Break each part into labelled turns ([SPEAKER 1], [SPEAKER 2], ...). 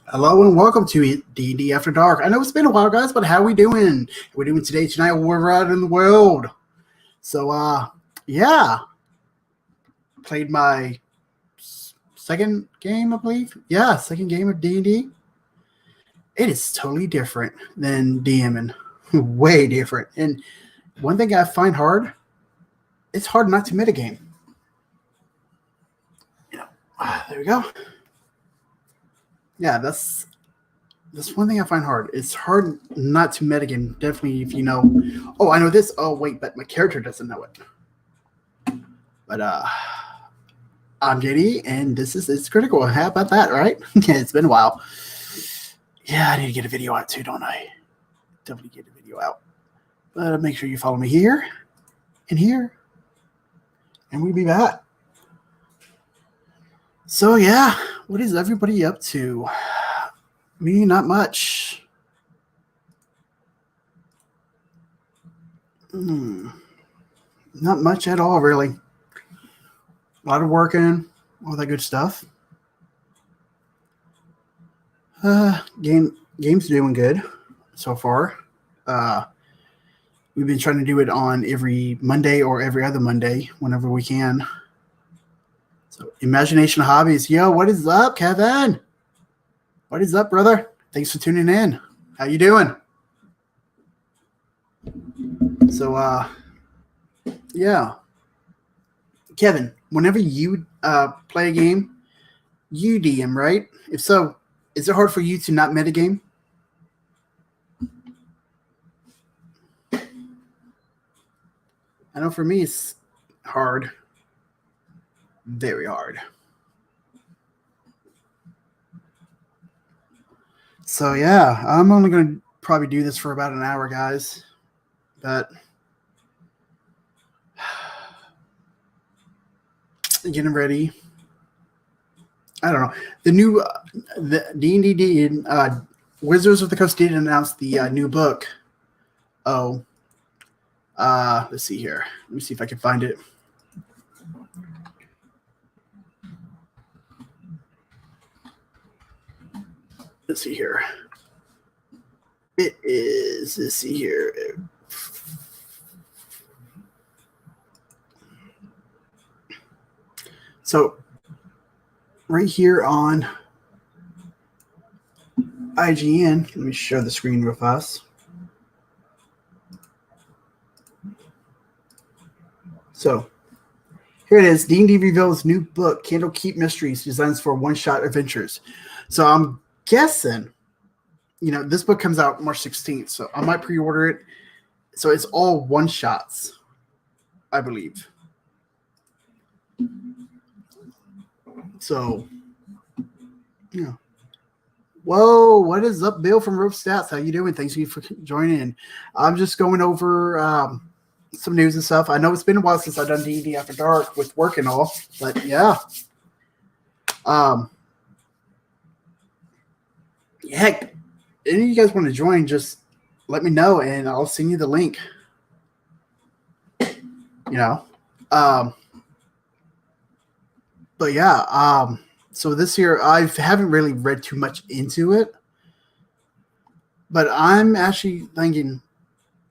[SPEAKER 1] Hello and welcome to D&D After Dark. I know it's been a while, guys, but how we doing? We're doing today, tonight, we're out in the world. So, yeah, played my second game, I believe. Yeah, second game of D&D. It is totally different than DMing, way different. And one thing I find hard, it's hard not to metagame. There we go. Yeah, that's one thing I find hard. It's hard not to metagame. Definitely, if you know. Oh, I know this. Oh, wait, but my character doesn't know it. But I'm JD, and it's critical. How about that, right? Yeah, it's been a while. Yeah, I need to get a video out too, don't I? Definitely get a video out. But make sure you follow me here and here, and we'll be back. So yeah, what is everybody up to? Me, not much. Not much at all, really. A lot of working, all that good stuff. Game's doing good so far. We've been trying to do it on every Monday or every other Monday whenever we can. So Imagination Hobbies. Yo, what is up, Kevin? What is up, brother? Thanks for tuning in. How you doing? So, yeah. Kevin, whenever you play a game, you DM, right? If so, is it hard for you to not metagame? I know for me it's hard. Very hard. So yeah, I'm only going to probably do this for about an hour, guys. But getting ready. I don't know. The new the D&D Wizards of the Coast did announce the new book. Oh, let's see here. Let me see if I can find it. Let's see here. It is. Let's see here. So, right here on IGN, let me share the screen real fast. So, here it is. D&D reveals new book, Candlekeep Mysteries, Designs for One-Shot Adventures. So, I'm guessing, this book comes out March 16th, so I might pre-order it. So, it's all one-shots, I believe. So, yeah. Whoa, what is up, Bill from Rope Stats? How you doing? Thanks for joining in. I'm just going over some news and stuff. I know it's been a while since I've done D&D After Dark with work and all, but yeah. Heck, any of you guys want to join, just let me know and I'll send you the link. But yeah, so this year I haven't really read too much into it, but I'm actually thinking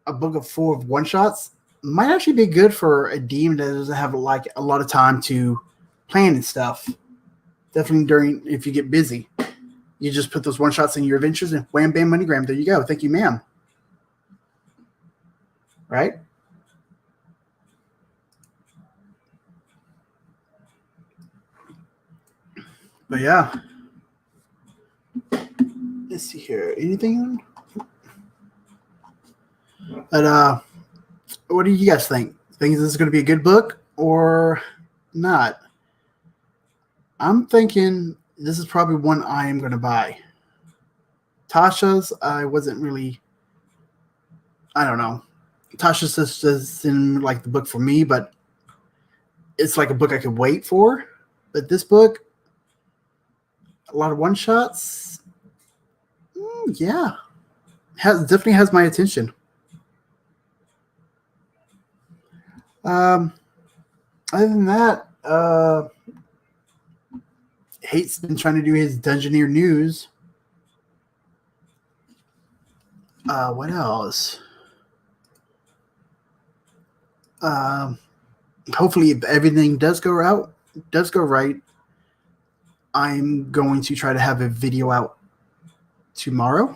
[SPEAKER 1] a book of full of one shots might actually be good for a DM that doesn't have like a lot of time to plan and stuff. Definitely if you get busy, you just put those one shots in your adventures and wham bam moneygram. There you go. Thank you, ma'am. Right? But yeah. Let's see here. Anything? But what do you guys think? Think this is going to be a good book or not? I'm thinking this is probably one I am going to buy. Tasha's, I wasn't really. I don't know. Tasha's just doesn't like the book for me, but it's like a book I could wait for. But this book, a lot of one shots. Yeah, definitely has my attention. Other than that, Hate's been trying to do his Dungeoneer news. What else? Um, Hopefully, if everything does go right, I'm going to try to have a video out tomorrow.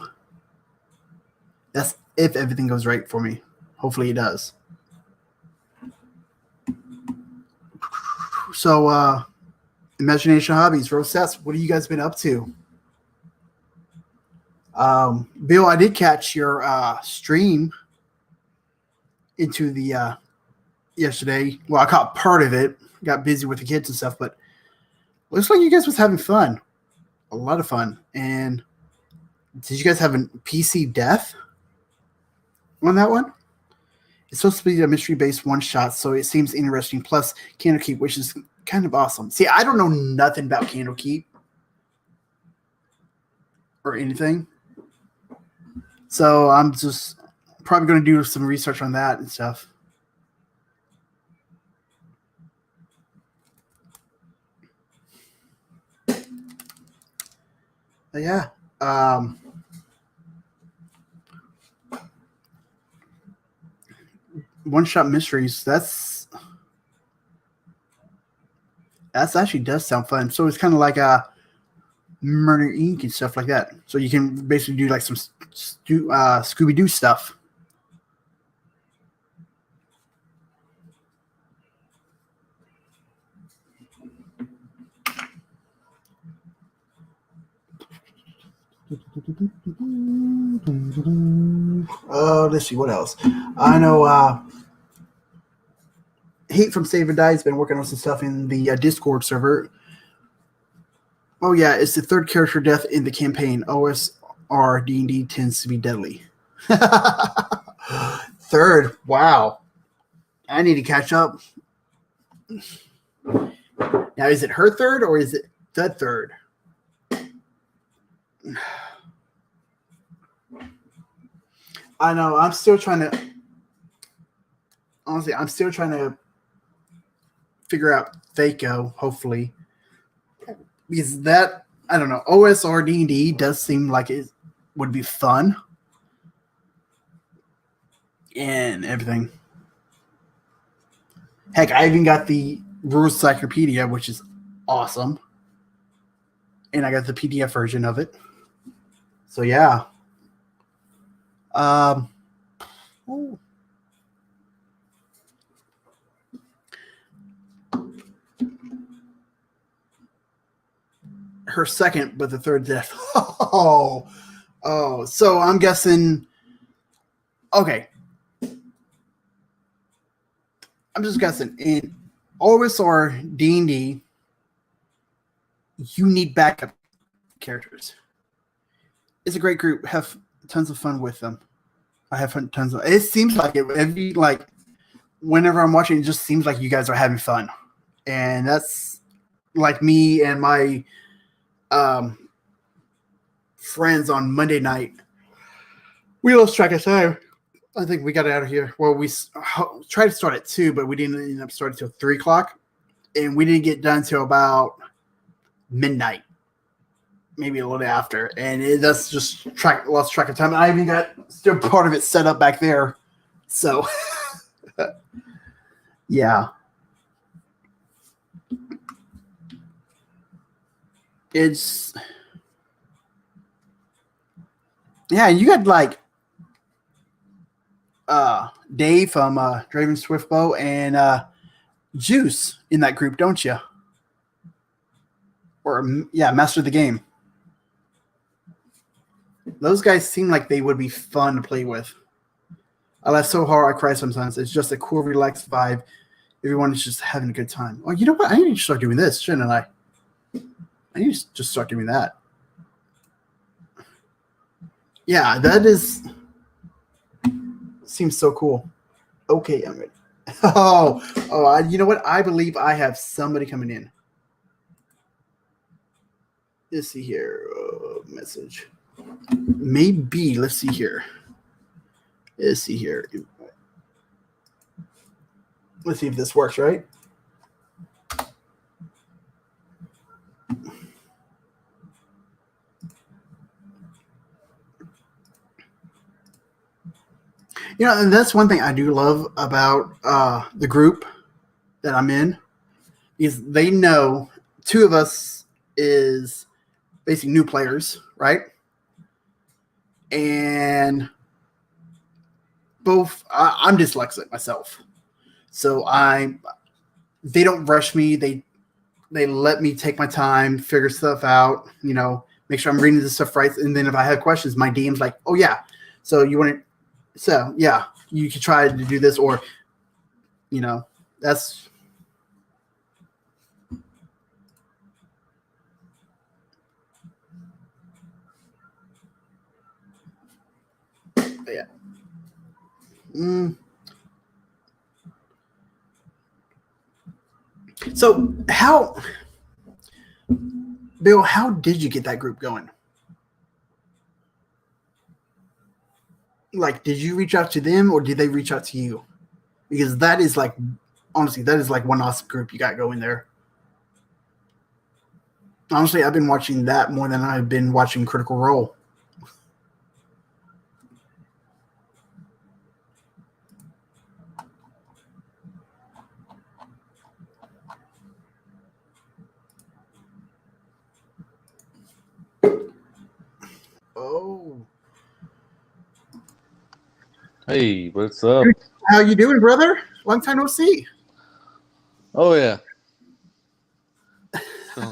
[SPEAKER 1] That's if everything goes right for me. Hopefully, it does. So, imagination hobbies, Rosette, what have you guys been up to? Bill, I did catch your stream into the yesterday. Well, I caught part of it. Got busy with the kids and stuff, but looks like you guys was having fun. A lot of fun. And did you guys have a PC death on that one? It's supposed to be a mystery-based one-shot, so it seems interesting. Plus, Candlekeep, which is kind of awesome. See, I don't know nothing about Candlekeep or anything. So I'm just probably going to do some research on that and stuff. But yeah. One-shot mysteries, that's actually does sound fun. So it's kind of like a Murder Inc. and stuff like that. So you can basically do like some Scooby-Doo stuff. Let's see what else. I know Hate from Save and Die has been working on some stuff in the Discord server. Oh yeah, it's the third character death in the campaign. OSR D&D tends to be deadly. Third, wow. I need to catch up. Now, is it her third or is it the third? I know. I'm still trying to. Honestly, I'm still trying to figure out Thaco, hopefully. Because that, I don't know, OSR D&D does seem like it would be fun. And everything. Heck, I even got the Rules Encyclopedia, which is awesome. And I got the PDF version of it. So, yeah. Oh. Her second, but the third death. Oh. So I'm guessing. Okay. I'm just guessing. In OSR D&D, you need backup characters. It's a great group. Have tons of fun with them. I have tons of. It seems like it. Every like, whenever I'm watching, it just seems like you guys are having fun, and that's like me and my friends on Monday night. We lost track of time. I think we got out of here. Well, we tried to start at 2, but we didn't end up starting till 3 o'clock, and we didn't get done till about midnight. Maybe a little after, and that's just lost track of time. I even got still part of it set up back there, so yeah, it's you got like Dave from Draven Swiftbow and Juice in that group, don't you? Or Master of the Game. Those guys seem like they would be fun to play with. I laugh so hard I cry sometimes. It's just a cool, relaxed vibe. Everyone is just having a good time. Oh, you know what? I need to start doing this, shouldn't I? I need to just start doing that. Yeah, that seems so cool. Okay, I'm ready. You know what? I believe I have somebody coming in. Let's see here. Message. Maybe. Let's see here. Let's see if this works, right? And that's one thing I do love about the group that I'm in is they know two of us is basically new players, right? And both I'm dyslexic myself, so they don't rush me. They let me take my time, figure stuff out. Make sure I'm reading this stuff right. And then if I have questions, my DM's like, "Oh yeah, so you want to? So yeah, you can try to do this, or that's." Yeah. So Bill, how did you get that group going? Like, did you reach out to them or did they reach out to you? Because that is like, honestly, that is like one awesome group you got going there. Honestly, I've been watching that more than I've been watching Critical Role. Oh.
[SPEAKER 2] Hey, what's up?
[SPEAKER 1] How you doing, brother? Long time no see.
[SPEAKER 2] Oh yeah.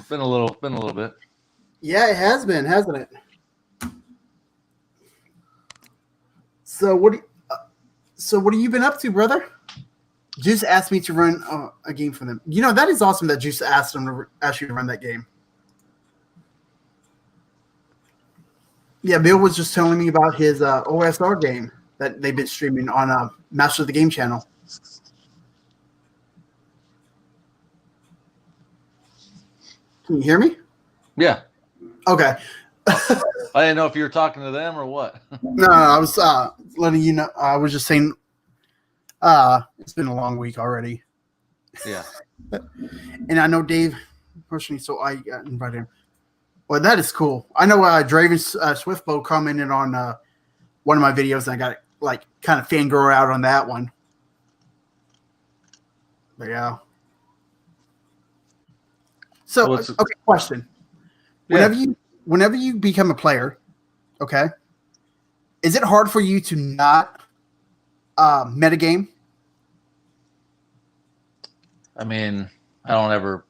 [SPEAKER 2] Been a little bit.
[SPEAKER 1] Yeah, it has been, hasn't it? So what have you been up to, brother? Juice asked me to run a game for them. That is awesome that Juice asked you to run that game. Yeah, Bill was just telling me about his OSR game that they've been streaming on Master of the Game channel. Can you hear me?
[SPEAKER 2] Yeah.
[SPEAKER 1] Okay.
[SPEAKER 2] I didn't know if you were talking to them or what.
[SPEAKER 1] No, I was letting you know. I was just saying it's been a long week already.
[SPEAKER 2] Yeah.
[SPEAKER 1] And I know Dave personally, so I invited him. Well, that is cool. I know Draven Swiftbow commented on one of my videos, and I got like kind of fangirl out on that one. But yeah. So, okay, question.
[SPEAKER 2] Yeah.
[SPEAKER 1] Whenever you become a player, okay, is it hard for you to not metagame?
[SPEAKER 2] I mean, I don't ever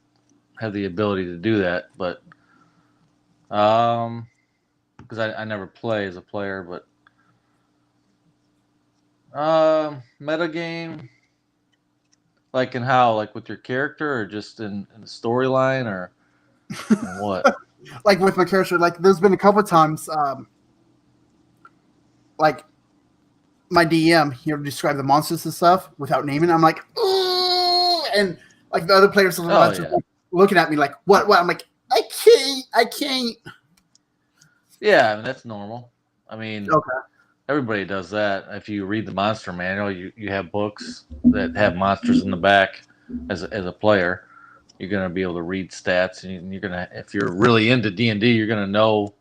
[SPEAKER 2] have the ability to do that, but because I never play as a player, but metagame, like in how, like with your character, or just in the storyline, or what?
[SPEAKER 1] Like with my character, like there's been a couple of times, like my DM, describe the monsters and stuff without naming. I'm like, ooh, and like the other players on the left are looking at me like, what? I'm like, I can't.
[SPEAKER 2] Yeah, I mean that's normal. I mean,
[SPEAKER 1] okay.
[SPEAKER 2] Everybody does that. If you read the monster manual, you have books that have monsters in the back as a player. You're going to be able to read stats, and you're going to, if you're really into D&D, you're going to know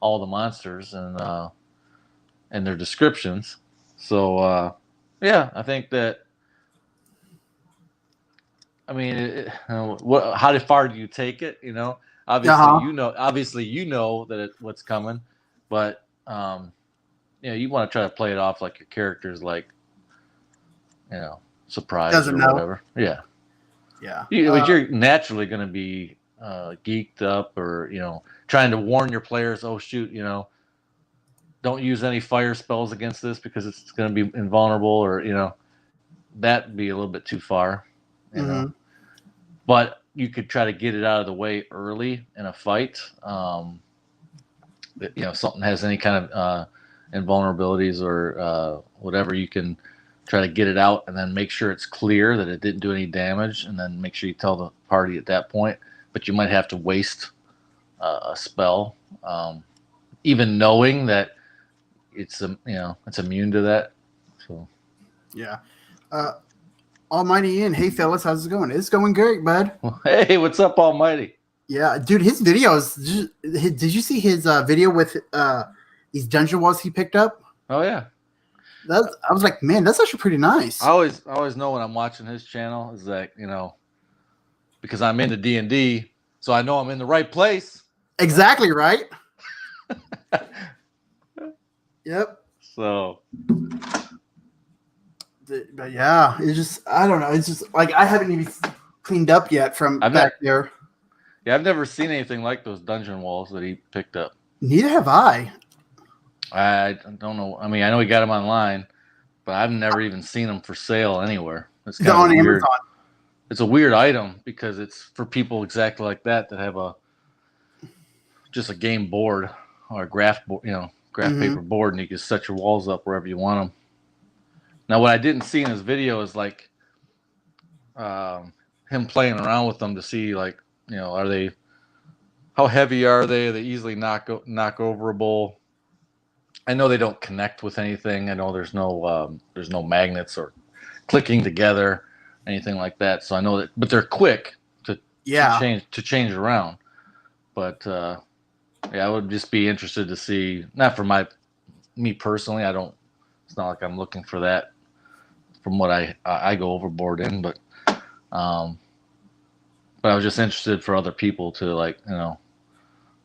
[SPEAKER 2] all the monsters and their descriptions. So yeah, I think that. I mean, how far do you take it? Obviously you know that what's coming, but you want to try to play it off like your character's like, surprised
[SPEAKER 1] Doesn't
[SPEAKER 2] or
[SPEAKER 1] know.
[SPEAKER 2] whatever. Yeah.
[SPEAKER 1] Yeah.
[SPEAKER 2] But you're naturally going to be geeked up, or trying to warn your players. Oh shoot, don't use any fire spells against this because it's going to be invulnerable, or that'd be a little bit too far. But you could try to get it out of the way early in a fight. Something has any kind of invulnerabilities or whatever, you can try to get it out and then make sure it's clear that it didn't do any damage, and then make sure you tell the party at that point. But you might have to waste a spell, even knowing that it's immune to that. So
[SPEAKER 1] yeah. Almighty Ian, hey fellas, how's it going? It's going great, bud.
[SPEAKER 2] Hey, what's up, Almighty?
[SPEAKER 1] Yeah, dude, his videos. Did you see his video with these dungeon walls he picked up?
[SPEAKER 2] Oh yeah.
[SPEAKER 1] I was like, man, that's actually pretty nice.
[SPEAKER 2] I always know when I'm watching his channel is that, because I'm into D&D, so I know I'm in the right place.
[SPEAKER 1] Exactly right. Yep.
[SPEAKER 2] So,
[SPEAKER 1] but yeah, it's just I don't know. It's just like I haven't even cleaned up yet from back there.
[SPEAKER 2] Yeah, I've never seen anything like those dungeon walls that he picked up.
[SPEAKER 1] Neither have I.
[SPEAKER 2] I don't know. I mean, I know he got them online, but I've never even seen them for sale anywhere. It's kind of
[SPEAKER 1] on
[SPEAKER 2] weird.
[SPEAKER 1] Amazon.
[SPEAKER 2] It's a weird item because it's for people exactly like that have just a game board or a graph board, graph paper board, and you can set your walls up wherever you want them. Now, what I didn't see in his video is like him playing around with them to see how heavy are they? Are they easily knock overable? I know they don't connect with anything. I know there's no magnets or clicking together, anything like that. So I know that, but they're quick to change around. But I would just be interested to see. Not for me personally. I don't. It's not like I'm looking for that. From what I go overboard in, but I was just interested for other people to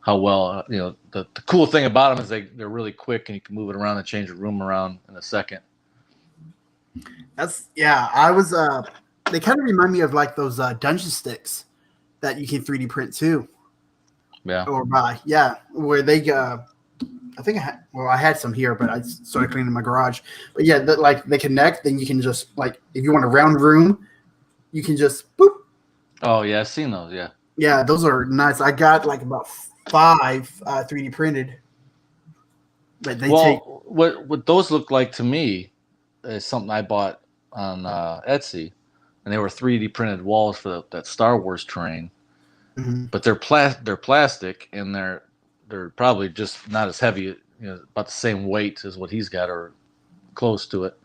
[SPEAKER 2] how well the cool thing about them is they're really quick and you can move it around and change the room around in a second.
[SPEAKER 1] I was they kind of remind me of like those dungeon sticks that you can 3D print too.
[SPEAKER 2] Yeah.
[SPEAKER 1] Or buy. Yeah, where they I think I had some here, but I started cleaning my garage. But yeah, they connect. Then you can just if you want a round room, you can just boop.
[SPEAKER 2] Oh yeah, I've seen those. Yeah.
[SPEAKER 1] Yeah, those are nice. I got about 5 3D printed. But
[SPEAKER 2] what those look like to me is something I bought on Etsy, and they were 3D printed walls for that Star Wars terrain.
[SPEAKER 1] Mm-hmm.
[SPEAKER 2] But they're plastic, and they're probably just not as heavy, about the same weight as what he's got or close to it.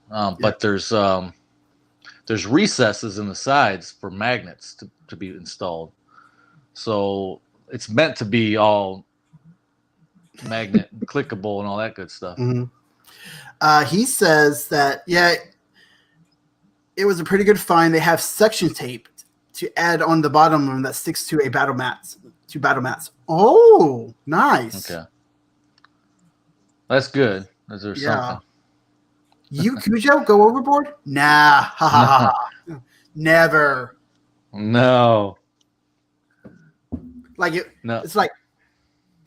[SPEAKER 2] But there's recesses in the sides for magnets to be installed. So it's meant to be all magnet clickable and all that good stuff.
[SPEAKER 1] Mm-hmm. He says that, it was a pretty good find. They have suction tape to add on the bottom of them that sticks to battle mats. Oh, nice.
[SPEAKER 2] Okay. That's good. Is there something?
[SPEAKER 1] You, Cujo, go overboard? Nah. Ha ha ha. Never.
[SPEAKER 2] No.
[SPEAKER 1] It's like,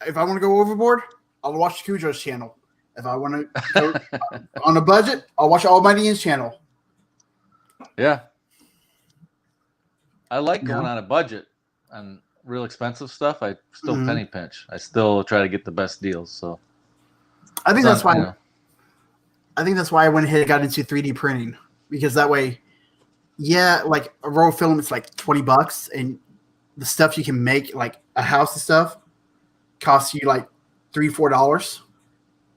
[SPEAKER 1] if I want to go overboard, I'll watch Cujo's channel. If I want to go on a budget, I'll watch Almighty Ian's channel.
[SPEAKER 2] Yeah. I like going on a budget on real expensive stuff. I still penny pinch. I still try to get the best deals. So
[SPEAKER 1] I think that's why. I think that's why I went ahead and got into 3D printing, because that way, like a roll of film, it's like $20, and the stuff you can make, like a house and stuff, costs you like $3-4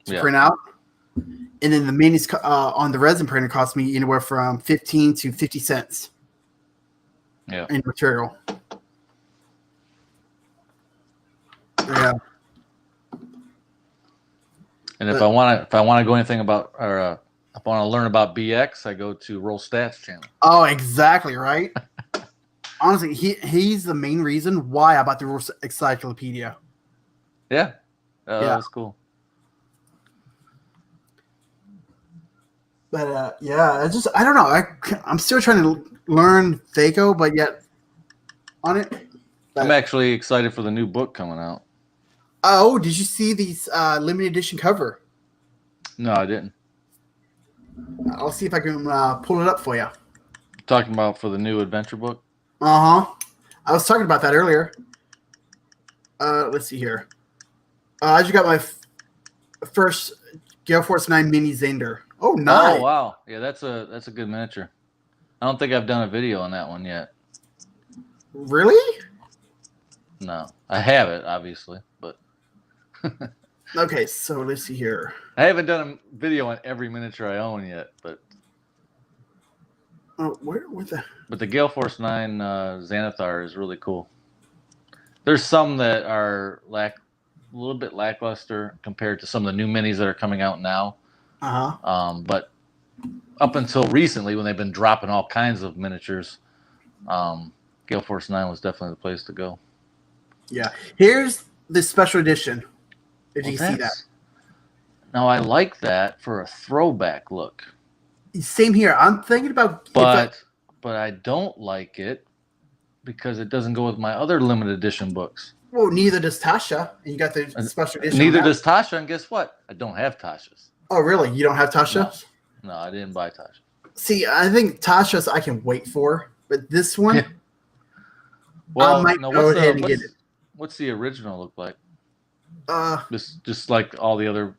[SPEAKER 1] to print out, and then the minis on the resin printer cost me anywhere from 15 to 50 cents. In material. Yeah.
[SPEAKER 2] And if I want to go anything about, or if I want to learn about BX, I go to Roll Stats channel.
[SPEAKER 1] Oh, exactly right. Honestly, he's the main reason why I bought the Roll Encyclopedia.
[SPEAKER 2] Yeah. That was cool.
[SPEAKER 1] But I don't know. I'm still trying to learn Thaco, but yet on it.
[SPEAKER 2] I'm actually excited for the new book coming out.
[SPEAKER 1] Oh, did you see these limited edition cover?
[SPEAKER 2] No, I didn't.
[SPEAKER 1] I'll see if I can pull it up for you.
[SPEAKER 2] Talking about for the new adventure book?
[SPEAKER 1] I was talking about that earlier. Let's see here. I just got my first Gale Force 9 Mini Zander. Oh, nice.
[SPEAKER 2] Oh, wow. Yeah, that's a good miniature. I don't think I've done a video on that one yet.
[SPEAKER 1] Really?
[SPEAKER 2] No. I have it, obviously, but...
[SPEAKER 1] Okay, so let's see here.
[SPEAKER 2] I haven't done a video on every miniature I own yet, but...
[SPEAKER 1] Oh, where the...
[SPEAKER 2] But the Gale Force 9 Xanathar is really cool. There's some that are a little bit lackluster compared to some of the new minis that are coming out now. But up until recently, when they've been dropping all kinds of miniatures, Gale Force 9 was definitely the place to go.
[SPEAKER 1] Yeah. Here's the special edition. Did
[SPEAKER 2] Well,
[SPEAKER 1] you see that?
[SPEAKER 2] Now, I like that for a throwback look.
[SPEAKER 1] Same here. I'm thinking about...
[SPEAKER 2] But I don't like it because it doesn't go with my other limited edition books.
[SPEAKER 1] Well, neither does Tasha. And you got the special edition.
[SPEAKER 2] Neither does Tasha, and guess what? I don't have Tasha's.
[SPEAKER 1] Oh, really? You don't have Tasha?
[SPEAKER 2] No, I didn't buy Tasha.
[SPEAKER 1] See, I think Tasha's I can wait for, but this one,
[SPEAKER 2] well,
[SPEAKER 1] I might go ahead and get it.
[SPEAKER 2] What's the original look like?
[SPEAKER 1] Just
[SPEAKER 2] like all the other.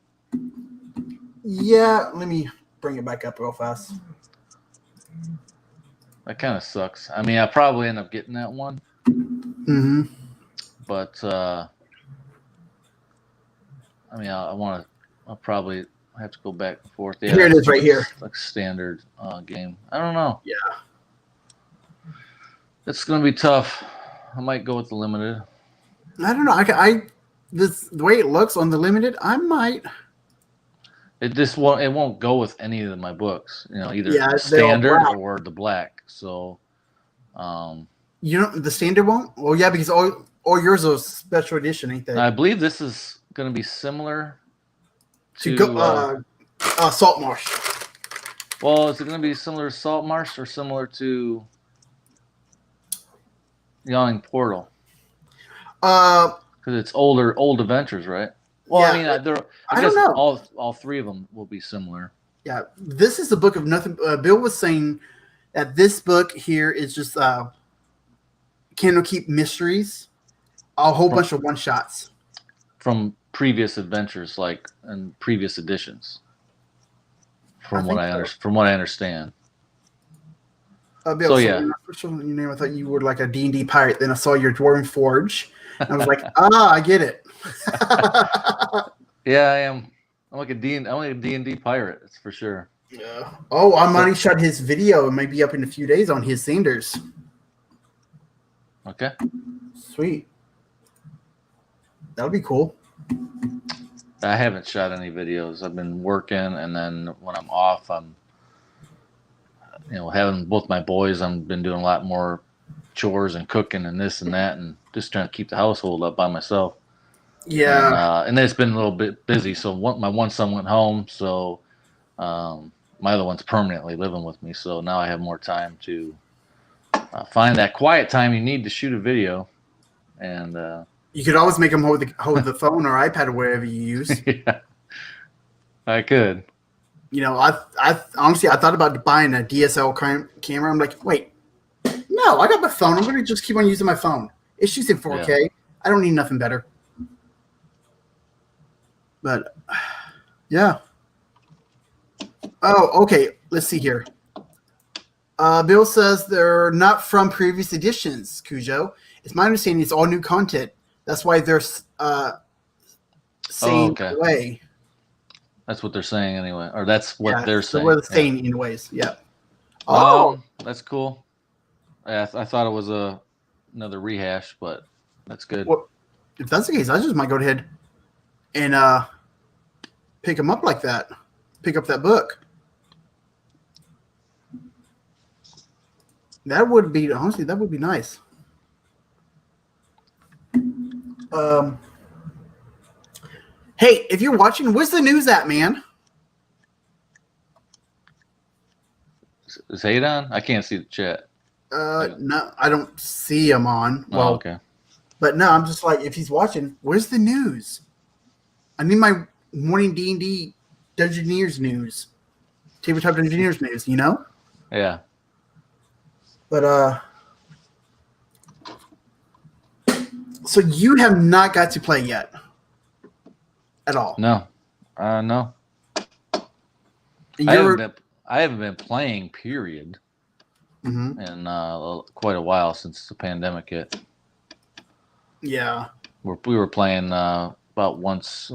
[SPEAKER 1] Yeah, let me bring it back up real fast.
[SPEAKER 2] That kind of sucks. I mean, I probably end up getting that one.
[SPEAKER 1] Mm-hmm.
[SPEAKER 2] But I mean, I'll probably have to go back and forth. Yeah,
[SPEAKER 1] here it is, right here.
[SPEAKER 2] Like standard game. I don't know.
[SPEAKER 1] Yeah,
[SPEAKER 2] It's gonna be tough. I might go with the limited.
[SPEAKER 1] I don't know. The way it looks on the limited, I might.
[SPEAKER 2] It won't go with any of my books. You know, either standard or the black. So,
[SPEAKER 1] the standard won't. Well, yeah, because all yours are special edition, ain't they?
[SPEAKER 2] I believe this is going to be similar to
[SPEAKER 1] Salt Marsh.
[SPEAKER 2] Well, is it going to be similar to Salt Marsh or similar to Yawning Portal?
[SPEAKER 1] Because
[SPEAKER 2] it's old adventures, right? Well, yeah, I mean, I guess
[SPEAKER 1] don't know.
[SPEAKER 2] All three of them will be similar.
[SPEAKER 1] Yeah, this is the book of nothing. Bill was saying that this book here is just Candle Keep Mysteries, a whole bunch of one shots
[SPEAKER 2] from previous adventures, like in previous editions. From what I understand.
[SPEAKER 1] Bill, so yeah. First of all, your name, I thought you were like a D&D pirate. Then I saw your Dwarven Forge. And I was like, I get it.
[SPEAKER 2] Yeah, I am. I'm like a D&D pirate. That's for sure.
[SPEAKER 1] Yeah. Oh, Armani shot his video. It might be up in a few days on his Sanders.
[SPEAKER 2] Okay.
[SPEAKER 1] Sweet. That'll be cool.
[SPEAKER 2] I haven't shot any videos. I've been working, and then when I'm off, I'm, having both my boys. I've been doing a lot more chores and cooking and this and that, and just trying to keep the household up by myself.
[SPEAKER 1] Yeah.
[SPEAKER 2] And then it's been a little bit busy. So my one son went home, so my other one's permanently living with me. So now I have more time to find that quiet time you need to shoot a video. And
[SPEAKER 1] you could always make them hold the phone or iPad or wherever you use.
[SPEAKER 2] Yeah, I could.
[SPEAKER 1] I honestly thought about buying a DSL camera. I'm like, wait, no, I got my phone. I'm going to just keep on using my phone. It shoots in 4K. Yeah. I don't need nothing better. But, yeah. Oh, okay. Let's see here. Bill says they're not from previous editions, Cujo. It's my understanding it's all new content. That's why they're saying away.
[SPEAKER 2] That's what they're saying anyway. Or that's what they're saying.
[SPEAKER 1] What they're saying anyways. Yeah.
[SPEAKER 2] Oh, that's cool. I thought it was another rehash, but that's good.
[SPEAKER 1] Well, if that's the case, I just might go ahead and pick them up like that. Pick up that book. That would be nice. Hey, if you're watching, where's the news at, man?
[SPEAKER 2] Is Hayden on? I can't see the chat.
[SPEAKER 1] No, I don't see him on. Well,
[SPEAKER 2] okay.
[SPEAKER 1] But no, I'm just like, if he's watching, where's the news? I need my morning D&D Dungeoneers news. Tabletop Dungeoneers news,
[SPEAKER 2] Yeah.
[SPEAKER 1] But, so you have not got to play yet. At all.
[SPEAKER 2] No. No. I haven't been playing, period.
[SPEAKER 1] Mm-hmm.
[SPEAKER 2] In quite a while since the pandemic hit.
[SPEAKER 1] Yeah.
[SPEAKER 2] We were playing about once,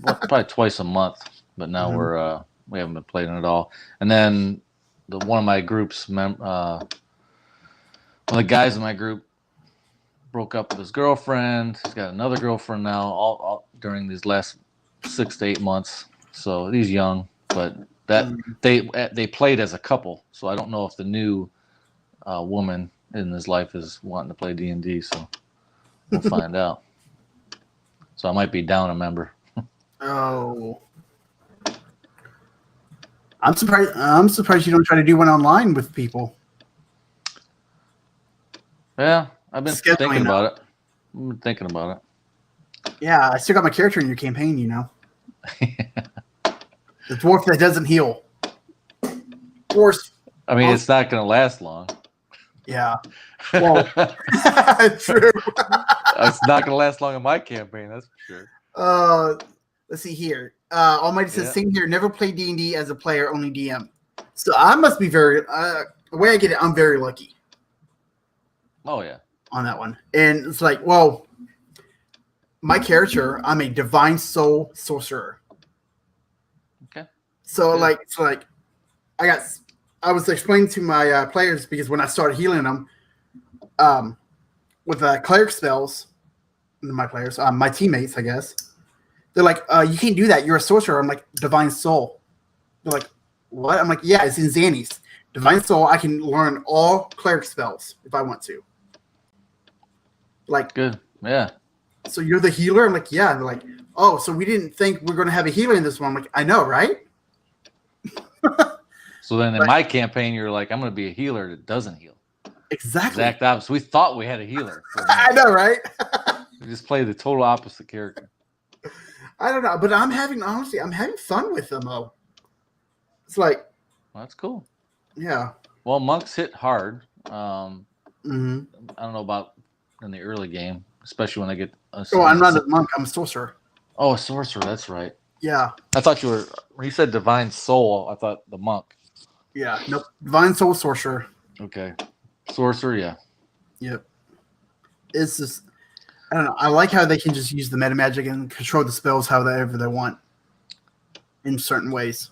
[SPEAKER 2] probably twice a month, but now we haven't been playing at all. And then one of my groups, one of the guys in my group, broke up with his girlfriend. He's got another girlfriend now. All during these last 6 to 8 months. So he's young, but that they played as a couple, so I don't know if the new woman in his life is wanting to play D&D, so we'll find out. So I might be down a member.
[SPEAKER 1] Oh, I'm surprised. I'm surprised you don't try to do one online with people.
[SPEAKER 2] Yeah, I've been
[SPEAKER 1] Scheduling
[SPEAKER 2] thinking
[SPEAKER 1] now.
[SPEAKER 2] about it. I've been thinking about it.
[SPEAKER 1] Yeah, I still got my character in your campaign. You know, the dwarf that doesn't heal. Force.
[SPEAKER 2] I mean, it's not going to last long.
[SPEAKER 1] Yeah. Well, true.
[SPEAKER 2] It's not going to last long in my campaign, that's for sure.
[SPEAKER 1] Let's see here. Almighty says, same here. Never play D&D as a player, only DM. So I must be very. The way I get it, I'm very lucky.
[SPEAKER 2] Oh yeah.
[SPEAKER 1] On that one, and it's like, well, my character, I'm a divine soul sorcerer.
[SPEAKER 2] Okay.
[SPEAKER 1] So good. I was explaining to my players, because when I started healing them, with cleric spells, my players, my teammates, I guess, they're like, you can't do that. You're a sorcerer. I'm like, divine soul. They're like, what? I'm like, yeah, it's in Xannies. Divine soul, I can learn all cleric spells if I want to. Like,
[SPEAKER 2] good. Yeah.
[SPEAKER 1] So you're the healer? I'm like, yeah. And they're like, oh, so we didn't think we're going to have a healer in this one. I'm like, I know, right?
[SPEAKER 2] So then in my campaign, you're like, I'm going to be a healer that doesn't heal.
[SPEAKER 1] Exactly.
[SPEAKER 2] Exact opposite. We thought we had a healer.
[SPEAKER 1] I know, right?
[SPEAKER 2] We just play the total opposite character.
[SPEAKER 1] I don't know, but I'm having fun with them, though. It's like,
[SPEAKER 2] well, that's cool.
[SPEAKER 1] Yeah.
[SPEAKER 2] Well, monks hit hard. I
[SPEAKER 1] mm-hmm.
[SPEAKER 2] don't know about in the early game, especially when I get.
[SPEAKER 1] I'm not a monk. I'm a sorcerer.
[SPEAKER 2] Oh, a sorcerer. That's right.
[SPEAKER 1] Yeah.
[SPEAKER 2] I thought you were. When you said divine soul, I thought the monk.
[SPEAKER 1] Yeah. Nope. Divine soul sorcerer.
[SPEAKER 2] Okay. Sorcerer. Yeah.
[SPEAKER 1] Yep. It's just. I don't know. I like how they can just use the meta magic and control the spells however they want in certain ways.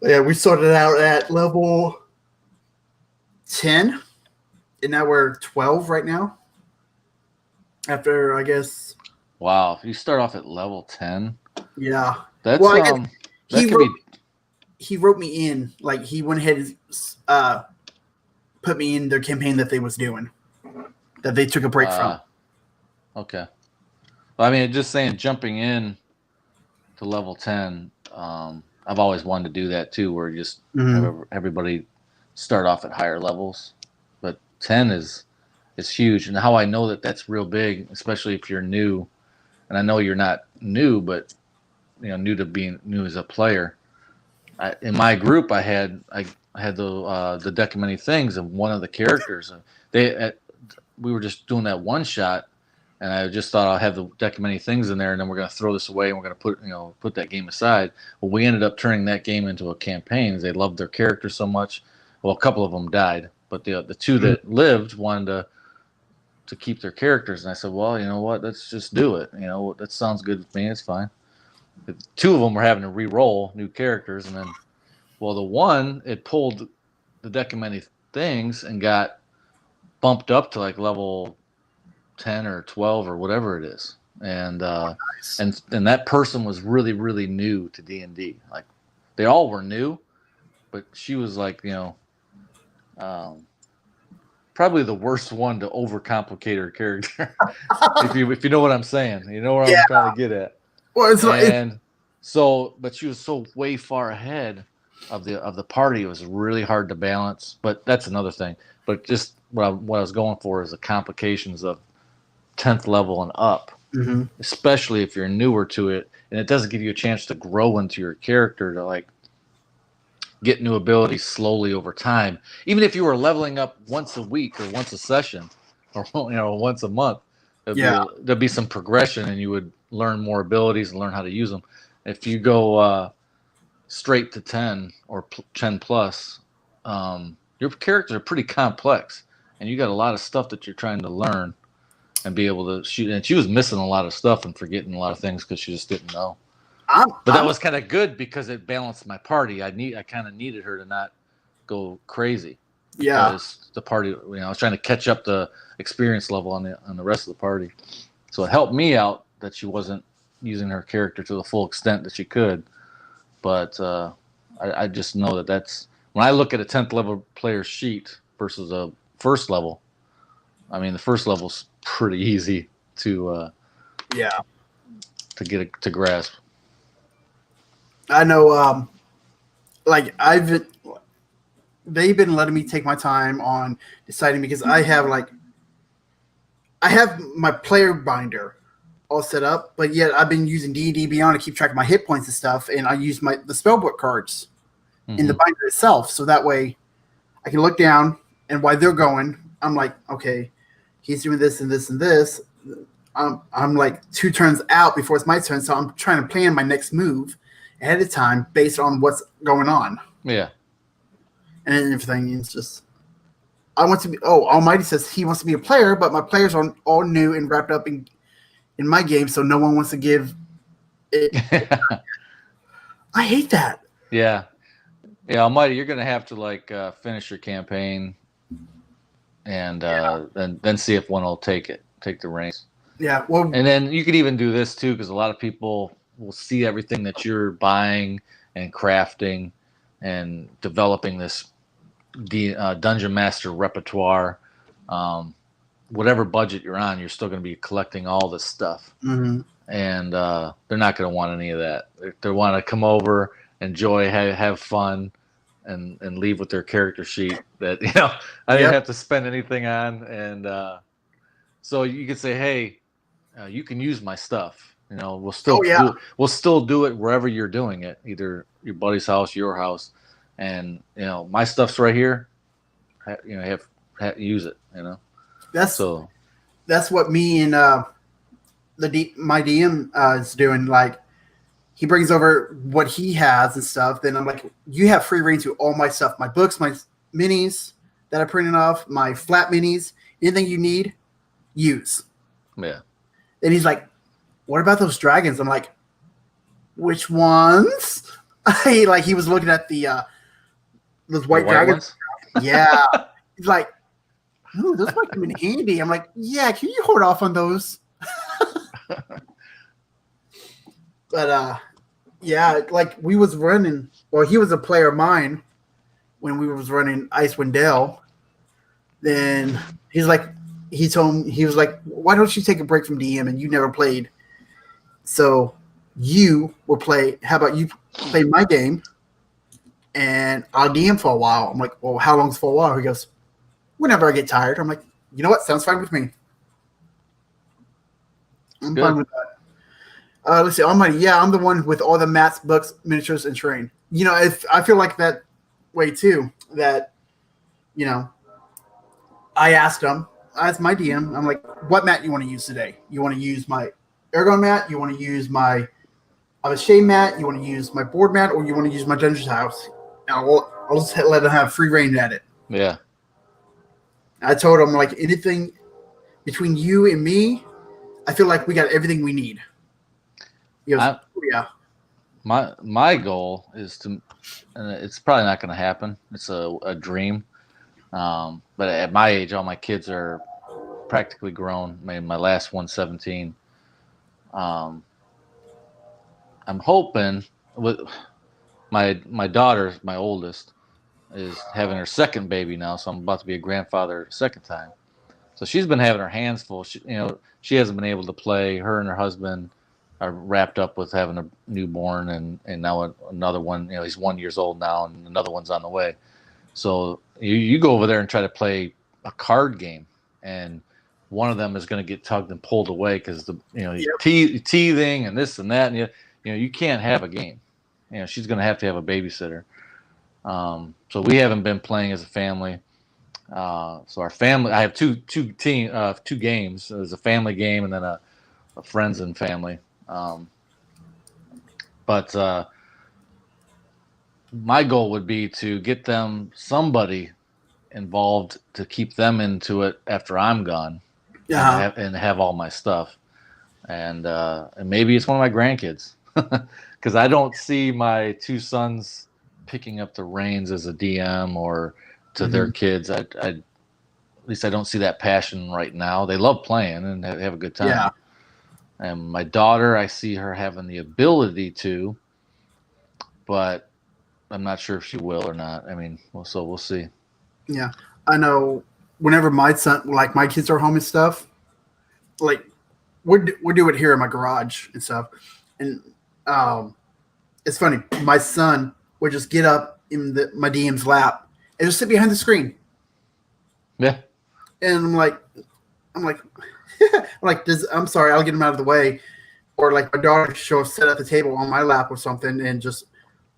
[SPEAKER 1] Yeah, we started out at level 10, and now we're 12 right now. After, I guess.
[SPEAKER 2] Wow, if you start off at level 10.
[SPEAKER 1] Yeah.
[SPEAKER 2] That's
[SPEAKER 1] well,
[SPEAKER 2] he
[SPEAKER 1] wrote me in. Like, he went ahead and put me in their campaign that they was doing. That they took a break from.
[SPEAKER 2] Okay. Well, I mean, just saying, jumping in to level 10, I've always wanted to do that too, where you just have everybody start off at higher levels. But 10 is huge. And how I know that that's real big, especially if you're new, and I know you're not new, but new to being new as a player. In my group, I had the deck of many things, and one of the characters, we were just doing that one shot, and I just thought I'll have the deck of many things in there, and then we're going to throw this away, and we're going to put that game aside. Well, we ended up turning that game into a campaign. They loved their character so much. Well, a couple of them died, but the two that lived wanted to keep their characters, and I said, well, you know what? Let's just do it. That sounds good with me. It's fine. The two of them were having to re-roll new characters, and then, well, the one, it pulled the deck of many things and got bumped up to like level 10 or 12 or whatever it is, and
[SPEAKER 1] nice.
[SPEAKER 2] and that person was really, really new to D&D. Like, they all were new, but she was like, probably the worst one to overcomplicate her character. if you know what I'm saying, you know what I'm trying to get at.
[SPEAKER 1] Well,
[SPEAKER 2] but she was so way far ahead of the party. It was really hard to balance, but that's another thing. But just what I was going for is the complications of 10th level and up, especially if you're newer to it, and it doesn't give you a chance to grow into your character, to like get new abilities slowly over time. Even if you were leveling up once a week or once a session, or once a month, there'd be some progression, and you would learn more abilities and learn how to use them. If you go straight to 10 or 10 plus, your characters are pretty complex, and you got a lot of stuff that you're trying to learn and be able to shoot. And she was missing a lot of stuff and forgetting a lot of things because she just didn't know. But that was kind of good because it balanced my party. I kind of needed her to not go crazy.
[SPEAKER 1] Yeah.
[SPEAKER 2] Because the party, I was trying to catch up the experience level on the rest of the party. So it helped me out that she wasn't using her character to the full extent that she could. But I just know that that's when I look at a 10th level player sheet versus a first level. I mean, the first level's pretty easy to get to grasp.
[SPEAKER 1] I know. Like they've been letting me take my time on deciding because I have my player binder all set up, but yet I've been using D&D Beyond to keep track of my hit points and stuff, and I use the spellbook cards in the binder itself, so that way I can look down and while they're going, I'm like, okay, he's doing this and this and this. I'm like 2 turns out before it's my turn, so I'm trying to plan my next move ahead of time based on what's going on.
[SPEAKER 2] Yeah.
[SPEAKER 1] And everything is just, I want to be. Oh, Almighty says he wants to be a player, but my players are all new and wrapped up in my game, so no one wants to give it. I hate that.
[SPEAKER 2] Yeah, Almighty, you're gonna have to finish your campaign, and then see if one will take the reins.
[SPEAKER 1] Yeah, well,
[SPEAKER 2] and then you could even do this too, because a lot of people will see everything that you're buying and crafting and developing this dungeon master repertoire. Whatever budget you're on, you're still going to be collecting all this stuff.
[SPEAKER 1] Mm-hmm.
[SPEAKER 2] And they're not going to want any of that. They want to come over, enjoy, have fun, and leave with their character sheet that I didn't have to spend anything on. And so you could say, hey, you can use my stuff. We'll still do it wherever you're doing it, either your buddy's house, your house, and my stuff's right here. Have use it. That's
[SPEAKER 1] what me and my DM is doing. Like, he brings over what he has and stuff. Then I'm like, you have free reign to all my stuff, my books, my minis that I printed off, my flat minis, anything you need, use.
[SPEAKER 2] Yeah.
[SPEAKER 1] And he's like, what about those dragons? I'm like, which ones? He was looking at those white dragons. Yeah. He's like, ooh, those might come in handy. I'm like, yeah, can you hold off on those? But we was running, well, he was a player of mine when we was running Icewind Dale. Then he was like, why don't you take a break from DM, and you never played? So you will play, how about you play my game and I'll DM for a while. I'm like, well, how long's for a while? He goes, whenever I get tired. I'm like, you know what? Sounds fine with me. I'm fine with that. Let's see. Almighty, yeah, I'm the one with all the mats, books, miniatures, and terrain. If I feel like that way too, that, I asked him, as my DM, I'm like, what mat you want to use today? You want to use my Aragon mat? You want to use my shade mat? You want to use my board mat? Or you want to use my dungeon house? And I'll just let him have free reign at it.
[SPEAKER 2] Yeah.
[SPEAKER 1] I told him, like, anything between you and me, I feel like we got everything we need. He goes, yeah.
[SPEAKER 2] My goal is to, and it's probably not going to happen. It's a dream. But at my age, all my kids are practically grown. My last one's 17. I'm hoping with my daughter, my oldest, is having her second baby now, so I'm about to be a grandfather a second time. So she's been having her hands full. She hasn't been able to play. Her and her husband are wrapped up with having a newborn, and now another one. He's 1 year old now, and another one's on the way. So you go over there and try to play a card game, and one of them is going to get tugged and pulled away because teething and this and that, and you can't have a game. She's going to have a babysitter. So we haven't been playing as a family. So our family, I have two games. There's a family game and then a friends and family. But my goal would be to get somebody involved to keep them into it after I'm gone, and have all my stuff, and maybe it's one of my grandkids, because I don't see my 2 sons picking up the reins as a DM or to their kids. At least I don't see that passion right now. They love playing and have a good time. And my daughter, I see her having the ability to, but I'm not sure if she will or not. I mean, so we'll see.
[SPEAKER 1] Yeah, I know. Whenever my son, like my kids are home and stuff, like we do it here in my garage and stuff, and um, it's funny. My son would just get up in my DM's lap and just sit behind the screen,
[SPEAKER 2] Yeah.
[SPEAKER 1] and I'm like, I'm sorry, I'll get him out of the way, or like my daughter show up, sit at the table on my lap or something, and just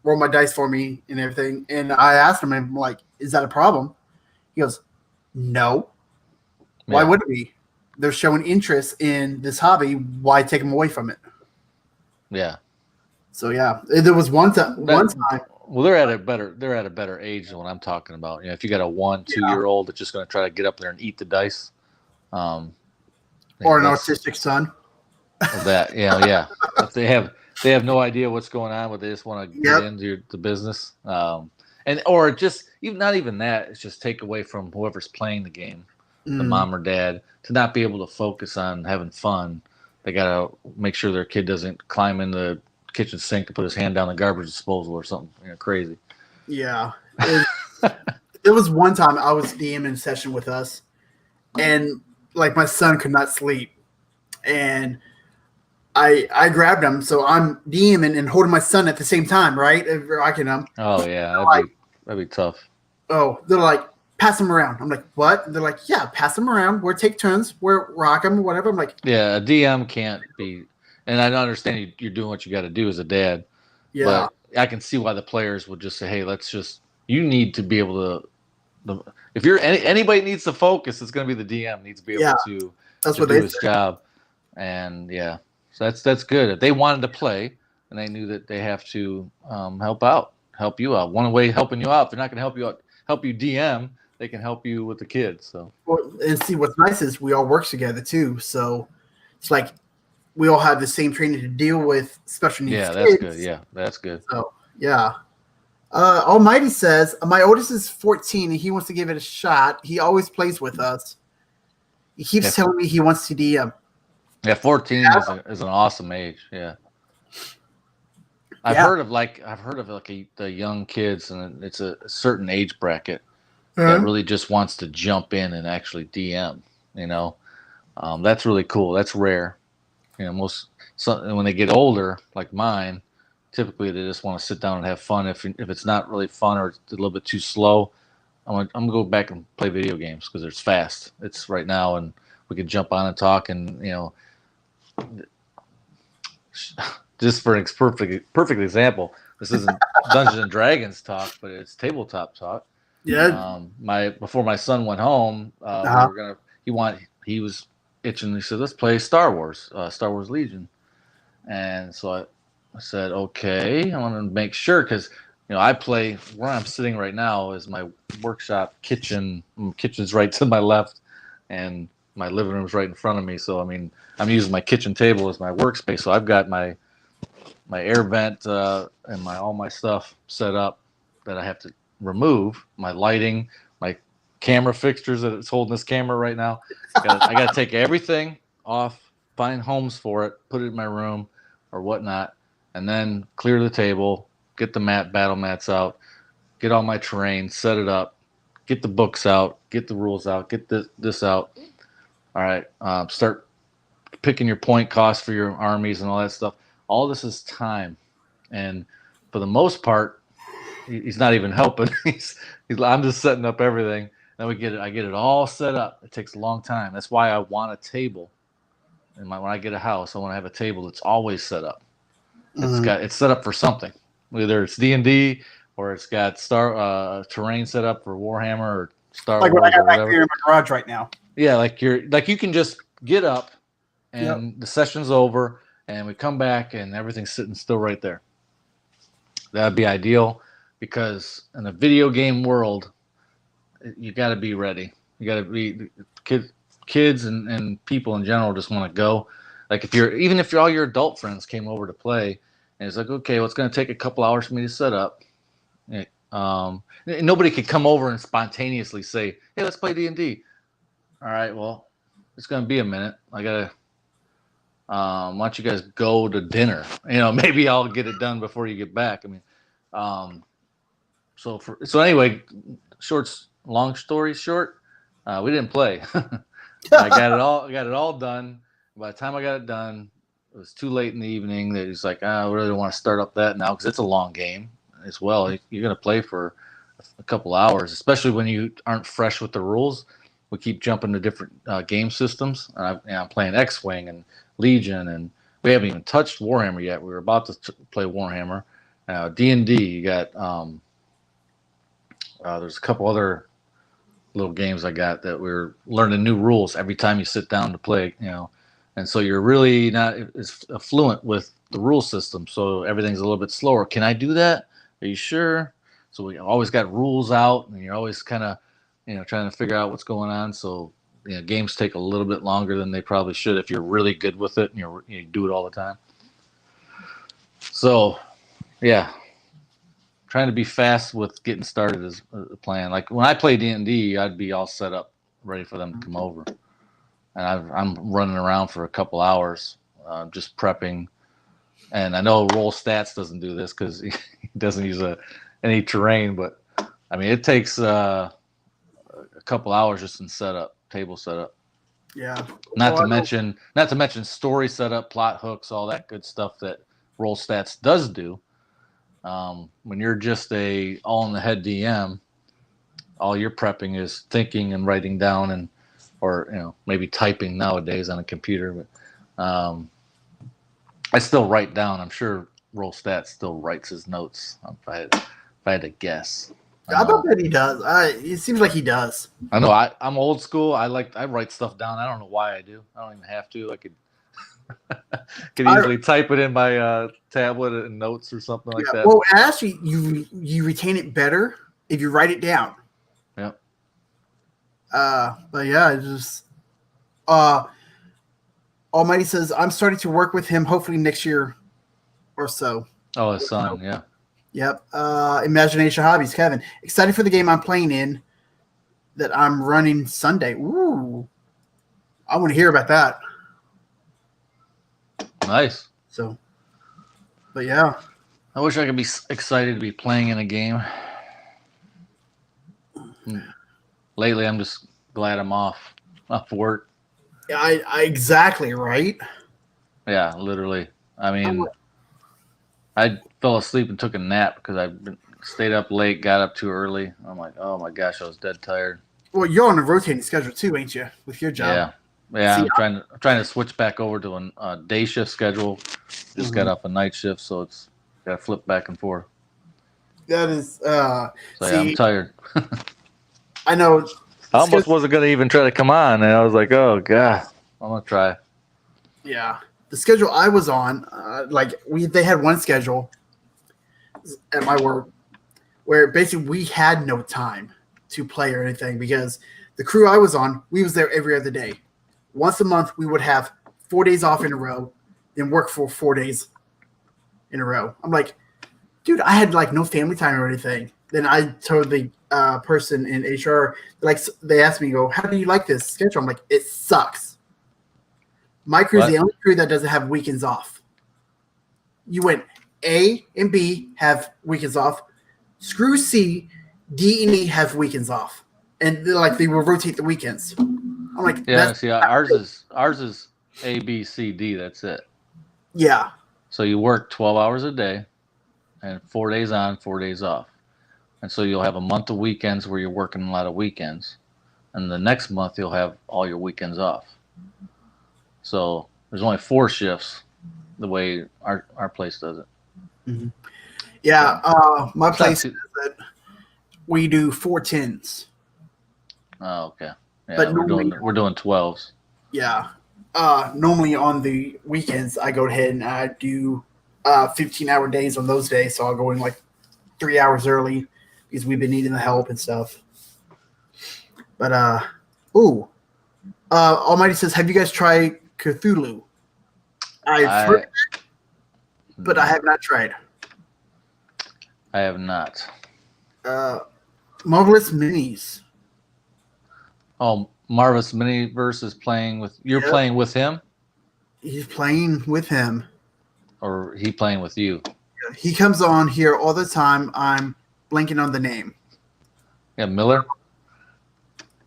[SPEAKER 1] roll my dice for me and everything. And I asked him, I'm like, is that a problem? He goes, no. Why
[SPEAKER 2] Yeah.
[SPEAKER 1] would it be? They're showing interest in this hobby. Why take them away from it?
[SPEAKER 2] Yeah.
[SPEAKER 1] So yeah, there was one time.
[SPEAKER 2] Well, they're at a better age than what I'm talking about. You know, if you got a 1-2 year old that's just going to try to get up there and eat the dice,
[SPEAKER 1] Or an autistic son.
[SPEAKER 2] That yeah. If they have no idea what's going on, but they just want to get into the business, and or just even not even that. It's just take away from whoever's playing the game, the mom or dad, to not be able to focus on having fun. They gotta make sure their kid doesn't climb in the kitchen sink to put his hand down the garbage disposal or something crazy.
[SPEAKER 1] Yeah, it was one time I was DM in session with us, and like my son could not sleep, and I grabbed him, so I'm DMing and holding my son at the same time, right? Rocking him.
[SPEAKER 2] Oh yeah, that'd be tough.
[SPEAKER 1] Oh, they're like, pass him around. I'm like, what? And they're like, yeah, pass him around. We'll take turns. We'll rock him or whatever. I'm like,
[SPEAKER 2] yeah, a DM can't be, and I understand you're doing what you got to do as a dad.
[SPEAKER 1] yeah.
[SPEAKER 2] But I can see why the players would just say, hey, you need to be able to, if you're anybody needs to focus, it's going to be the DM needs to be able to do his job. And yeah, so that's good. If they wanted to play and they knew that they have to help you out. One way helping you out, they're not going to help you DM. They can help you with the kids. So,
[SPEAKER 1] and see what's nice is we all work together too. So it's like we all have the same training to deal with special needs.
[SPEAKER 2] Yeah, that's good. Yeah, that's good.
[SPEAKER 1] So yeah. Almighty says my oldest is 14 and he wants to give it a shot. He always plays with us. He keeps telling me he wants to DM.
[SPEAKER 2] Yeah, 14 is an awesome age. Yeah. I've heard of the young kids, and it's a certain age bracket that really just wants to jump in and actually DM. That's really cool. That's rare. When they get older, like mine, typically they just want to sit down and have fun. If it's not really fun or it's a little bit too slow, I'm gonna go back and play video games because it's fast. It's right now, and we can jump on and talk, and just for an perfect example, this isn't Dungeons and Dragons talk, but it's tabletop talk.
[SPEAKER 1] Yeah.
[SPEAKER 2] Before my son went home, he was itching. He said, "Let's play Star Wars Legion," and so I said, "Okay." I want to make sure because I play where I'm sitting right now is my workshop kitchen. Kitchen's right to my left, and my living room's right in front of me. So I'm using my kitchen table as my workspace. So I've got my air vent and all my stuff set up that I have to remove. My lighting, my camera fixtures that it's holding this camera right now. I got to take everything off, find homes for it, put it in my room or whatnot, and then clear the table, get the battle mats out, get all my terrain, set it up, get the books out, get the rules out, get this out. All right, start picking your point costs for your armies and all that stuff. All this is time, and for the most part, he's not even helping. I'm just setting up everything. Then I get it all set up. It takes a long time. That's why I want a table. And when I get a house, I want to have a table that's always set up. It's set up for something, whether it's D&D or it's got terrain set up for Warhammer or Star Wars.
[SPEAKER 1] Like what I got
[SPEAKER 2] or whatever.
[SPEAKER 1] back here in my garage right now.
[SPEAKER 2] Yeah, like you can just get up and the session's over and we come back and everything's sitting still right there. That'd be ideal because in a video game world, you got to be ready. You got to be kids and people in general just want to go. Like if all your adult friends came over to play and it's like, okay, well, it's going to take a couple hours for me to set up. Nobody could come over and spontaneously say, hey, let's play D&D. All right, well, it's going to be a minute. I got to Why don't you guys go to dinner? Maybe I'll get it done before you get back. I mean, so anyway, long story short, we didn't play. I got it all done. By the time I got it done, it was too late in the evening. That he's like, I really don't want to start up that now because it's a long game as well. You're going to play for a couple hours, especially when you aren't fresh with the rules. We keep jumping to different game systems. I'm playing X-Wing and Legion, and we haven't even touched Warhammer yet. We were about to play Warhammer. D&D, you got there's a couple other little games I got that we're learning new rules every time you sit down to play, and so you're really not as fluent with the rule system, so everything's a little bit slower. Can I do that? Are you sure? So we always got rules out, and you're always kind of, trying to figure out what's going on. So games take a little bit longer than they probably should if you're really good with it and you do it all the time. So, yeah, trying to be fast with getting started is a plan. Like when I play D&D, I'd be all set up, ready for them to come over, and I'm running around for a couple hours, just prepping. And I know Roll Stats doesn't do this because he doesn't use any terrain, but I mean it takes a couple hours just in table setup.
[SPEAKER 1] Yeah.
[SPEAKER 2] Not to mention story setup, plot hooks, all that good stuff that Roll Stats does do. When you're just all in the head DM, all you're prepping is thinking and writing down or maybe typing nowadays on a computer. But I still write down. I'm sure Roll Stats still writes his notes. If I had to guess.
[SPEAKER 1] I don't bet he does. It seems like he does.
[SPEAKER 2] I know. I'm old school. I write stuff down. I don't know why I do. I don't even have to. I could easily type it in my tablet and notes or something like that.
[SPEAKER 1] Well, actually, you retain it better if you write it down.
[SPEAKER 2] Yep.
[SPEAKER 1] But yeah, it's just Almighty says I'm starting to work with him. Hopefully next year or so.
[SPEAKER 2] Oh, his son. Yeah.
[SPEAKER 1] Yep. Imagination Hobbies, Kevin. Excited for the game I'm playing in that I'm running Sunday. Ooh. I want to hear about that.
[SPEAKER 2] Nice.
[SPEAKER 1] So, but yeah.
[SPEAKER 2] I wish I could be excited to be playing in a game. Lately, I'm just glad I'm off work.
[SPEAKER 1] Yeah, I exactly right.
[SPEAKER 2] Yeah, literally. I mean, I fell asleep and took a nap because I stayed up late, got up too early. I'm like, oh my gosh, I was dead tired.
[SPEAKER 1] Well, you're on a rotating schedule too, ain't you, with your job?
[SPEAKER 2] Yeah. I'm trying to switch back over to a day shift schedule. Just got off a night shift, so it's got to flip back and forth.
[SPEAKER 1] That is.
[SPEAKER 2] I'm tired.
[SPEAKER 1] I know.
[SPEAKER 2] I almost wasn't gonna even try to come on, and I was like, oh god, I'm gonna try.
[SPEAKER 1] Yeah. The schedule I was on, they had one schedule at my work where basically we had no time to play or anything because the crew I was on, we was there every other day. Once a month, we would have 4 days off in a row, then work for 4 days in a row. I'm like, dude, I had no family time or anything. Then I told the person in HR, they asked me, how do you like this schedule? I'm like, it sucks. My crew is the only crew that doesn't have weekends off. You went A and B have weekends off. Screw C, D and E have weekends off. And they will rotate the weekends. I'm like,
[SPEAKER 2] yeah, see, ours is A, B, C, D. That's it.
[SPEAKER 1] Yeah.
[SPEAKER 2] So you work 12 hours a day and 4 days on, 4 days off. And so you'll have a month of weekends where you're working a lot of weekends. And the next month you'll have all your weekends off. So there's only 4 shifts the way our place does it.
[SPEAKER 1] Mm-hmm. Yeah, my place says that we do 4 10s.
[SPEAKER 2] Oh, okay. Yeah,
[SPEAKER 1] but
[SPEAKER 2] we're doing 12s.
[SPEAKER 1] Yeah. Normally on the weekends, I go ahead and I do 15-hour days on those days. So I'll go in 3 hours early because we've been needing the help and stuff. But Almighty says, have you guys tried Cthulhu? I've heard it, but I have not tried.
[SPEAKER 2] I have not.
[SPEAKER 1] Marvelous Minis.
[SPEAKER 2] Oh, Marvelous Mini versus playing with playing with him?
[SPEAKER 1] He's playing with him.
[SPEAKER 2] Or he playing with you?
[SPEAKER 1] He comes on here all the time. I'm blanking on the name.
[SPEAKER 2] Yeah, Miller?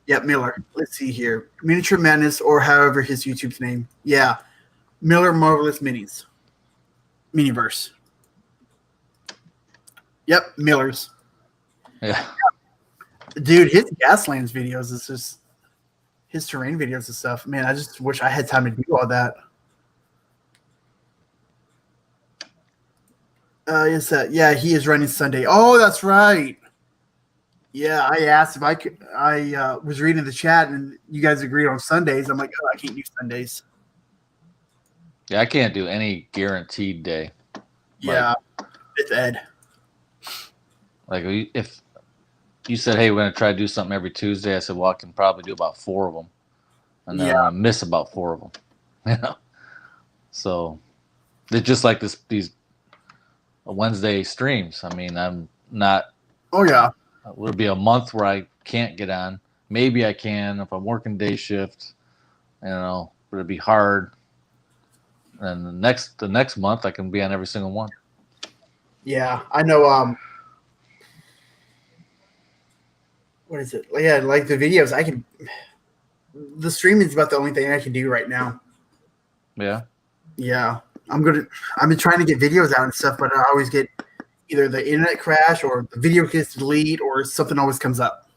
[SPEAKER 1] Yeah, Miller. Let's see here. Miniature Madness, or however his YouTube's name. Yeah. Miller Marvelous Miniverse. Yep, Miller's.
[SPEAKER 2] Yeah.
[SPEAKER 1] Dude, his Gaslands videos is just his terrain videos and stuff. Man, I just wish I had time to do all that. Is that? Yeah, he is running Sunday. Oh, that's right. Yeah, I asked if I could. I was reading the chat, and you guys agreed on Sundays. I'm like, oh, I can't do Sundays.
[SPEAKER 2] Yeah, I can't do any guaranteed day.
[SPEAKER 1] Yeah, it's Ed.
[SPEAKER 2] Like if you said, hey, we're going to try to do something every Tuesday, I said, well, I can probably do about 4 of them. And then I miss about 4 of them. You know? So it's just like these Wednesday streams. I mean, I'm not.
[SPEAKER 1] Oh, yeah.
[SPEAKER 2] It'll be a month where I can't get on. Maybe I can if I'm working day shift, you know, but it'd be hard. And the next month I can be on every single one.
[SPEAKER 1] Yeah, I know. What is it? Yeah, like the videos. The streaming is about the only thing I can do right now.
[SPEAKER 2] Yeah.
[SPEAKER 1] Yeah, I've been trying to get videos out and stuff, but I always get either the internet crash or the video gets deleted or something always comes up.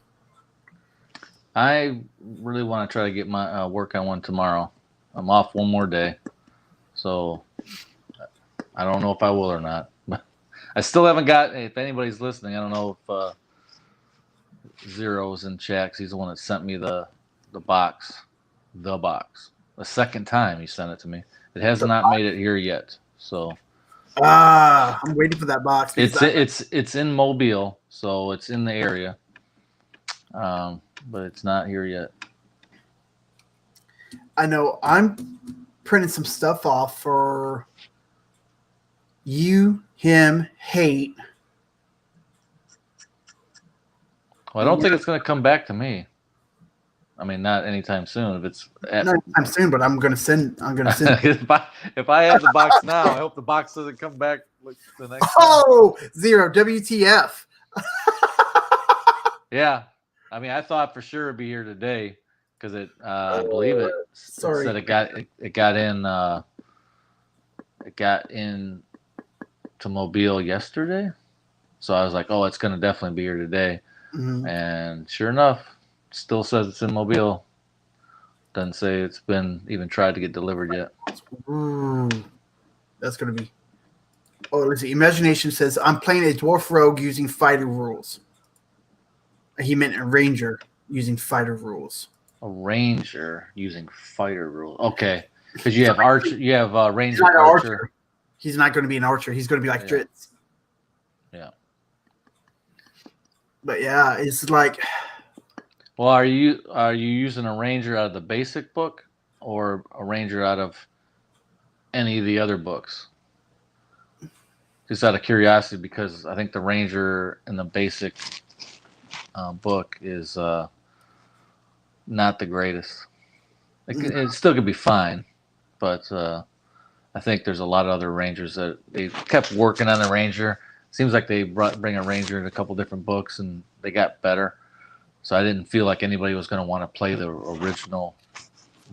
[SPEAKER 2] I really want to try to get my work on one tomorrow. I'm off one more day, so I don't know if I will or not. I still haven't got. If anybody's listening, I don't know if Zero's in chat. 'Cause he's the one that sent me the box. The second time he sent it to me. It has not made it here yet. So
[SPEAKER 1] I'm waiting for that box.
[SPEAKER 2] It's in Mobile, so it's in the area. But it's not here yet.
[SPEAKER 1] I know I'm printing some stuff off for you, him, hate.
[SPEAKER 2] Well, I don't think it's going to come back to me. I mean, not anytime soon. If it's
[SPEAKER 1] not anytime soon, but I'm gonna send.
[SPEAKER 2] If I have the box now, I hope the box doesn't come back the next.
[SPEAKER 1] Oh, time. Zero WTF?
[SPEAKER 2] Yeah, I mean, I thought for sure it'd be here today because I believe it.
[SPEAKER 1] Sorry,
[SPEAKER 2] said it got in to Mobile yesterday, so I was like, oh, it's gonna definitely be here today, and sure enough. Still says it's in Mobile. Doesn't say it's been even tried to get delivered yet.
[SPEAKER 1] Ooh, that's going to be. Oh, let's see. Imagination says, I'm playing a Dwarf Rogue using fighter rules. He meant a Ranger using fighter rules.
[SPEAKER 2] A Ranger using fighter rules. Okay. Because you have Archer. You have Ranger.
[SPEAKER 1] Archer. He's not going to be an Archer. He's going to be like Dritz.
[SPEAKER 2] Yeah.
[SPEAKER 1] But yeah, it's like.
[SPEAKER 2] Well, are you using a Ranger out of the basic book or a Ranger out of any of the other books? Just out of curiosity, because I think the Ranger in the basic book is not the greatest. It still could be fine, but I think there's a lot of other Rangers that they kept working on the Ranger. Seems like they bring a Ranger in a couple different books and they got better. So I didn't feel like anybody was going to want to play the original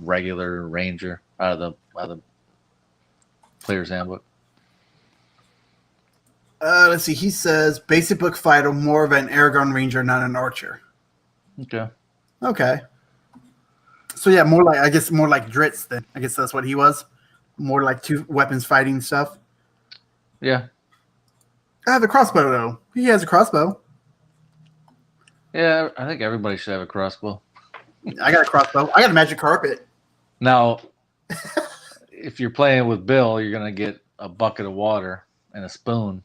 [SPEAKER 2] regular Ranger out of the Player's Handbook.
[SPEAKER 1] Let's see. He says basic book fighter, more of an Aragon Ranger, not an Archer. Okay. So yeah, more like Dritz then. I guess that's what he was. More like 2 weapons fighting stuff.
[SPEAKER 2] Yeah.
[SPEAKER 1] I have a crossbow though. He has a crossbow.
[SPEAKER 2] Yeah, I think everybody should have a crossbow.
[SPEAKER 1] I got a crossbow. I got a magic carpet.
[SPEAKER 2] Now, if you're playing with Bill, you're gonna get a bucket of water and a spoon,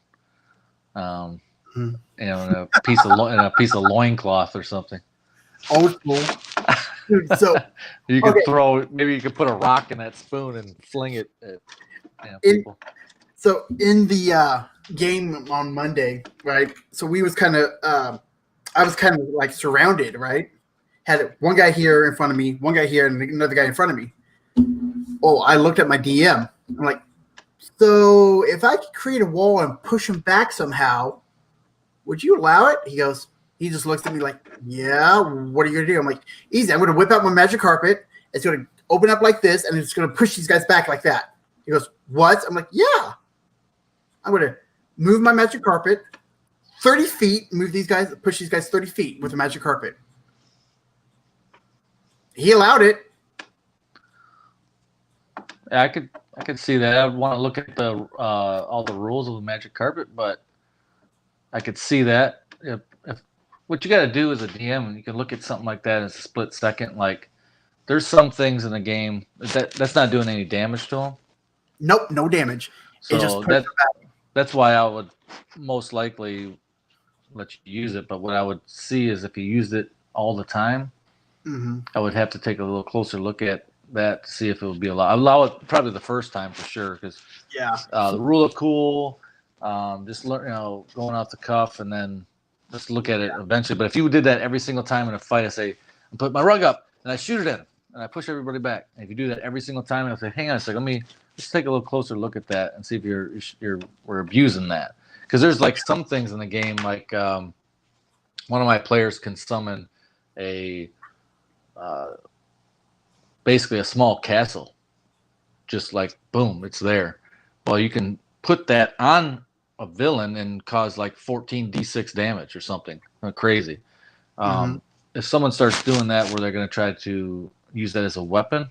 [SPEAKER 2] and a piece of loincloth or something.
[SPEAKER 1] Old school. Dude, so
[SPEAKER 2] you could maybe you could put a rock in that spoon and fling it at people.
[SPEAKER 1] So in the game on Monday, right? So we was kind of. I was kind of like surrounded, right? Had one guy here in front of me, one guy here, and another guy in front of me. Oh, I looked at my DM. I'm like, so if I could create a wall and push him back somehow, would you allow it? He just looks at me like, yeah, what are you going to do? I'm like, easy. I'm going to whip out my magic carpet. It's going to open up like this, and it's going to push these guys back like that. He goes, what? I'm like, yeah. I'm going to move my magic carpet 30 feet, push these guys 30 feet with the magic carpet. He allowed it.
[SPEAKER 2] Yeah, I could see that. I would want to look at the all the rules of the magic carpet, but I could see that. If what you got to do as a DM, you can look at something like that in a split second. Like, there's some things in the game that's not doing any damage to them.
[SPEAKER 1] Nope, no damage.
[SPEAKER 2] So
[SPEAKER 1] it just pushed them back.
[SPEAKER 2] That's why I would most likely let you use it. But what I would see is if you used it all the time, I would have to take a little closer look at that to see if it would be allowed. I'd allow it probably the first time for sure, because the rule of cool, just learn, going off the cuff, and then just look at it eventually. But if you did that every single time in a fight, I say, I put my rug up and I shoot it at him and I push everybody back. And if you do that every single time, I'll say, hang on a second, let's take a little closer look at that and see if we're abusing that. Because there's like some things in the game, like one of my players can summon basically a small castle, just like boom, it's there. Well, you can put that on a villain and cause like 14 d6 damage or something crazy. If someone starts doing that where they're going to try to use that as a weapon,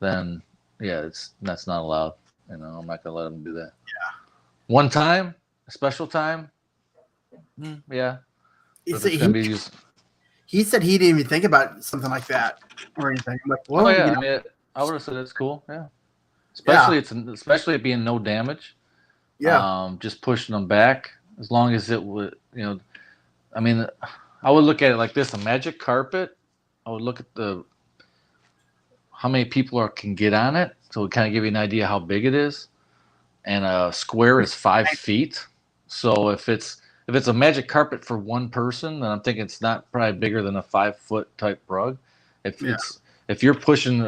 [SPEAKER 2] then that's not allowed. I'm not going to let them do that. One time, a special time, yeah.
[SPEAKER 1] He said he didn't even think about something like that or anything. I'm like, well,
[SPEAKER 2] I would have said it's cool. Yeah, especially it being no damage.
[SPEAKER 1] Yeah,
[SPEAKER 2] just pushing them back as long as it would. I would look at it like this: a magic carpet. I would look at how many people can get on it, so it kind of give you an idea how big it is. And a square is 5 feet. So if it's a magic carpet for one person, then I'm thinking it's not probably bigger than a 5-foot type rug. If you're pushing,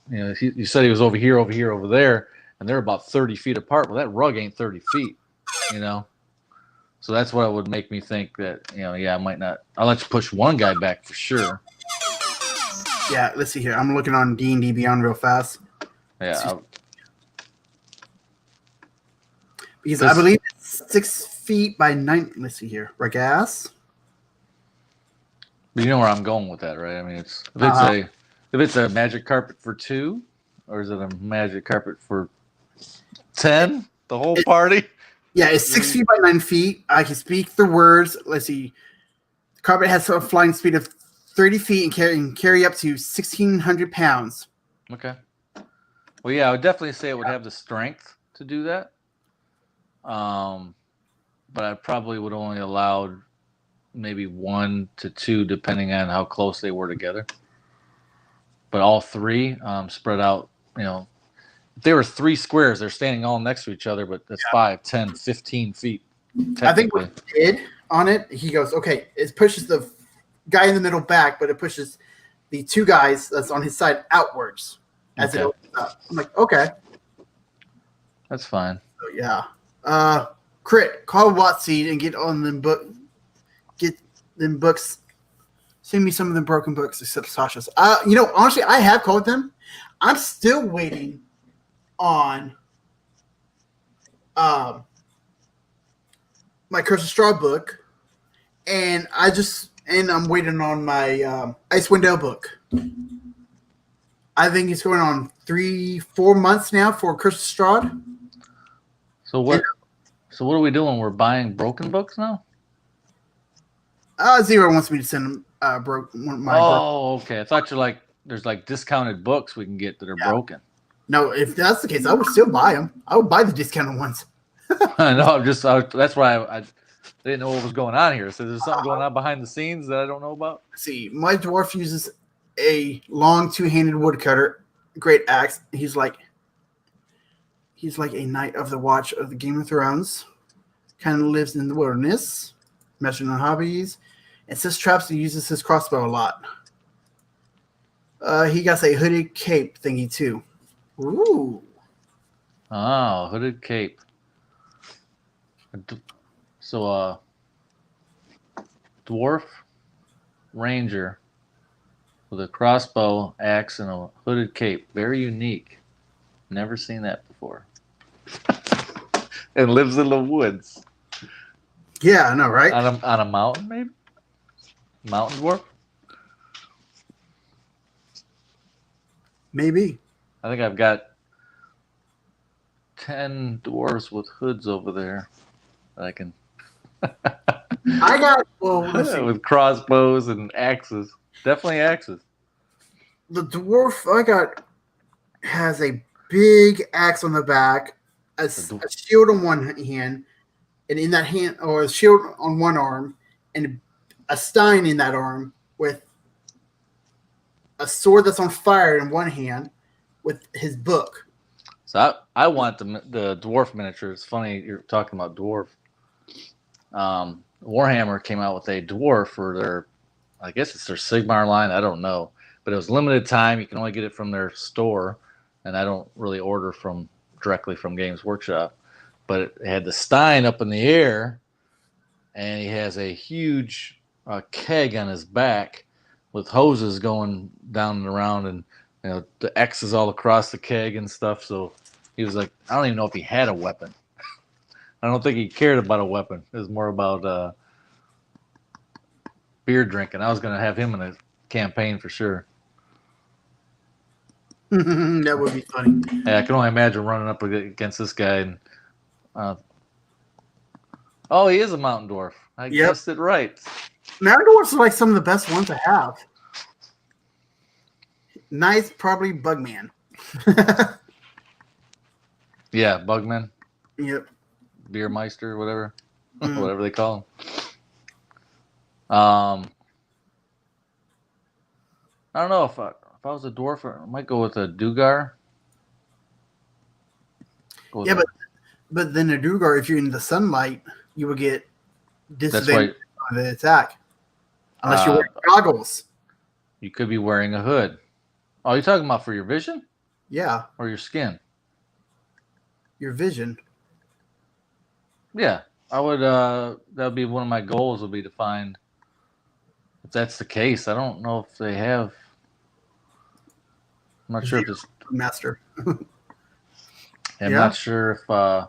[SPEAKER 2] you said he was over here, over there, and they're about 30 feet apart. Well, that rug ain't 30 feet, So that's what would make me think that, I might not. I'll let you push one guy back for sure.
[SPEAKER 1] Yeah, let's see here. I'm looking on D&D Beyond real fast.
[SPEAKER 2] Yeah.
[SPEAKER 1] Because I believe it's 6 feet by 9. Let's see here. Regas.
[SPEAKER 2] But you know where I'm going with that, right? I mean, if it's a magic carpet for 2, or is it a magic carpet for 10? The whole party?
[SPEAKER 1] Yeah, it's 6 feet by 9 feet. I can speak the words. Let's see. The carpet has a flying speed of 30 feet and carry up to 1,600 pounds.
[SPEAKER 2] Okay. Well, yeah, I would definitely say it would have the strength to do that. But I probably would only allow maybe 1 to 2, depending on how close they were together. But all 3 spread out, if there were 3 squares, they're standing all next to each other, but that's 5, 10, 15 feet.
[SPEAKER 1] I think what he did on it, he goes, okay, it pushes the guy in the middle back, but it pushes the 2 guys that's on his side outwards as it opens up. I'm like, okay.
[SPEAKER 2] That's fine.
[SPEAKER 1] So, yeah. Crit, call Watsy and get on them books. Send me some of them broken books, except Sasha's. Honestly, I have called them. I'm still waiting on my Curse of Straw book, and I'm waiting on my Ice Window book. I think it's going on 3-4 months now for Curse of Straw.
[SPEAKER 2] So what are we doing? We're buying broken books now?
[SPEAKER 1] Zero wants me to send them
[SPEAKER 2] okay. I thought there's like discounted books we can get that are broken.
[SPEAKER 1] No, if that's the case, I would still buy them. I would buy the discounted ones.
[SPEAKER 2] I know. That's why I didn't know what was going on here. So there's something going on behind the scenes that I don't know about.
[SPEAKER 1] See, my dwarf uses a long 2-handed woodcutter, great axe. He's like a knight of the watch of the Game of Thrones. Kind of lives in the wilderness, messing on hobbies, and sets traps and uses his crossbow a lot. He got a hooded cape thingy too. Ooh.
[SPEAKER 2] Oh, hooded cape. So, Dwarf Ranger with a crossbow, axe, and a hooded cape. Very unique. Never seen that before. And lives in the woods.
[SPEAKER 1] Yeah, I know, right?
[SPEAKER 2] On a mountain, maybe? Mountain dwarf?
[SPEAKER 1] Maybe.
[SPEAKER 2] I think I've got 10 dwarves with hoods over there that I can.
[SPEAKER 1] I got, well, let's see.
[SPEAKER 2] With crossbows and axes. Definitely axes.
[SPEAKER 1] The dwarf I got has a big axe on the back, a shield on one hand, and in that hand, or a shield on one arm, and a stein in that arm with a sword that's on fire in one hand with his book.
[SPEAKER 2] So I want the dwarf miniature. It's funny you're talking about dwarf. Warhammer came out with a dwarf for their, I guess it's their Sigmar line. I don't know, but it was limited time. You can only get it from their store, and I don't really order directly from Games Workshop. But it had the Stein up in the air, and he has a huge keg on his back with hoses going down and around, and the X's all across the keg and stuff. So he was like, I don't even know if he had a weapon. I don't think he cared about a weapon. It was more about beer drinking. I was going to have him in a campaign for sure.
[SPEAKER 1] That would be funny.
[SPEAKER 2] Yeah, I can only imagine running up against this guy. And oh, he is a mountain dwarf. I guessed it right.
[SPEAKER 1] Mountain dwarfs are like some of the best ones to have. Nice, probably Bugman.
[SPEAKER 2] Yeah, Bugman.
[SPEAKER 1] Yep.
[SPEAKER 2] Beermeister, whatever. Whatever they call him. I don't know if I was a dwarf, I might go with a Dugar.
[SPEAKER 1] Yeah, but then a Dugar, if you're in the sunlight, you will get disadvantage on the attack. Unless you're wearing goggles.
[SPEAKER 2] You could be wearing a hood. Oh, you're talking about for your vision?
[SPEAKER 1] Yeah.
[SPEAKER 2] Or your skin?
[SPEAKER 1] Your vision.
[SPEAKER 2] Yeah. I would that would be one of my goals would be to find if that's the case. I don't know if they have. I'm not sure if it's
[SPEAKER 1] master.
[SPEAKER 2] I'm not sure if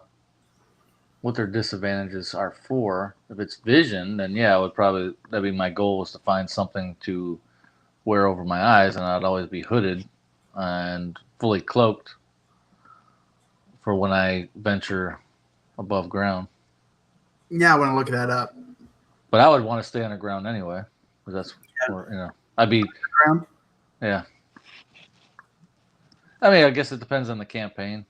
[SPEAKER 2] what their disadvantages are for. If it's vision, then yeah, that'd be my goal was to find something to wear over my eyes, and I'd always be hooded and fully cloaked for when I venture above ground.
[SPEAKER 1] Yeah, I want to look that up.
[SPEAKER 2] But I would want to stay underground anyway, because that's where, I'd be
[SPEAKER 1] underground.
[SPEAKER 2] Yeah. I mean, I guess it depends on the campaign.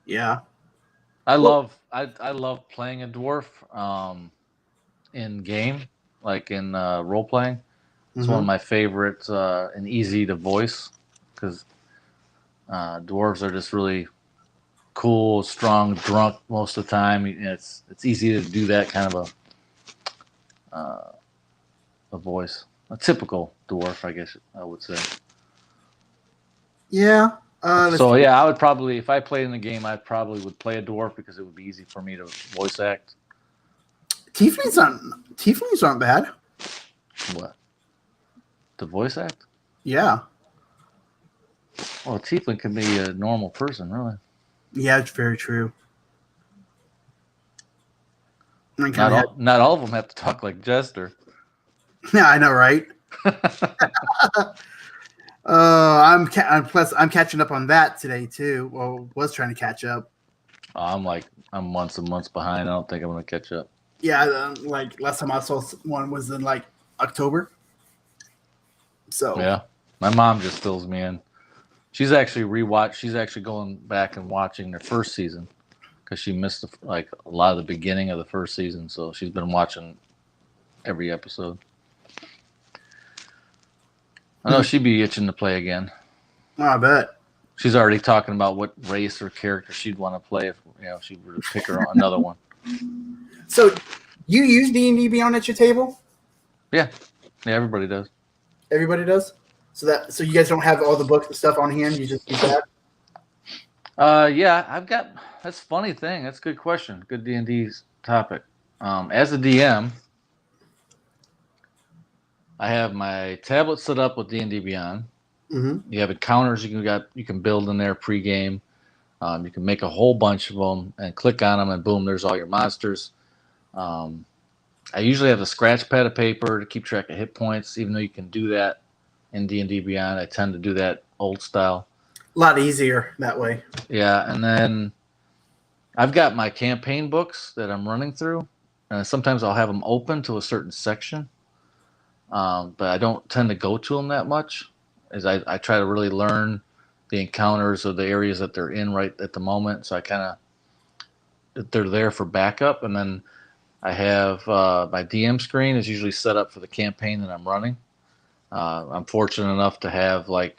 [SPEAKER 1] Yeah.
[SPEAKER 2] I love playing a dwarf in game, like in role playing. It's one of my favorites and easy to voice because dwarves are just really cool, strong, drunk most of the time. It's easy to do that kind of a voice, a typical dwarf, I guess I would say.
[SPEAKER 1] Yeah.
[SPEAKER 2] I would probably, if I played in the game, I probably would play a dwarf because it would be easy for me to voice act.
[SPEAKER 1] Tieflings aren't bad.
[SPEAKER 2] What? To voice act?
[SPEAKER 1] Yeah.
[SPEAKER 2] Well, a tiefling can be a normal person, really.
[SPEAKER 1] Yeah, it's very true.
[SPEAKER 2] Not all of them have to talk like Jester.
[SPEAKER 1] Yeah, I know, right? I'm catching up on that today too. Well, was trying to catch up.
[SPEAKER 2] I'm months and months behind. I don't think I'm going to catch up.
[SPEAKER 1] Yeah, like last time I saw one was in like October. So
[SPEAKER 2] yeah, my mom just fills me in. She's actually She's actually going back and watching their first season because she missed a lot of the beginning of the first season. So she's been watching every episode. I know she'd be itching to play again.
[SPEAKER 1] Oh, I bet.
[SPEAKER 2] She's already talking about what race or character she'd want to play if she were to pick her another one.
[SPEAKER 1] So, you use D&D Beyond at your table?
[SPEAKER 2] Yeah, everybody does.
[SPEAKER 1] Everybody does? So you guys don't have all the books and stuff on hand. You just use that.
[SPEAKER 2] Yeah, I've got. That's a funny thing. That's a good question. Good D&D topic. As a DM, I have my tablet set up with D&D Beyond.
[SPEAKER 1] Mm-hmm.
[SPEAKER 2] You have encounters you can build in there pre-game. You can make a whole bunch of them and click on them, and boom, there's all your monsters. I usually have a scratch pad of paper to keep track of hit points, even though you can do that in D&D Beyond. I tend to do that old style.
[SPEAKER 1] A lot easier that way.
[SPEAKER 2] Yeah, and then I've got my campaign books that I'm running through, and sometimes I'll have them open to a certain section, but I don't tend to go to them that much, as I try to really learn the encounters or the areas that they're in right at the moment, so I kind of, they're there for backup. And then I have my DM screen is usually set up for the campaign that I'm running. I'm fortunate enough to have, like,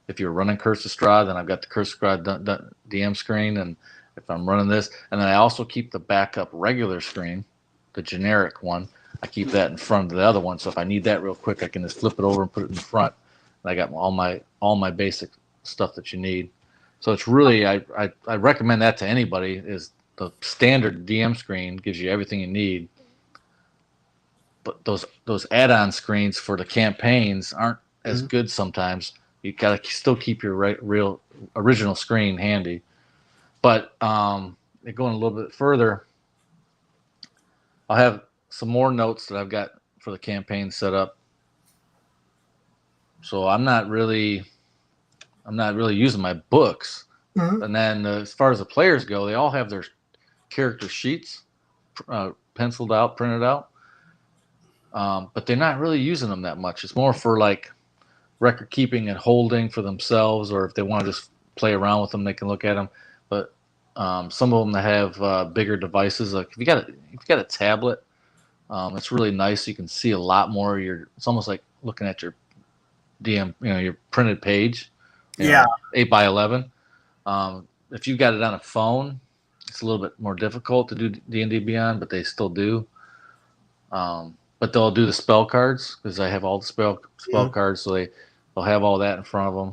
[SPEAKER 2] if you're running Curse of Strahd, then I've got the Curse of Strahd DM screen, and if I'm running this, and then I also keep the backup regular screen, the generic one. I keep that in front of the other one, so if I need that real quick, I can just flip it over and put it in front. And I got all my basic stuff that you need. So it's really, I recommend that to anybody. Is the standard DM screen gives you everything you need, but those add-on screens for the campaigns aren't as good sometimes. You gotta still keep your real original screen handy. But going a little bit further, I'll have some more notes that I've got for the campaign set up. So I'm not really using my books.
[SPEAKER 1] Mm-hmm.
[SPEAKER 2] And then as far as the players go, they all have their character sheets penciled out, printed out. But they're not really using them that much. It's more for, like, record keeping and holding for themselves, or if they want to just play around with them, they can look at them. But some of them that have bigger devices, like if you got a tablet, it's really nice. You can see a lot more. It's almost like looking at your DM, your printed page. 8x11. If you've got it on a phone, it's a little bit more difficult to do D&D Beyond, but they still do. But they'll do the spell cards, because I have all the spell cards, so they'll have all that in front of them.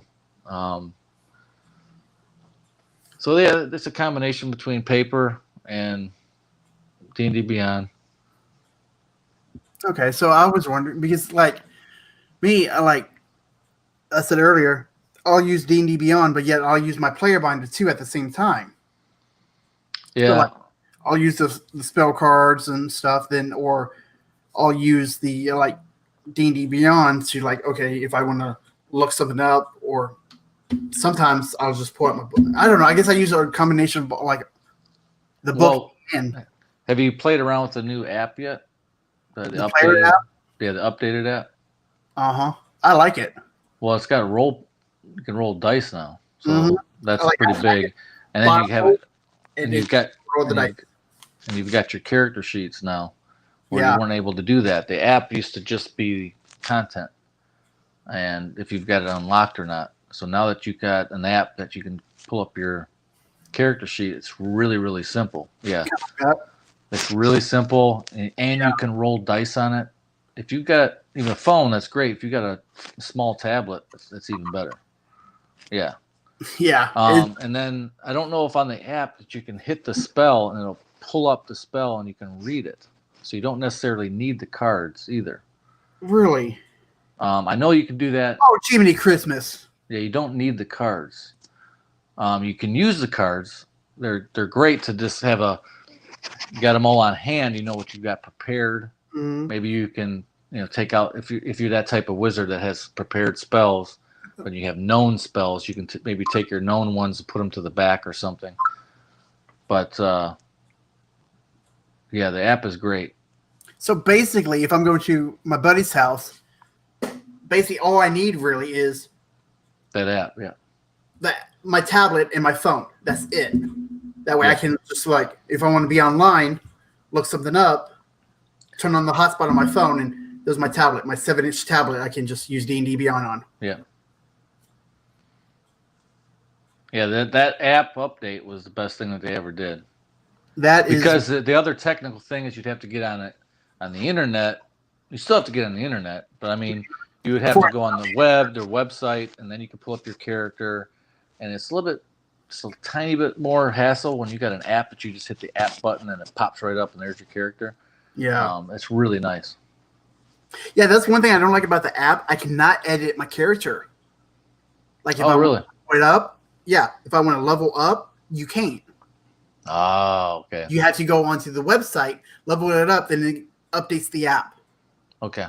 [SPEAKER 2] So yeah, it's a combination between paper and D&D Beyond.
[SPEAKER 1] Okay, so I was wondering, because, like, me, I said earlier, I'll use D&D Beyond, but yet I'll use my player binder too at the same time.
[SPEAKER 2] Yeah.
[SPEAKER 1] So, like, I'll use the spell cards and stuff, or I'll use the D&D Beyond to, like, okay, if I want to look something up, or sometimes I'll just pull out my book. I don't know. I guess I use a combination of, like, the book and.
[SPEAKER 2] Have you played around with the new app yet? The
[SPEAKER 1] updated app?
[SPEAKER 2] Yeah, the updated app.
[SPEAKER 1] I like it.
[SPEAKER 2] Well, it's got you can roll dice now, so that's pretty big. And then you have it, and you've got your character sheets now, where you weren't able to do that. The app used to just be content, and if you've got it unlocked or not. So now that you've got an app that you can pull up your character sheet, it's really, really simple. Yeah, it's really simple, and you can roll dice on it. If you've got even a phone, that's great. If you've got a small tablet, that's even better. Yeah.
[SPEAKER 1] Yeah.
[SPEAKER 2] And then I don't know if on the app that you can hit the spell and it'll pull up the spell and you can read it. So you don't necessarily need the cards either.
[SPEAKER 1] Really?
[SPEAKER 2] I know you can do that.
[SPEAKER 1] Oh, Jiminy Christmas.
[SPEAKER 2] Yeah, you don't need the cards. You can use the cards. They're great to just have you got them all on hand. You know what you've got prepared. Maybe you can take out, if you're that type of wizard that has prepared spells, but you have known spells, you can maybe take your known ones and put them to the back or something. But yeah, the app is great.
[SPEAKER 1] So basically, if I'm going to my buddy's house, basically all I need really is
[SPEAKER 2] that app. Yeah.
[SPEAKER 1] My tablet and my phone. That's it. That way I can just, like, if I want to be online, look something up, turn on the hotspot on my phone, and there's my tablet, my 7-inch tablet. I can just use D&D Beyond on.
[SPEAKER 2] Yeah. Yeah, that app update was the best thing that they ever did. Because the other technical thing is you'd have to get on the internet. You still have to get on the internet, but I mean, You would have to go on the web, their website, and then you can pull up your character. And it's a tiny bit more hassle when you got an app that you just hit the app button and it pops right up and there's your character.
[SPEAKER 1] Yeah.
[SPEAKER 2] It's really nice.
[SPEAKER 1] Yeah, that's one thing I don't like about the app. I cannot edit my character. Like if
[SPEAKER 2] really?
[SPEAKER 1] want to it up, if I want to level up, you can't.
[SPEAKER 2] Oh, okay.
[SPEAKER 1] You have to go onto the website, level it up, then it updates the app.
[SPEAKER 2] Okay.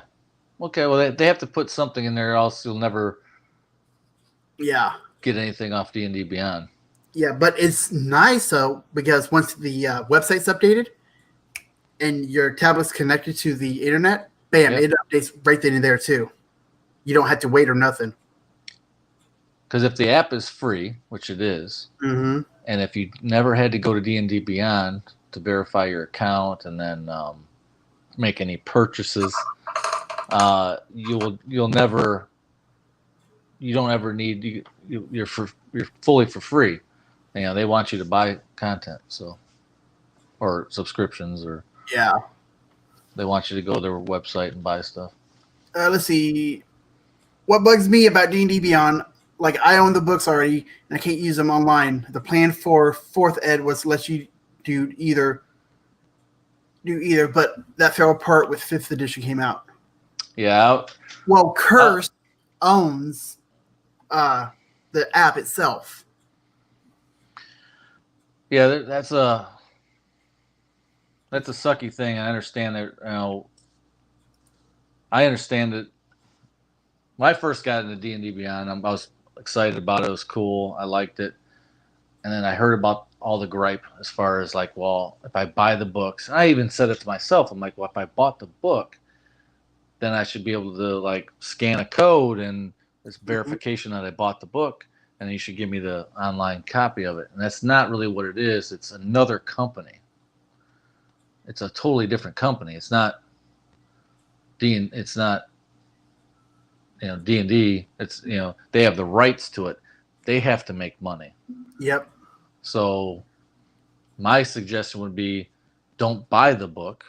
[SPEAKER 2] Well, they have to put something in there, else you'll never get anything off D&D Beyond.
[SPEAKER 1] Yeah, but it's nice though, because once the website's updated and your tablet's connected to the internet, bam, it updates right then and there too. You don't have to wait or nothing.
[SPEAKER 2] Because if the app is free, which it is,
[SPEAKER 1] and
[SPEAKER 2] if you never had to go to D&D Beyond to verify your account and then make any purchases, you don't ever need you're fully for free. They want you to buy content, or subscriptions, or they want you to go to their website and buy stuff.
[SPEAKER 1] Let's see. What bugs me about D&D Beyond, like I own the books already and I can't use them online. The plan for 4th ed was to let you do either, but that fell apart with 5th edition came out.
[SPEAKER 2] Yeah.
[SPEAKER 1] Well, Curse owns the app itself.
[SPEAKER 2] Yeah, that's a sucky thing. I understand that. I understand that. When I first got into D&D Beyond, I was excited about it. It was cool. I liked it. And then I heard about all the gripe as far as like, well, if I buy the books, and I even said it to myself. I'm like, well, if I bought the book, then I should be able to like scan a code and it's verification that I bought the book, and you should give me the online copy of it. And that's not really what it is. It's another company. It's a totally different company. It's not D&D. It's they have the rights to it. They have to make money.
[SPEAKER 1] Yep.
[SPEAKER 2] So my suggestion would be, don't buy the book.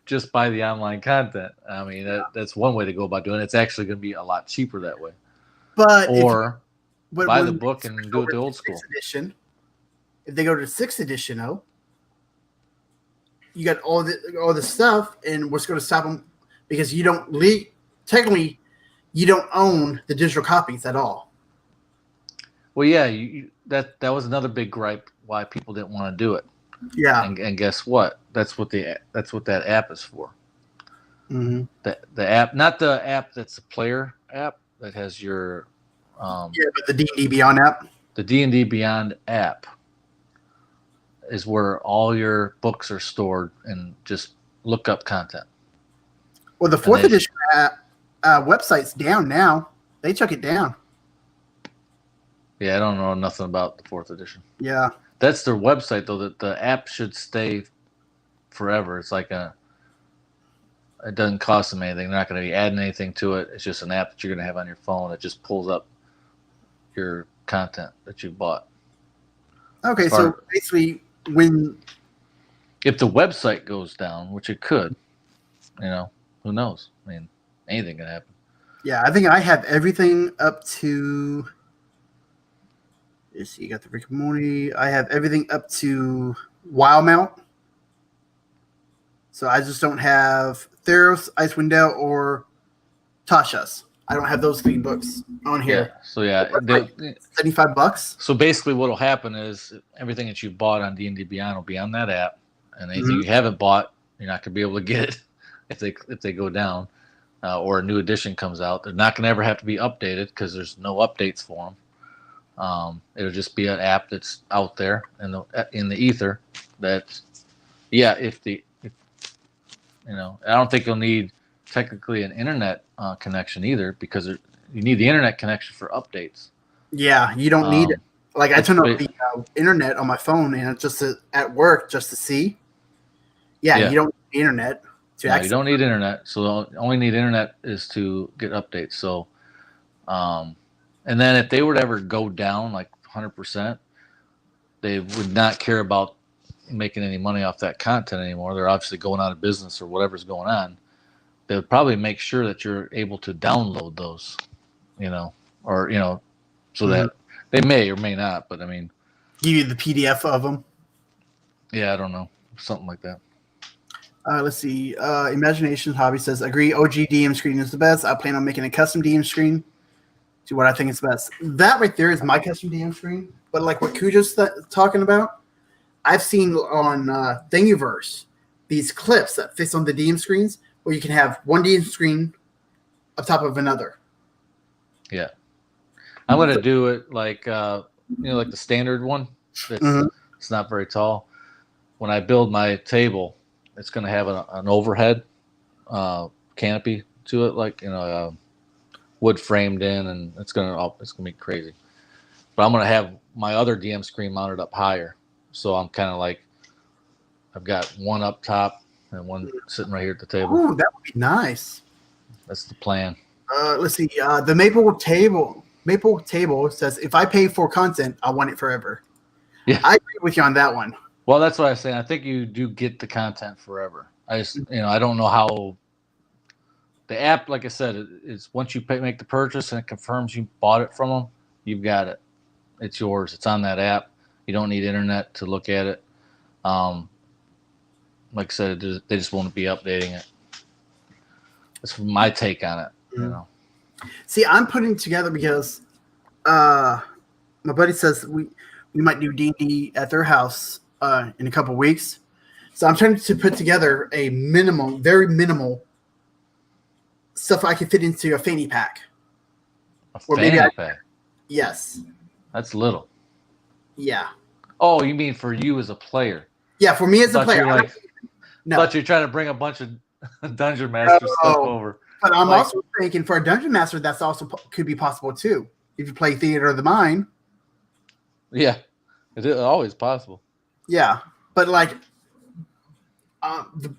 [SPEAKER 2] Just buy the online content. I mean, that's one way to go about doing it. It's actually going to be a lot cheaper that way.
[SPEAKER 1] But
[SPEAKER 2] buy the book and do it the old school.
[SPEAKER 1] Edition, if they go to 6th edition, you got all the stuff, and what's going to stop them? Because you don't technically you don't own the digital copies at all.
[SPEAKER 2] Well, yeah, that was another big gripe why people didn't want to do it.
[SPEAKER 1] Yeah,
[SPEAKER 2] and guess what? That's what that app is for.
[SPEAKER 1] Mm-hmm.
[SPEAKER 2] The app, not the app that's a player app that has your.
[SPEAKER 1] But the D&D Beyond app.
[SPEAKER 2] The D&D Beyond app is where all your books are stored, and just look up content.
[SPEAKER 1] Well, the 4th edition website's down now. They took it down.
[SPEAKER 2] Yeah, I don't know nothing about the 4th edition.
[SPEAKER 1] Yeah.
[SPEAKER 2] That's their website, though. That the app should stay forever. It's like it doesn't cost them anything. They're not going to be adding anything to it. It's just an app that you're going to have on your phone. It just pulls up your content that you bought.
[SPEAKER 1] Okay, so basically,
[SPEAKER 2] if the website goes down, which it could, who knows? I mean, anything can happen.
[SPEAKER 1] Yeah, I think I have everything up to. Let's see, you got the Rick and Morty. I have everything up to Wildmount. So I just don't have Theros, Icewind Dale, or Tasha's. I don't have those 3 books on here.
[SPEAKER 2] Yeah, so yeah,
[SPEAKER 1] $75.
[SPEAKER 2] So basically, what will happen is everything that you bought on D&D Beyond will be on that app, and anything you haven't bought, you're not going to be able to get it if they go down, or a new edition comes out. They're not going to ever have to be updated because there's no updates for them. It'll just be an app that's out there in the ether. That, I don't think you'll need technically an internet connection either, because you need the internet connection for updates.
[SPEAKER 1] Yeah, you don't need it. Like I turned on the internet on my phone, and it's just at work just to see. Yeah. You don't need the internet to access.
[SPEAKER 2] You don't need internet. So the only need internet is to get updates. So, and then if they were to ever go down like 100%, they would not care about making any money off that content anymore. They're obviously going out of business or whatever's going on. they would probably make sure that you're able to download those, or so that they may or may not. But I mean,
[SPEAKER 1] give you the PDF of them.
[SPEAKER 2] Yeah, I don't know, something like that.
[SPEAKER 1] Let's see. Imagination Hobby says, agree. OG DM screen is the best. I plan on making a custom DM screen to what I think is best. That right there is my custom DM screen. But like what Cujo's talking about, I've seen on Thingiverse these clips that fits on the DM screens where you can have one DM screen on top of another.
[SPEAKER 2] Yeah, I'm gonna do it like like the standard one. It's not very tall. When I build my table, it's gonna have an overhead canopy to it, like wood framed in, and it's gonna be crazy. But I'm gonna have my other DM screen mounted up higher, so I'm kind of like I've got one up top and one sitting right here at the table.
[SPEAKER 1] Oh, that would be nice.
[SPEAKER 2] That's the plan.
[SPEAKER 1] Let's see. The Maple Table says, if I pay for content, I want it forever.
[SPEAKER 2] Yeah,
[SPEAKER 1] I agree with you on that one.
[SPEAKER 2] Well, that's what I was saying. I think you do get the content forever. I just, I don't know how the app, like I said, is once you make the purchase and it confirms you bought it from them, you've got it. It's yours. It's on that app. You don't need internet to look at it. Like I said, they just won't be updating it. That's my take on it.
[SPEAKER 1] See, I'm putting together because my buddy says we might do D&D at their house in a couple weeks. So I'm trying to put together a very minimal stuff I can fit into a fanny pack.
[SPEAKER 2] Fanny pack?
[SPEAKER 1] Yes.
[SPEAKER 2] That's little.
[SPEAKER 1] Yeah.
[SPEAKER 2] Oh, you mean for you as a player?
[SPEAKER 1] Yeah, for me as a player.
[SPEAKER 2] No. Thought you're trying to bring a bunch of Dungeon Master stuff over.
[SPEAKER 1] But I'm also thinking for a Dungeon Master, that's also could be possible too. If you play Theater of the Mind.
[SPEAKER 2] Yeah, it is always possible.
[SPEAKER 1] Yeah, but like,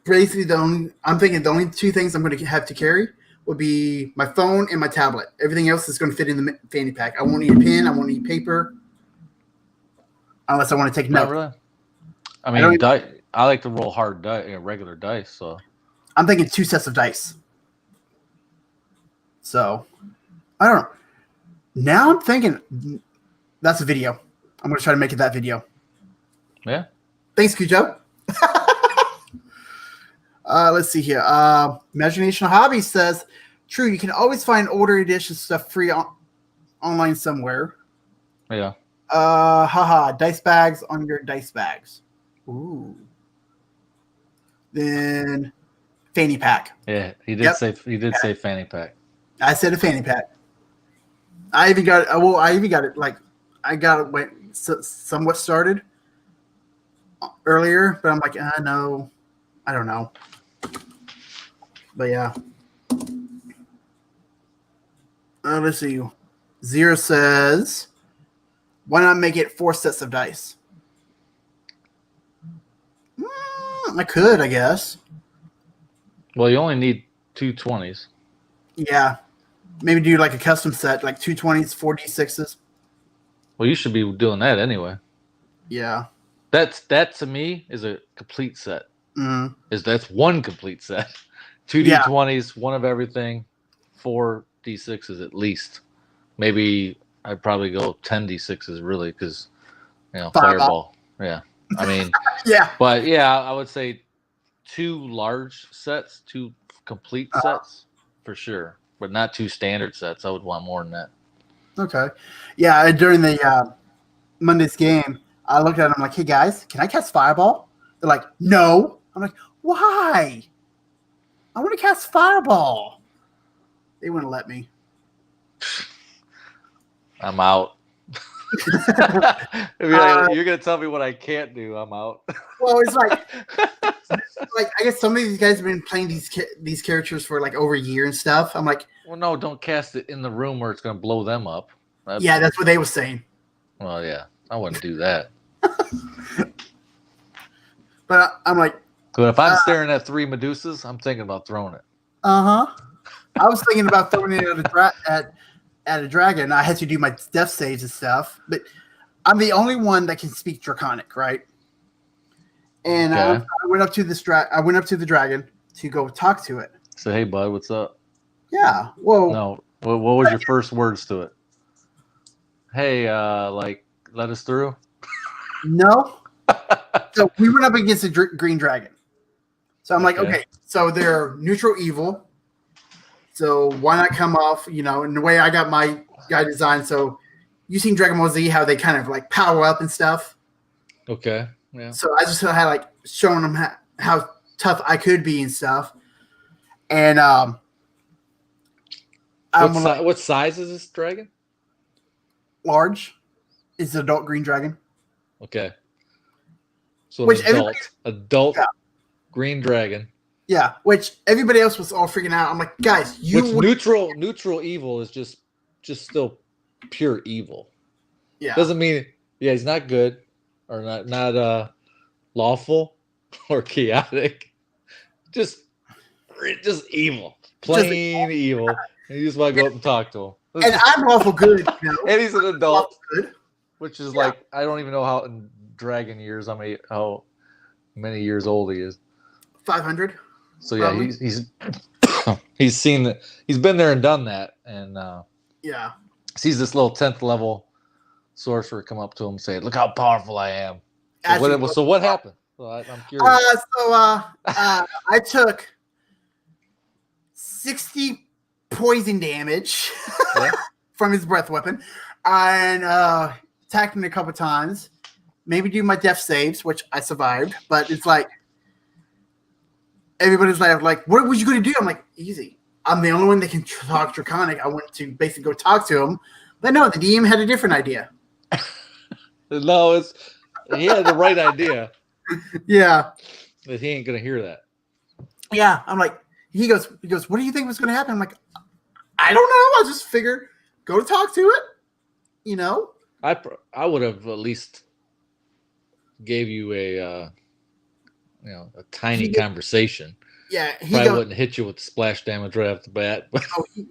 [SPEAKER 1] basically I'm thinking the only two things I'm going to have to carry would be my phone and my tablet. Everything else is going to fit in the fanny pack. I won't need a pen. I won't need paper. Unless I want to take notes.
[SPEAKER 2] Really? I mean, I like to roll hard dice, regular dice. So
[SPEAKER 1] I'm thinking 2 sets of dice. So I don't know. Now I'm thinking that's a video. I'm going to try to make it that video.
[SPEAKER 2] Yeah.
[SPEAKER 1] Thanks, Cujo. Let's see here. Imagination Hobby says, true, you can always find older edition stuff free online somewhere.
[SPEAKER 2] Yeah.
[SPEAKER 1] Dice bags on your dice bags. Ooh. Then fanny pack.
[SPEAKER 2] Yeah, he did say fanny pack.
[SPEAKER 1] I said a fanny pack. I even got it. Like I got it somewhat started earlier, but I'm like, no, I don't know. But yeah. Let's see. Zero says, why not make it 4 sets of dice? I could, I guess.
[SPEAKER 2] Well, you only need 2 20s.
[SPEAKER 1] Yeah. Maybe do like a custom set, like 2 20s, 4 D6s.
[SPEAKER 2] Well, you should be doing that anyway.
[SPEAKER 1] Yeah.
[SPEAKER 2] That to me is a complete set.
[SPEAKER 1] Mm-hmm.
[SPEAKER 2] That's one complete set. 2 D20s, one of everything, 4 D6s at least. Maybe I'd probably go 10 D6s really because fireball. Yeah. I mean,
[SPEAKER 1] yeah.
[SPEAKER 2] But yeah, I would say 2 large sets, 2 complete sets for sure, but not 2 standard sets. I would want more than that.
[SPEAKER 1] Okay. Yeah, during the Monday's game, I looked at them like, hey guys, can I cast Fireball? They're like, no. I'm like, why? I want to cast Fireball. They wouldn't let me.
[SPEAKER 2] I'm out. You're gonna tell me what I can't do. I'm out.
[SPEAKER 1] Well, it's like I guess some of these guys have been playing these characters for like over a year and stuff. I'm like,
[SPEAKER 2] well, no, don't cast it in the room where it's gonna blow them up.
[SPEAKER 1] That's what they were saying.
[SPEAKER 2] Well, yeah, I wouldn't do that.
[SPEAKER 1] But I'm like,
[SPEAKER 2] but if I'm staring at 3 Medusas, I'm thinking about throwing it.
[SPEAKER 1] I was thinking about throwing it at a dragon. I had to do my death saves and stuff, but I'm the only one that can speak Draconic, right? And I went up to I went up to the dragon to go talk to it.
[SPEAKER 2] Say, hey, bud, what's up?
[SPEAKER 1] Yeah. Well,
[SPEAKER 2] No. What was your first words to it? Hey, let us through?
[SPEAKER 1] no. So we went up against a green dragon. So I'm like, okay, so they're neutral evil. So why not come off, and the way I got my guy designed. So you seen Dragon Ball Z, how they kind of like power up and stuff.
[SPEAKER 2] Okay. Yeah.
[SPEAKER 1] So I just had like showing them how tough I could be and stuff. And
[SPEAKER 2] what size is this dragon?
[SPEAKER 1] Large. It's an adult green dragon.
[SPEAKER 2] Okay. So
[SPEAKER 1] Which
[SPEAKER 2] adult green dragon.
[SPEAKER 1] Yeah, which everybody else was all freaking out. I'm like, guys,
[SPEAKER 2] neutral evil is just still pure evil.
[SPEAKER 1] Yeah.
[SPEAKER 2] Doesn't mean he's not good or not lawful or chaotic. Just evil. Plain evil. And you just want to go up and talk to him.
[SPEAKER 1] And I'm lawful good,
[SPEAKER 2] And he's an adult. Which is like, I don't even know how in dragon years, how many years old he is.
[SPEAKER 1] 500.
[SPEAKER 2] So yeah, he's he's seen that. He's been there and done that, and sees this little 10th level sorcerer come up to him and say, "Look how powerful I am." So what happened? Well, I'm curious.
[SPEAKER 1] I took 60 poison damage from his breath weapon, and attacked him a couple times. Maybe do my death saves, which I survived, but it's like. Everybody's like, what was you going to do? I'm like, easy. I'm the only one that can talk Draconic. I went to basically go talk to him. But no, the DM had a different idea.
[SPEAKER 2] No, he had the right idea.
[SPEAKER 1] Yeah.
[SPEAKER 2] But he ain't going to hear that.
[SPEAKER 1] Yeah. I'm like, he goes, what do you think was going to happen? I'm like, I don't know. I just figured go talk to it.
[SPEAKER 2] I would have at least gave you a tiny conversation.
[SPEAKER 1] Yeah,
[SPEAKER 2] probably wouldn't hit you with splash damage right off the bat. But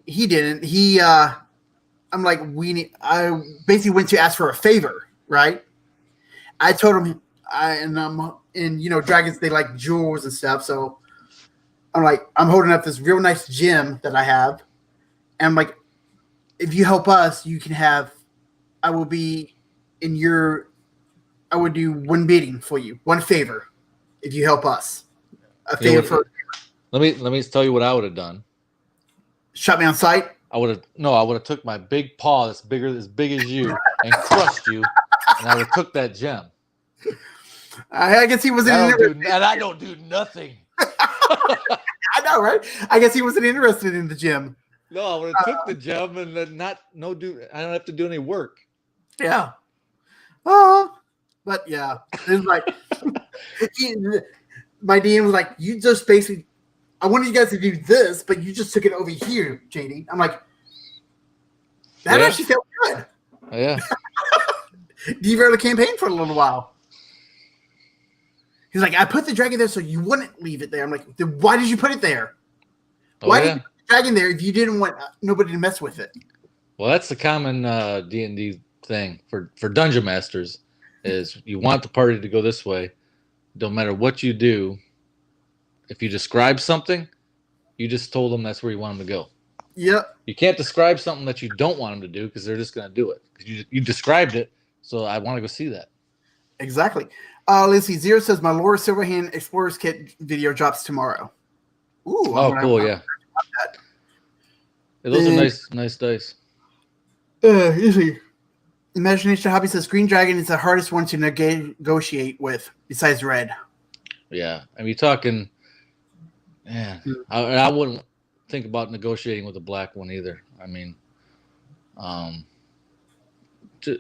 [SPEAKER 1] he didn't. I'm like, I basically went to ask for a favor, right? I told him, dragons, they like jewels and stuff. So I'm like, I'm holding up this real nice gem that I have, and I'm like, if you help us, you can have. I will do one bidding for you, one favor. If you help us, a favor.
[SPEAKER 2] Let me tell you what I would have done.
[SPEAKER 1] Shot me on sight.
[SPEAKER 2] I would have took my big paw that's as big as you and crushed you, and I would have took that gem.
[SPEAKER 1] I guess he wasn't interested.
[SPEAKER 2] And I don't do nothing.
[SPEAKER 1] I know, right? I guess he wasn't interested in the gem.
[SPEAKER 2] No, I would have took the gem and then I don't have to do any work.
[SPEAKER 1] Yeah. But yeah, it was like my DM was like, you just basically, I wanted you guys to do this, but you just took it over here, JD. I'm like, that actually felt good.
[SPEAKER 2] Yeah.
[SPEAKER 1] Derailed the campaign for a little while. He's like, I put the dragon there so you wouldn't leave it there. I'm like, then why did you put it there? Why did you put the dragon there if you didn't want nobody to mess with it?
[SPEAKER 2] Well, that's the common D&D thing for dungeon masters. Is you want the party to go this way. Don't matter what you do. If you describe something, you just told them that's where you want them to go.
[SPEAKER 1] Yep.
[SPEAKER 2] You can't describe something that you don't want them to do because they're just going to do it. You described it, so I want to go see that.
[SPEAKER 1] Exactly. Let's see. Zero says, my Laura Silverhand Explorer's Kit video drops tomorrow. Ooh.
[SPEAKER 2] Cool, yeah. Those are nice dice.
[SPEAKER 1] Easy. Imagination Hobby says Green Dragon is the hardest one to negotiate with, besides Red.
[SPEAKER 2] Yeah, I mean, you're talking. Yeah, I wouldn't think about negotiating with a black one either. I mean,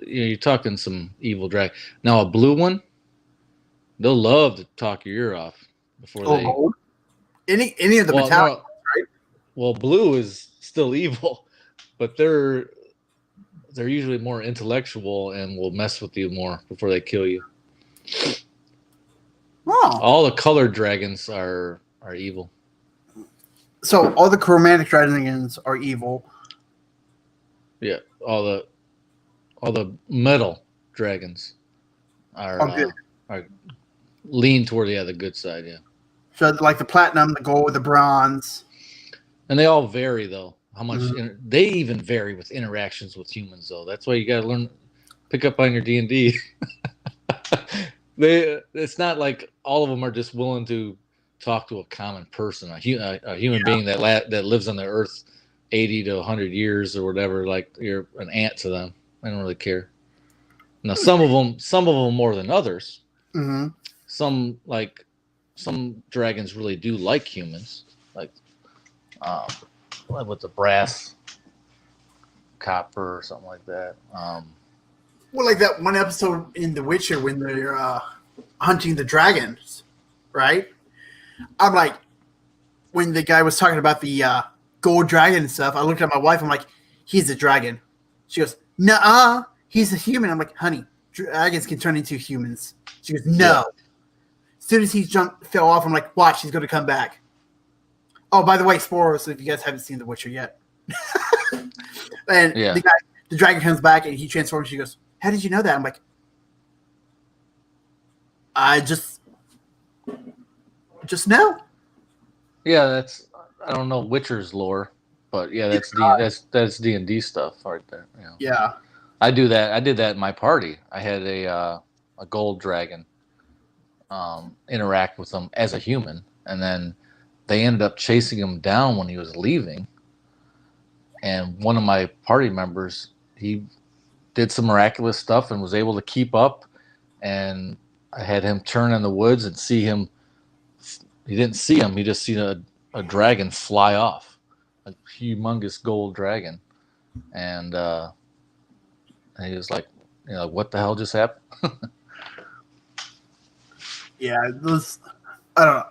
[SPEAKER 2] you're talking some evil drag. Now a blue one, they'll love to talk your ear off before they.
[SPEAKER 1] Gold? Any of the metallic, right?
[SPEAKER 2] Well, blue is still evil, but they're usually more intellectual and will mess with you more before they kill you.
[SPEAKER 1] Oh.
[SPEAKER 2] All the colored dragons are evil.
[SPEAKER 1] So all the chromatic dragons are evil.
[SPEAKER 2] Yeah, all the metal dragons are lean toward the good side. Yeah.
[SPEAKER 1] So like the platinum, the gold, the bronze.
[SPEAKER 2] And they all vary though. How much
[SPEAKER 1] Mhm.
[SPEAKER 2] they even vary with interactions with humans though. That's why you got to learn, pick up on your D&D. It's not like all of them are just willing to talk to a common person, a human being that lives on the earth 80 to 100 years or whatever. Like you're an ant to them. I don't really care. Now some of them more than others.
[SPEAKER 1] Mhm.
[SPEAKER 2] Some like some dragons really do like humans, like um, with the brass copper or something like that.
[SPEAKER 1] Well, like that one episode in The Witcher when they're hunting the dragons, right? I'm like, when the guy was talking about the gold dragon and stuff, I looked at my wife. I'm like, he's a dragon. She goes, "Nuh-uh, he's a human." I'm like, "Honey, dragons can turn into humans." She goes, "No."
[SPEAKER 2] Yeah.
[SPEAKER 1] As soon as he fell off, I'm like, "Watch, he's going to come back." Oh, by the way, spoilers if you guys haven't seen The Witcher yet. And
[SPEAKER 2] Yeah.
[SPEAKER 1] the dragon comes back and he transforms. She goes, "How did you know that?" I'm like, "I just know."
[SPEAKER 2] Yeah, that's I don't know Witcher's lore, but yeah, that's D&D stuff right there. You know.
[SPEAKER 1] Yeah.
[SPEAKER 2] I do that. I did that in my party. I had a gold dragon interact with him as a human, and then they ended up chasing him down when he was leaving. And one of my party members, he did some miraculous stuff and was able to keep up. And I had him turn in the woods and see him. He didn't see him. He just seen a dragon fly off, a humongous gold dragon, and he was like, you know, what the hell just happened?
[SPEAKER 1] Yeah. Those, I don't know.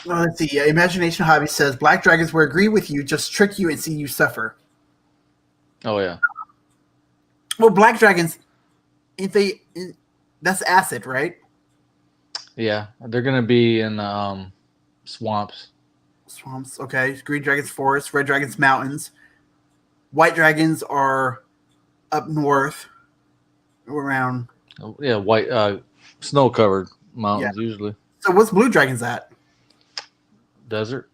[SPEAKER 1] Well, let's see. Imagination Hobby says black dragons will agree with you, just trick you and see you suffer.
[SPEAKER 2] Oh yeah,
[SPEAKER 1] Well, black dragons, that's acid, right?
[SPEAKER 2] yeah. They're gonna be in swamps.
[SPEAKER 1] Swamps, okay. Green dragons, forests. Red dragons, mountains. White dragons are up north, around.
[SPEAKER 2] Oh, yeah, white snow covered
[SPEAKER 1] Yeah.
[SPEAKER 2] mountains usually.
[SPEAKER 1] So what's blue dragons at?
[SPEAKER 2] Desert,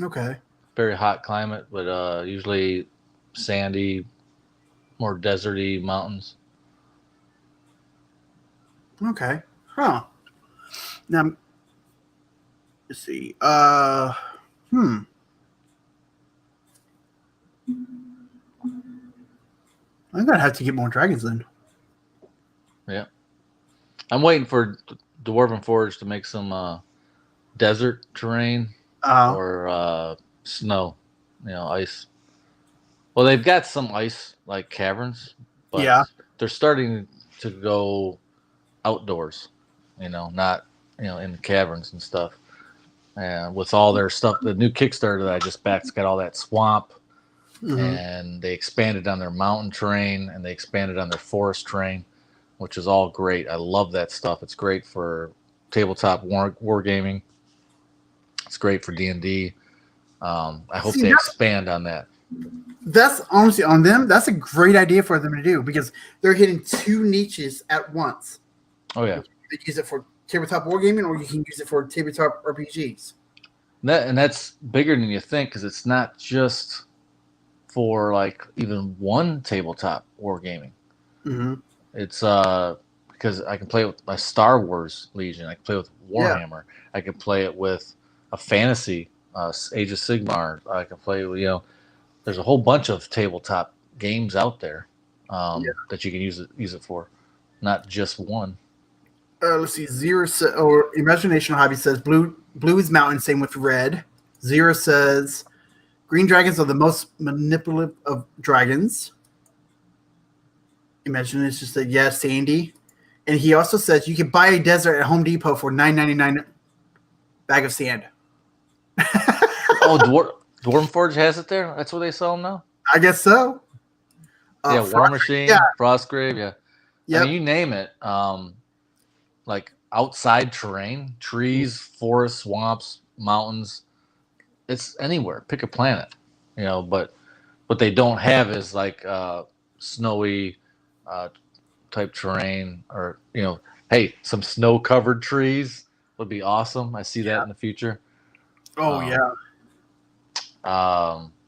[SPEAKER 1] Okay.
[SPEAKER 2] very hot climate, but usually sandy, more deserty mountains.
[SPEAKER 1] Okay. Huh. Now, let's see. Hmm. I'm gonna have to get more dragons then.
[SPEAKER 2] Yeah, I'm waiting for Dwarven Forge to make some desert terrain or snow, you know, ice. Well, they've got some ice like caverns, but
[SPEAKER 1] Yeah.
[SPEAKER 2] they're starting to go outdoors. You know, not in the caverns and stuff. And with all their stuff, the new Kickstarter that I just backed, got all that swamp,
[SPEAKER 1] Mm-hmm.
[SPEAKER 2] and they expanded on their mountain terrain and they expanded on their forest terrain, which is all great. I love that stuff. It's great for tabletop wargaming. It's great for D&D. I hope
[SPEAKER 1] See,
[SPEAKER 2] they expand on that.
[SPEAKER 1] that's honestly on them. That's a great idea for them to do because they're hitting two niches at once.
[SPEAKER 2] Oh yeah,
[SPEAKER 1] You can use it for tabletop wargaming, or you can use it for tabletop RPGs.
[SPEAKER 2] and that's bigger than you think because it's not just for like even one tabletop wargaming.
[SPEAKER 1] Mm-hmm.
[SPEAKER 2] It's because I can play it with my Star Wars Legion. I can play with Warhammer. Yeah. I can play it with a fantasy Age of Sigmar. I can play with there's a whole bunch of tabletop games out there that you can use it for, not just one.
[SPEAKER 1] Let's see. Or Imagination Hobby says blue is mountain. Same with red. Zero says green dragons are the most manipulative of dragons. Imagination said yes, Sandy. And he also says you can buy a desert at Home Depot for $9.99 bag of sand.
[SPEAKER 2] Oh, Dwarf Forge has it there? That's where they sell them now?
[SPEAKER 1] I guess so.
[SPEAKER 2] Yeah, War Machine, yeah. Frostgrave, yeah. Yep. I mean, you name it. Like outside terrain, trees, forests, swamps, mountains. It's anywhere. Pick a planet, but what they don't have is like snowy type terrain or, hey, some snow covered trees would be awesome. I see that in the future.
[SPEAKER 1] Oh yeah.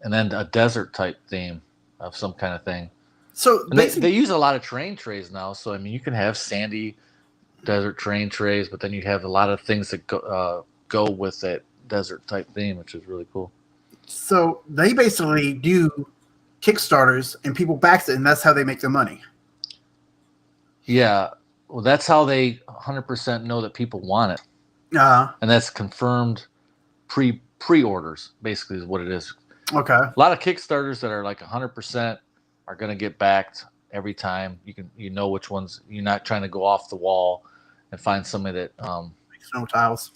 [SPEAKER 2] And then a desert type theme of some kind of thing.
[SPEAKER 1] So
[SPEAKER 2] And they use a lot of terrain trays now. So I mean, you can have sandy desert terrain trays, but then you have a lot of things that go with that desert type theme, which is really cool.
[SPEAKER 1] So they basically do Kickstarters and people back it, and that's how they make their money.
[SPEAKER 2] Yeah, well, that's how they 100% know that people want it, and that's confirmed pre-orders. Basically, is what it is.
[SPEAKER 1] Okay.
[SPEAKER 2] A lot of Kickstarters that are like 100% are going to get backed every time. You know which ones. You're not trying to go off the wall and find somebody that
[SPEAKER 1] snow tiles.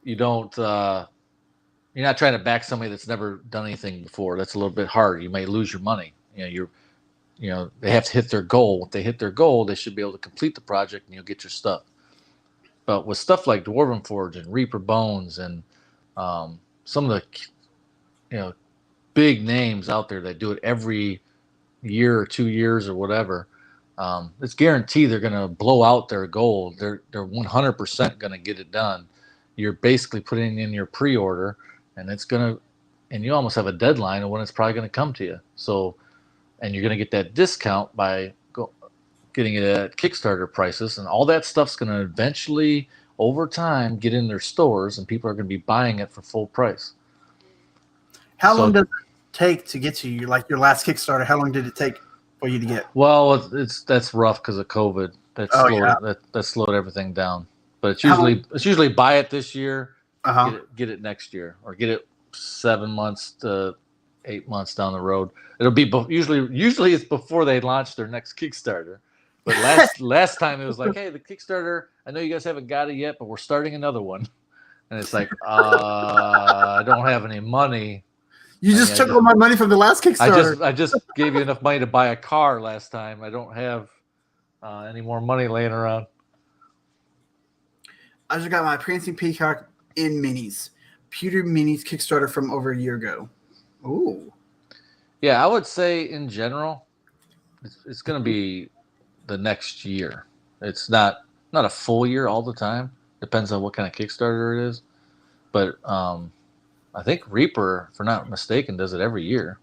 [SPEAKER 2] You don't. You're not trying to back somebody that's never done anything before. That's a little bit hard. You may lose your money. They have to hit their goal. If they hit their goal, they should be able to complete the project, and you'll get your stuff. But with stuff like Dwarven Forge and Reaper Bones and some of the big names out there that do it every year or 2 years or whatever, it's guaranteed they're going to blow out their goal. They're 100% going to get it done. You're basically putting in your pre-order, and you almost have a deadline of when it's probably going to come to you. So, and you're going to get that discount by getting it at Kickstarter prices, and all that stuff's going to eventually, over time, get in their stores, and people are going to be buying it for full price.
[SPEAKER 1] How long does it take to get to you? Like your last Kickstarter, how long did it take for you to get?
[SPEAKER 2] Well, that's rough because of COVID. That slowed everything down. But it's usually buy it this year, get it next year, or get it 7 months to 8 months down the road. It'll be usually it's before they launch their next Kickstarter. But last time it was like, hey, the Kickstarter, I know you guys haven't got it yet, but we're starting another one. And it's like, I don't have any money.
[SPEAKER 1] You just took all my money from the last Kickstarter.
[SPEAKER 2] I just gave you enough money to buy a car last time. I don't have any more money laying around.
[SPEAKER 1] I just got my Prancing Peacock in minis. Pewter minis Kickstarter from over a year ago. Ooh.
[SPEAKER 2] Yeah, I would say in general, it's going to be the next year. It's not a full year all the time. Depends on what kind of Kickstarter it is. But I think Reaper, if I'm not mistaken, does it every year.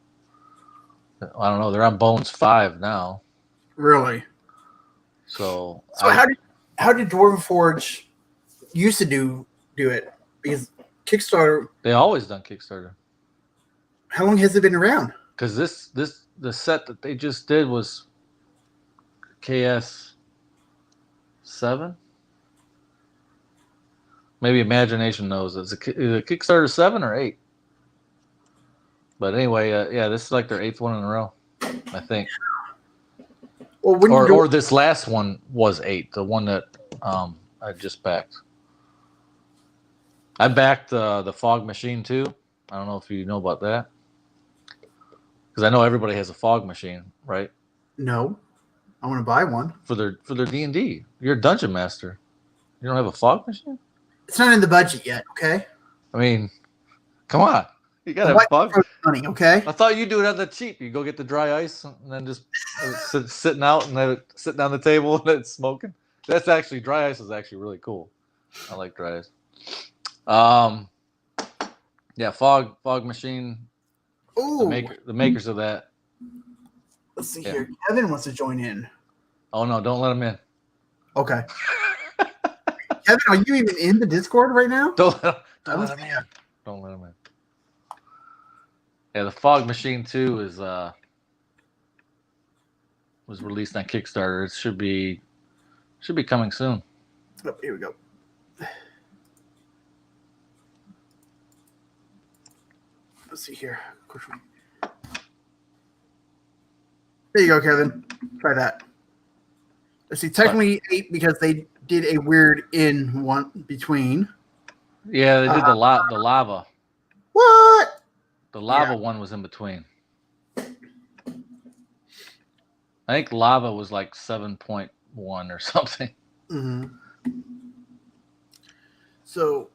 [SPEAKER 2] I don't know. They're on Bones 5 now.
[SPEAKER 1] Really?
[SPEAKER 2] So
[SPEAKER 1] how did Dwarven Forge used to do it? Because Kickstarter,
[SPEAKER 2] they always done Kickstarter.
[SPEAKER 1] How long has it been around?
[SPEAKER 2] Because the set that they just did was KS 7. Maybe Imagination knows. Is it Kickstarter 7 or 8? But anyway, this is like their 8th one in a row, I think. Well, or this last one was 8, the one that I just backed. I backed the Fog Machine too. I don't know if you know about that. Because I know everybody has a Fog Machine, right?
[SPEAKER 1] No. I want to buy one. For their
[SPEAKER 2] D&D. You're a dungeon master. You don't have a Fog Machine?
[SPEAKER 1] It's not in the budget yet, okay?
[SPEAKER 2] I mean, come on. You got to have fog.
[SPEAKER 1] Money, okay?
[SPEAKER 2] I thought you do it on the cheap. You go get the dry ice and then just sitting out and then sitting on the table and it's smoking. That's actually, dry ice is actually really cool. I like dry ice. Yeah, Fog Machine.
[SPEAKER 1] Ooh.
[SPEAKER 2] The makers of that.
[SPEAKER 1] Let's see here. Kevin wants to join in.
[SPEAKER 2] Oh, no, don't let him in.
[SPEAKER 1] Okay. Kevin, are you even in the Discord right now?
[SPEAKER 2] Don't let him in. Don't let him in. Yeah, the Fog Machine 2 was released on Kickstarter. It should be coming soon.
[SPEAKER 1] Oh, here we go. Let's see here. There you go, Kevin. Try that. Let's see. Technically 8 because they did a weird in one between.
[SPEAKER 2] Yeah, they did the lava.
[SPEAKER 1] What?
[SPEAKER 2] The lava one was in between. I think lava was like 7.1 or something.
[SPEAKER 1] Mm-hmm. So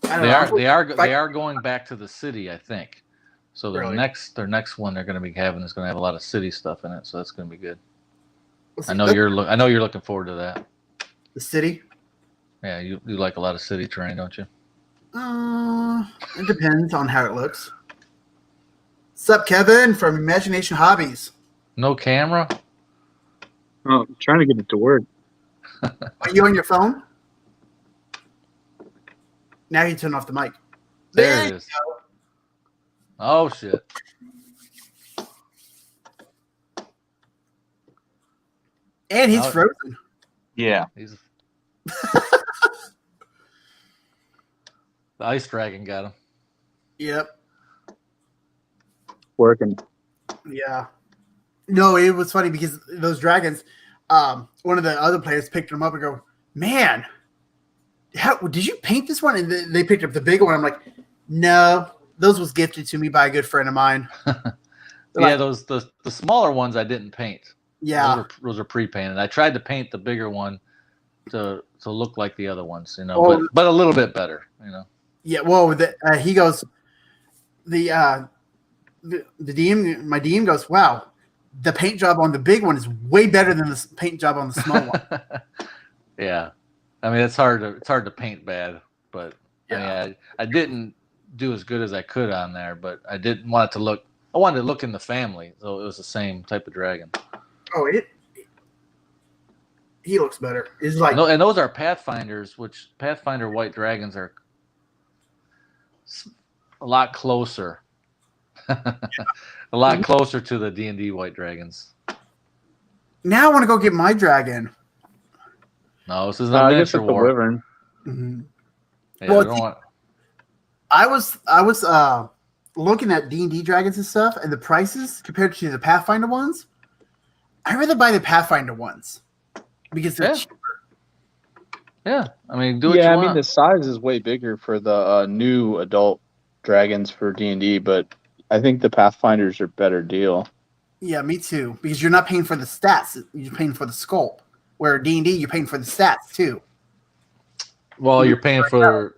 [SPEAKER 2] they are going back to the city, I think. So their next one they're going to be having is going to have a lot of city stuff in it. So that's going to be good. I know you're looking forward to that.
[SPEAKER 1] The city.
[SPEAKER 2] Yeah, you like a lot of city terrain, don't you?
[SPEAKER 1] It depends on how it looks. Sup, Kevin from Imagination Hobbies.
[SPEAKER 2] No camera?
[SPEAKER 3] Oh, I'm trying to get it to work.
[SPEAKER 1] Are you on your phone? Now you turn off the mic.
[SPEAKER 2] There it is. Oh shit.
[SPEAKER 1] And he's frozen.
[SPEAKER 3] Yeah.
[SPEAKER 2] The ice dragon got him.
[SPEAKER 1] Yep.
[SPEAKER 3] Working.
[SPEAKER 1] Yeah. No, it was funny because those dragons, one of the other players picked them up and go, man, did you paint this one? And they picked up the bigger one. I'm like, no, those was gifted to me by a good friend of mine.
[SPEAKER 2] Yeah, the smaller ones I didn't paint.
[SPEAKER 1] Yeah.
[SPEAKER 2] Those are pre-painted. I tried to paint the bigger one to look like the other ones, you know, but a little bit better, you know.
[SPEAKER 1] Yeah, well, he goes, the DM, my DM goes, wow, the paint job on the big one is way better than the paint job on the small one.
[SPEAKER 2] Yeah, I mean it's hard to paint bad, but
[SPEAKER 1] yeah.
[SPEAKER 2] I mean, I didn't do as good as I could on there, but I didn't want it to look. I wanted to look in the family, so it was the same type of dragon.
[SPEAKER 1] Oh, he looks better. It's like
[SPEAKER 2] and those are Pathfinders, which Pathfinder white dragons are a lot closer. A lot closer to the D&D white dragons.
[SPEAKER 1] Now I want to go get my dragon.
[SPEAKER 2] No, this is not miniature war.
[SPEAKER 3] Wyvern.
[SPEAKER 1] Mm-hmm.
[SPEAKER 2] Yeah, well,
[SPEAKER 1] I was looking at D&D dragons and stuff, and the prices compared to the Pathfinder ones. I'd rather buy the Pathfinder ones because they're cheaper.
[SPEAKER 2] Yeah, I mean, do what you want.
[SPEAKER 3] I mean, the size is way bigger for the new adult dragons for D&D, but I think the Pathfinders are a better deal.
[SPEAKER 1] Yeah, me too. Because you're not paying for the stats; you're paying for the sculpt. Where D&D, you're paying for the stats too.
[SPEAKER 2] Well, you're paying for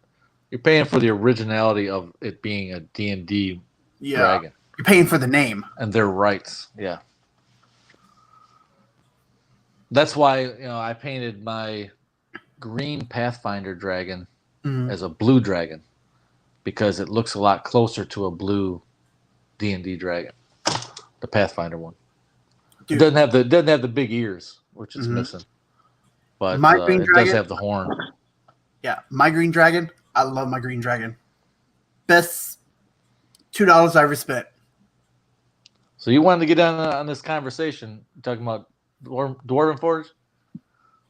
[SPEAKER 2] the originality of it being a D&D dragon.
[SPEAKER 1] You're paying for the name
[SPEAKER 2] and their rights. Yeah, that's why I painted my green Pathfinder dragon as a blue dragon because it looks a lot closer to a blue D&D dragon, the Pathfinder one. Dude. It doesn't have the big ears, which is missing, but it does have the horn.
[SPEAKER 1] Yeah, my green dragon. I love my green dragon. Best $2 I ever spent.
[SPEAKER 2] So you wanted to get on this conversation talking about Dwarven Forge?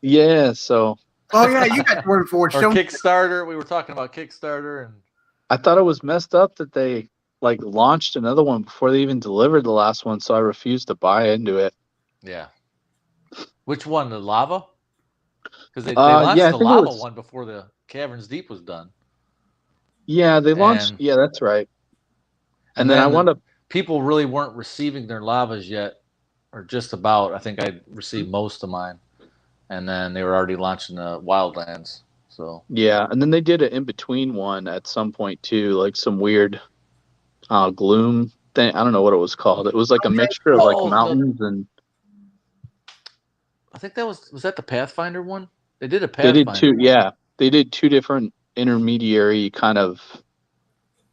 [SPEAKER 3] Yeah. So.
[SPEAKER 1] Oh yeah, you got Dwarven Forge.
[SPEAKER 2] Or Kickstarter. We were talking about Kickstarter, and
[SPEAKER 3] I thought it was messed up that they launched another one before they even delivered the last one, so I refused to buy into it.
[SPEAKER 2] Yeah. Which one? The lava? Because they launched the lava one before the Caverns Deep was done.
[SPEAKER 3] Yeah, they launched. Yeah, that's right. And then
[SPEAKER 2] people really weren't receiving their lavas yet, or just about. I think I received most of mine, and then they were already launching the Wildlands. So
[SPEAKER 3] yeah, and then they did an in between one at some point too, like some weird gloom thing. I don't know what it was called. It was like a mixture of mountains and.
[SPEAKER 2] I think was that the Pathfinder one? They did a Pathfinder.
[SPEAKER 3] They did two. One. Yeah, they did two different intermediary kind of,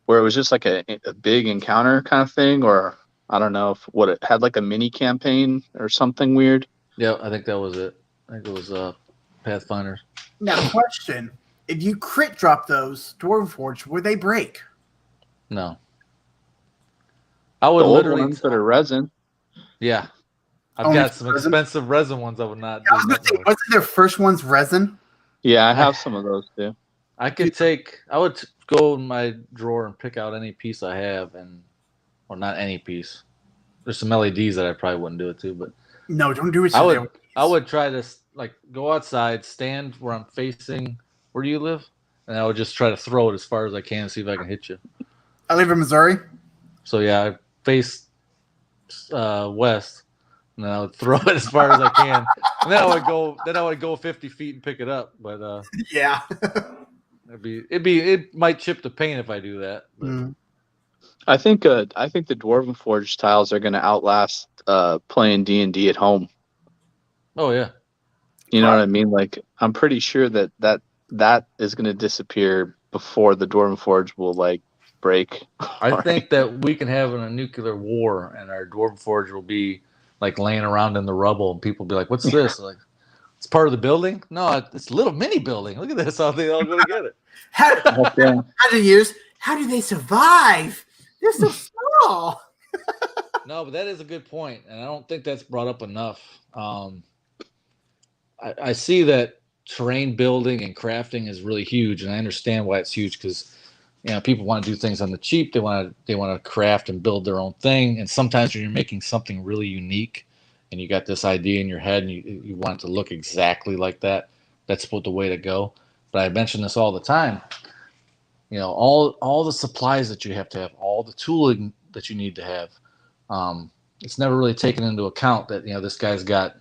[SPEAKER 3] where it was just like a big encounter kind of thing, or I don't know what it had, like a mini campaign or something weird.
[SPEAKER 2] Yeah, I think that was it. I think it was Pathfinder.
[SPEAKER 1] Now, question: if you crit drop those Dwarven Forge, would they break?
[SPEAKER 2] No. I would literally
[SPEAKER 3] ones that are resin.
[SPEAKER 2] Yeah. I've got some expensive resin ones I would not do.
[SPEAKER 1] Wasn't their first ones resin?
[SPEAKER 3] Yeah, I have some of those too.
[SPEAKER 2] I would go in my drawer and pick out any piece I have, or not any piece. There's some LEDs that I probably wouldn't do it to, but
[SPEAKER 1] no, don't do it.
[SPEAKER 2] I would try to go outside, stand where I'm facing. Where do you live? And I would just try to throw it as far as I can, see if I can hit you.
[SPEAKER 1] I live in Missouri.
[SPEAKER 2] So yeah, I face west. And then I would throw it as far as I can. And then I would go 50 feet and pick it up. But
[SPEAKER 1] yeah.
[SPEAKER 2] it might chip the paint if I do that.
[SPEAKER 3] I think the Dwarven Forge tiles are gonna outlast playing D&D at home.
[SPEAKER 2] Oh yeah.
[SPEAKER 3] You know what I mean? Like, I'm pretty sure that is going to disappear before the Dwarven Forge will like break.
[SPEAKER 2] I
[SPEAKER 3] Right?
[SPEAKER 2] think that we can have a nuclear war, and our Dwarven Forge will be like laying around in the rubble, and people will be like, "What's this?" Like, it's part of the building? No, it's a little mini building. Look at this. How they all going to get it?
[SPEAKER 1] How,
[SPEAKER 3] Yeah.
[SPEAKER 1] how do they survive? They're so small.
[SPEAKER 2] No, but that is a good point, and I don't think that's brought up enough. I see that terrain building and crafting is really huge, and I understand why it's huge because people want to do things on the cheap. They want to craft and build their own thing, and sometimes when you're making something really unique, and you got this idea in your head, and you want it to look exactly like that, that's the way to go. But I mention this all the time. All the supplies that you have to have, all the tooling that you need to have. It's never really taken into account that this guy's got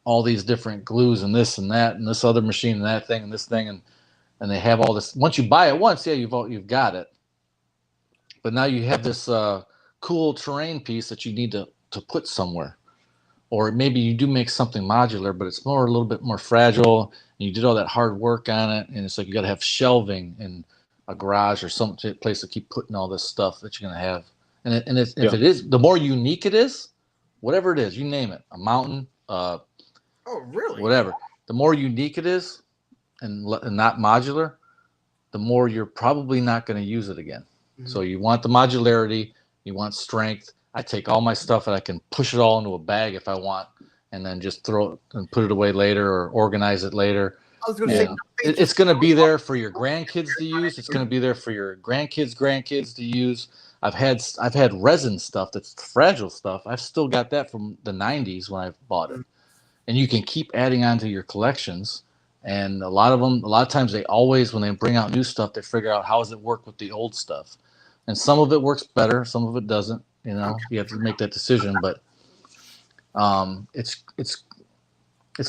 [SPEAKER 2] all these different glues and this and that and this other machine and that thing and this thing and they have all this. Once you buy it once, yeah, you've got it. But now you have this cool terrain piece that you need to put somewhere, or maybe you do make something modular, but it's a little bit more fragile. And you did all that hard work on it, and it's like you got to have shelving in a garage or some place to keep putting all this stuff that you're gonna have. If it is, the more unique it is, whatever it is, you name it, a mountain,
[SPEAKER 1] Oh, really?
[SPEAKER 2] whatever. The more unique it is, and not modular, the more you're probably not going to use it again. Mm-hmm. So you want the modularity, you want strength. I take all my stuff and I can push it all into a bag if I want, and then just throw it and put it away later or organize it later.
[SPEAKER 1] I was going to say,
[SPEAKER 2] it's going to be there for your grandkids to use. It's going to be there for your grandkids to use. I've had resin stuff that's fragile stuff. I've still got that from the 90s when I bought it. And you can keep adding on to your collections. And a lot of times they always, when they bring out new stuff, they figure out how does it work with the old stuff. And some of it works better, some of it doesn't. You have to make that decision. But it's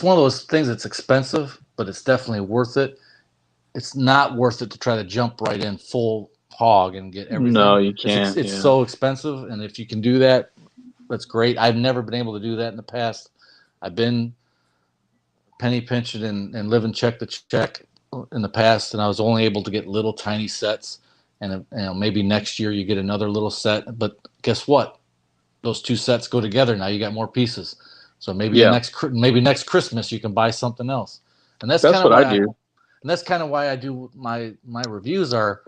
[SPEAKER 2] one of those things that's expensive, but it's definitely worth it. It's not worth it to try to jump right in full hog and get everything.
[SPEAKER 3] No, you can't.
[SPEAKER 2] It's so expensive, and if you can do that, that's great. I've never been able to do that in the past. I've been penny pinching and living check to check in the past, and I was only able to get little tiny sets. And maybe next year you get another little set. But guess what? Those two sets go together. Now you got more pieces. So maybe next Christmas you can buy something else. And that's kind of what I do. And that's kind of why I do my reviews are,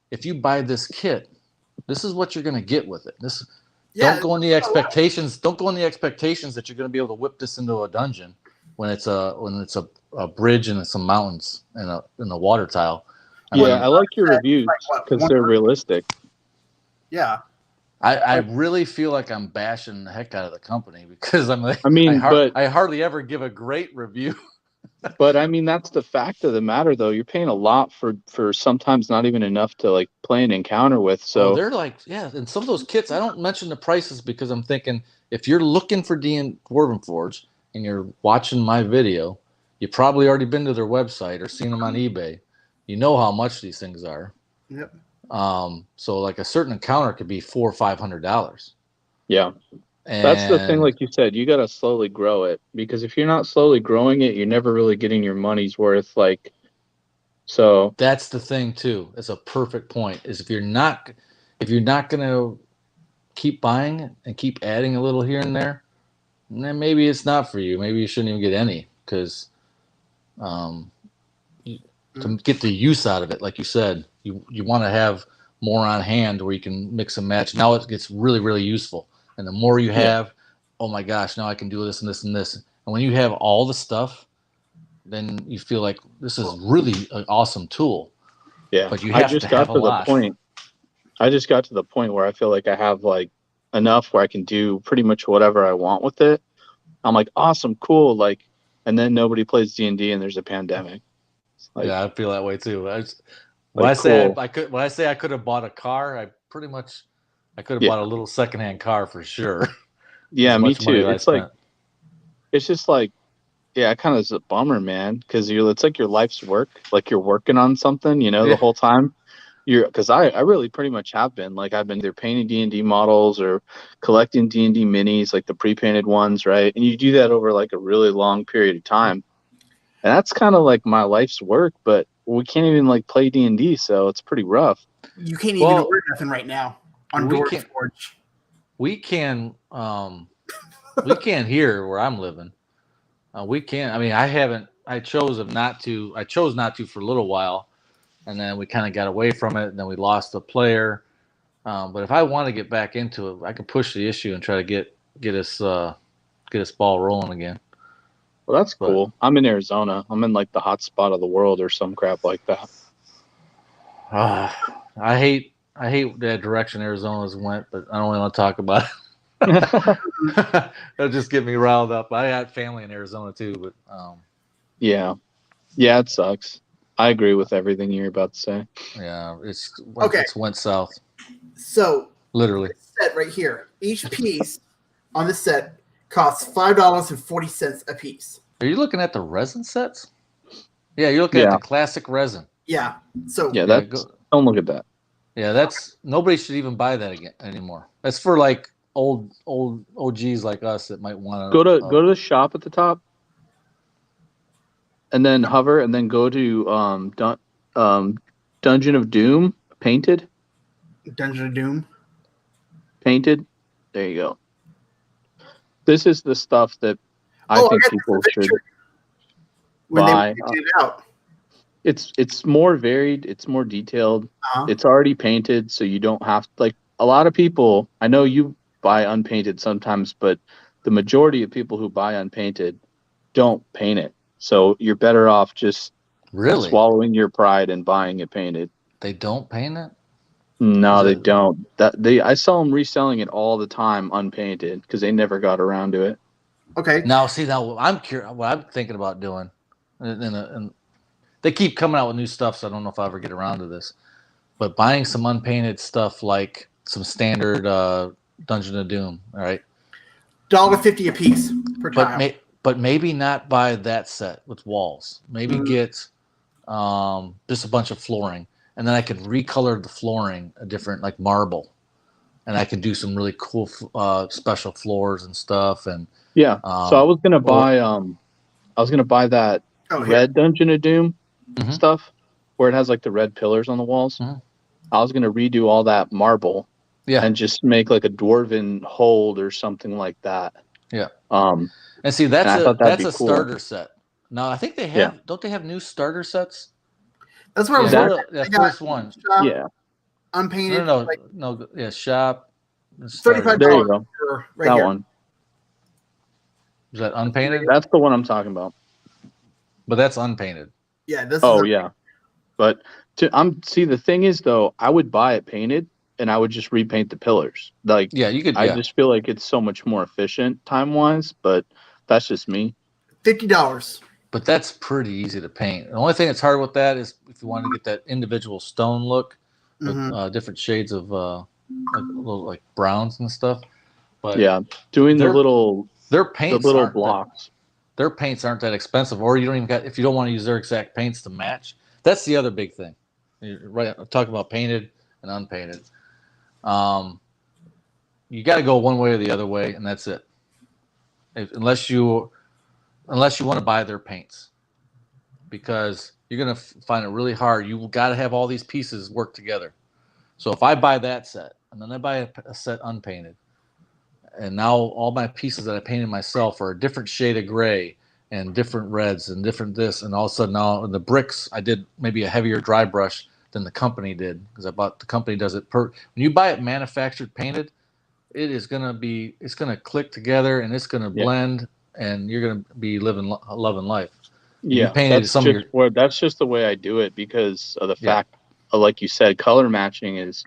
[SPEAKER 2] if you buy this kit, this is what you're going to get with it. Don't go in the expectations. Don't go in the expectations that you're going to be able to whip this into a dungeon when it's a bridge and some mountains and a water tile.
[SPEAKER 3] I like your reviews because they're realistic.
[SPEAKER 1] Yeah.
[SPEAKER 2] I really feel like I'm bashing the heck out of the company because I hardly ever give a great review.
[SPEAKER 3] But I mean, that's the fact of the matter, though. You're paying a lot for sometimes not even enough to like play an encounter with. So
[SPEAKER 2] they're like, and some of those kits, I don't mention the prices because I'm thinking if you're looking for Dwarven Forge and you're watching my video, you probably already been to their website or seen them on eBay. You know how much these things are.
[SPEAKER 1] Yep.
[SPEAKER 2] So like a certain encounter could be $400 or $500.
[SPEAKER 3] Yeah. And that's the thing, like you said, you got to slowly grow it, because if you're not slowly growing it, you're never really getting your money's worth. So
[SPEAKER 2] that's the thing too. It's a perfect point. Is if you're not going to keep buying and keep adding a little here and there, then maybe it's not for you. Maybe you shouldn't even get any, because to get the use out of it, like you said, you want to have more on hand where you can mix and match. Now it gets really, really useful. And the more you have, oh my gosh, now I can do this and this and this. And when you have all the stuff, then you feel like this is really an awesome tool.
[SPEAKER 3] Yeah,
[SPEAKER 2] but you have to have a lot.
[SPEAKER 3] I just got to the point where I feel like I have like enough where I can do pretty much whatever I want with it. I'm like, awesome, cool. And then nobody plays D&D and there's a pandemic.
[SPEAKER 2] I feel that way too. When I say I could have bought a car, I could have bought a little secondhand car for sure.
[SPEAKER 3] Yeah, me too. It's just like, it kind of is a bummer, man, because it's like your life's work, like you're working on something, the whole time. Because I really pretty much have been. Like, I've been either painting D&D models or collecting D&D minis, like the pre-painted ones, right? And you do that over like a really long period of time. And that's kind of like my life's work, but we can't even like play D&D, so it's pretty rough.
[SPEAKER 1] You can't even order nothing right now on Dwarf Forge.
[SPEAKER 2] We can here where I'm living. We can. I mean, I chose not to for a little while, and then we kind of got away from it, and then we lost a player. But if I want to get back into it, I can push the issue and try to get us ball rolling again.
[SPEAKER 3] Well, that's cool. I'm in Arizona. I'm in like the hot spot of the world or some crap like that.
[SPEAKER 2] I hate that direction Arizona's went, but I don't really want to talk about it. It'll just get me riled up. I got family in Arizona too, but
[SPEAKER 3] yeah, it sucks. I agree with everything you're about to say.
[SPEAKER 2] Yeah, it's went south.
[SPEAKER 1] So
[SPEAKER 2] literally,
[SPEAKER 1] this set right here. Each piece on the set costs $5.40 a piece.
[SPEAKER 2] Are you looking at the resin sets? Yeah, you're looking at the classic resin.
[SPEAKER 1] Yeah. So
[SPEAKER 3] don't look at that.
[SPEAKER 2] Yeah, that's nobody should even buy that again anymore. That's for like old OGs like us that might want to
[SPEAKER 3] go to the shop at the top, and then hover, and then go to Dungeon of Doom painted.
[SPEAKER 1] Dungeon of Doom
[SPEAKER 3] painted. There you go. This is the stuff that I think people should buy.
[SPEAKER 1] When they it out.
[SPEAKER 3] It's more varied. It's more detailed. It's already painted, so you don't have like a lot of people. I know you buy unpainted sometimes, but the majority of people who buy unpainted don't paint it. So you're better off just swallowing your pride and buying it painted.
[SPEAKER 2] They don't paint it?
[SPEAKER 3] No, they don't. I saw them reselling it all the time unpainted because they never got around to it.
[SPEAKER 1] Okay.
[SPEAKER 2] Now I'm curious. What I'm thinking about doing, and they keep coming out with new stuff, so I don't know if I ever get around to this. But buying some unpainted stuff, like some standard Dungeon of Doom, all right?
[SPEAKER 1] $1.50 a piece per tile.
[SPEAKER 2] But maybe not buy that set with walls. Maybe get just a bunch of flooring, and then I could recolor the flooring a different, like marble, and I could do some really cool special floors and stuff. And
[SPEAKER 3] so I was gonna buy that red Dungeon of Doom stuff where it has like the red pillars on the walls. I was gonna redo all that marble, and just make like a dwarven hold or something like that.
[SPEAKER 2] Yeah. And see, that's a
[SPEAKER 3] cool.
[SPEAKER 2] starter set. No, I think they have. Don't they have new starter sets?
[SPEAKER 1] That's where I was
[SPEAKER 2] that first one.
[SPEAKER 1] Shop, unpainted.
[SPEAKER 2] No. Yeah, shop.
[SPEAKER 1] $35.
[SPEAKER 3] There you go.
[SPEAKER 1] Right here.
[SPEAKER 3] One.
[SPEAKER 2] Is that unpainted?
[SPEAKER 3] That's the one I'm talking about.
[SPEAKER 2] But that's unpainted.
[SPEAKER 1] Yeah.
[SPEAKER 3] But the thing is though, I would buy it painted and I would just repaint the pillars. Like,
[SPEAKER 2] you could.
[SPEAKER 3] I just feel like it's so much more efficient time wise, but that's just me.
[SPEAKER 1] $50.
[SPEAKER 2] But that's pretty easy to paint. The only thing that's hard with that is if you want to get that individual stone look with different shades of like browns and stuff. But
[SPEAKER 3] doing the little
[SPEAKER 2] paints,
[SPEAKER 3] the little blocks.
[SPEAKER 2] Their paints aren't that expensive, or you don't even if you don't want to use their exact paints to match. That's the other big thing. Right, I'm talking about painted and unpainted. You got to go one way or the other way, and that's it. Unless you want to buy their paints, because you're going to find it really hard. You got to have all these pieces work together. So if I buy that set, and then I buy a set unpainted, and now all my pieces that I painted myself are a different shade of gray and different reds and different this, and all of a sudden now the bricks, I did maybe a heavier dry brush than the company did, because the company does it when you buy it manufactured painted, it's going to click together and it's going to blend, and you're going to be loving life.
[SPEAKER 3] Yeah, that's just the way I do it, because of the fact, like you said, color matching is,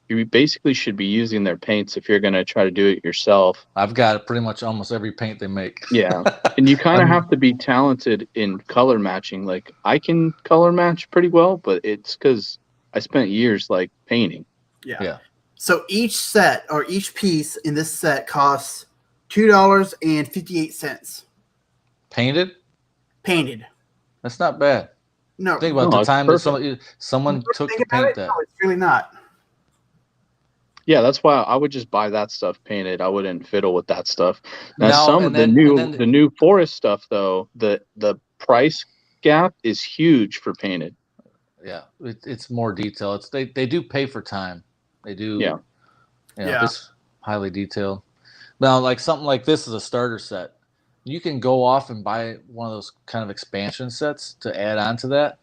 [SPEAKER 3] you basically should be using their paints if you're going to try to do it yourself.
[SPEAKER 2] I've got pretty much almost every paint they make.
[SPEAKER 3] Yeah, and you kind of have to be talented in color matching. Like, I can color match pretty well, but it's because I spent years like painting.
[SPEAKER 1] Yeah. So each set or each piece in this set costs $2.58.
[SPEAKER 2] Painted?
[SPEAKER 1] Painted.
[SPEAKER 2] That's not bad.
[SPEAKER 1] No,
[SPEAKER 2] Think about
[SPEAKER 3] No,
[SPEAKER 2] the
[SPEAKER 3] it's
[SPEAKER 2] time that
[SPEAKER 3] perfect.
[SPEAKER 2] someone took
[SPEAKER 1] think
[SPEAKER 2] to
[SPEAKER 1] about
[SPEAKER 2] paint
[SPEAKER 1] it.
[SPEAKER 2] that.
[SPEAKER 1] No, it's really not.
[SPEAKER 3] Yeah, that's why I would just buy that stuff painted. I wouldn't fiddle with that stuff. Now,
[SPEAKER 2] No,
[SPEAKER 3] some
[SPEAKER 2] and
[SPEAKER 3] of the
[SPEAKER 2] then
[SPEAKER 3] new forest stuff though, the price gap is huge for painted.
[SPEAKER 2] yeah, it's more detail. They do pay for time. They do.
[SPEAKER 3] Yeah.
[SPEAKER 2] If it's highly detailed. Now, like something like this is a starter set. You can go off and buy one of those kind of expansion sets to add on to that.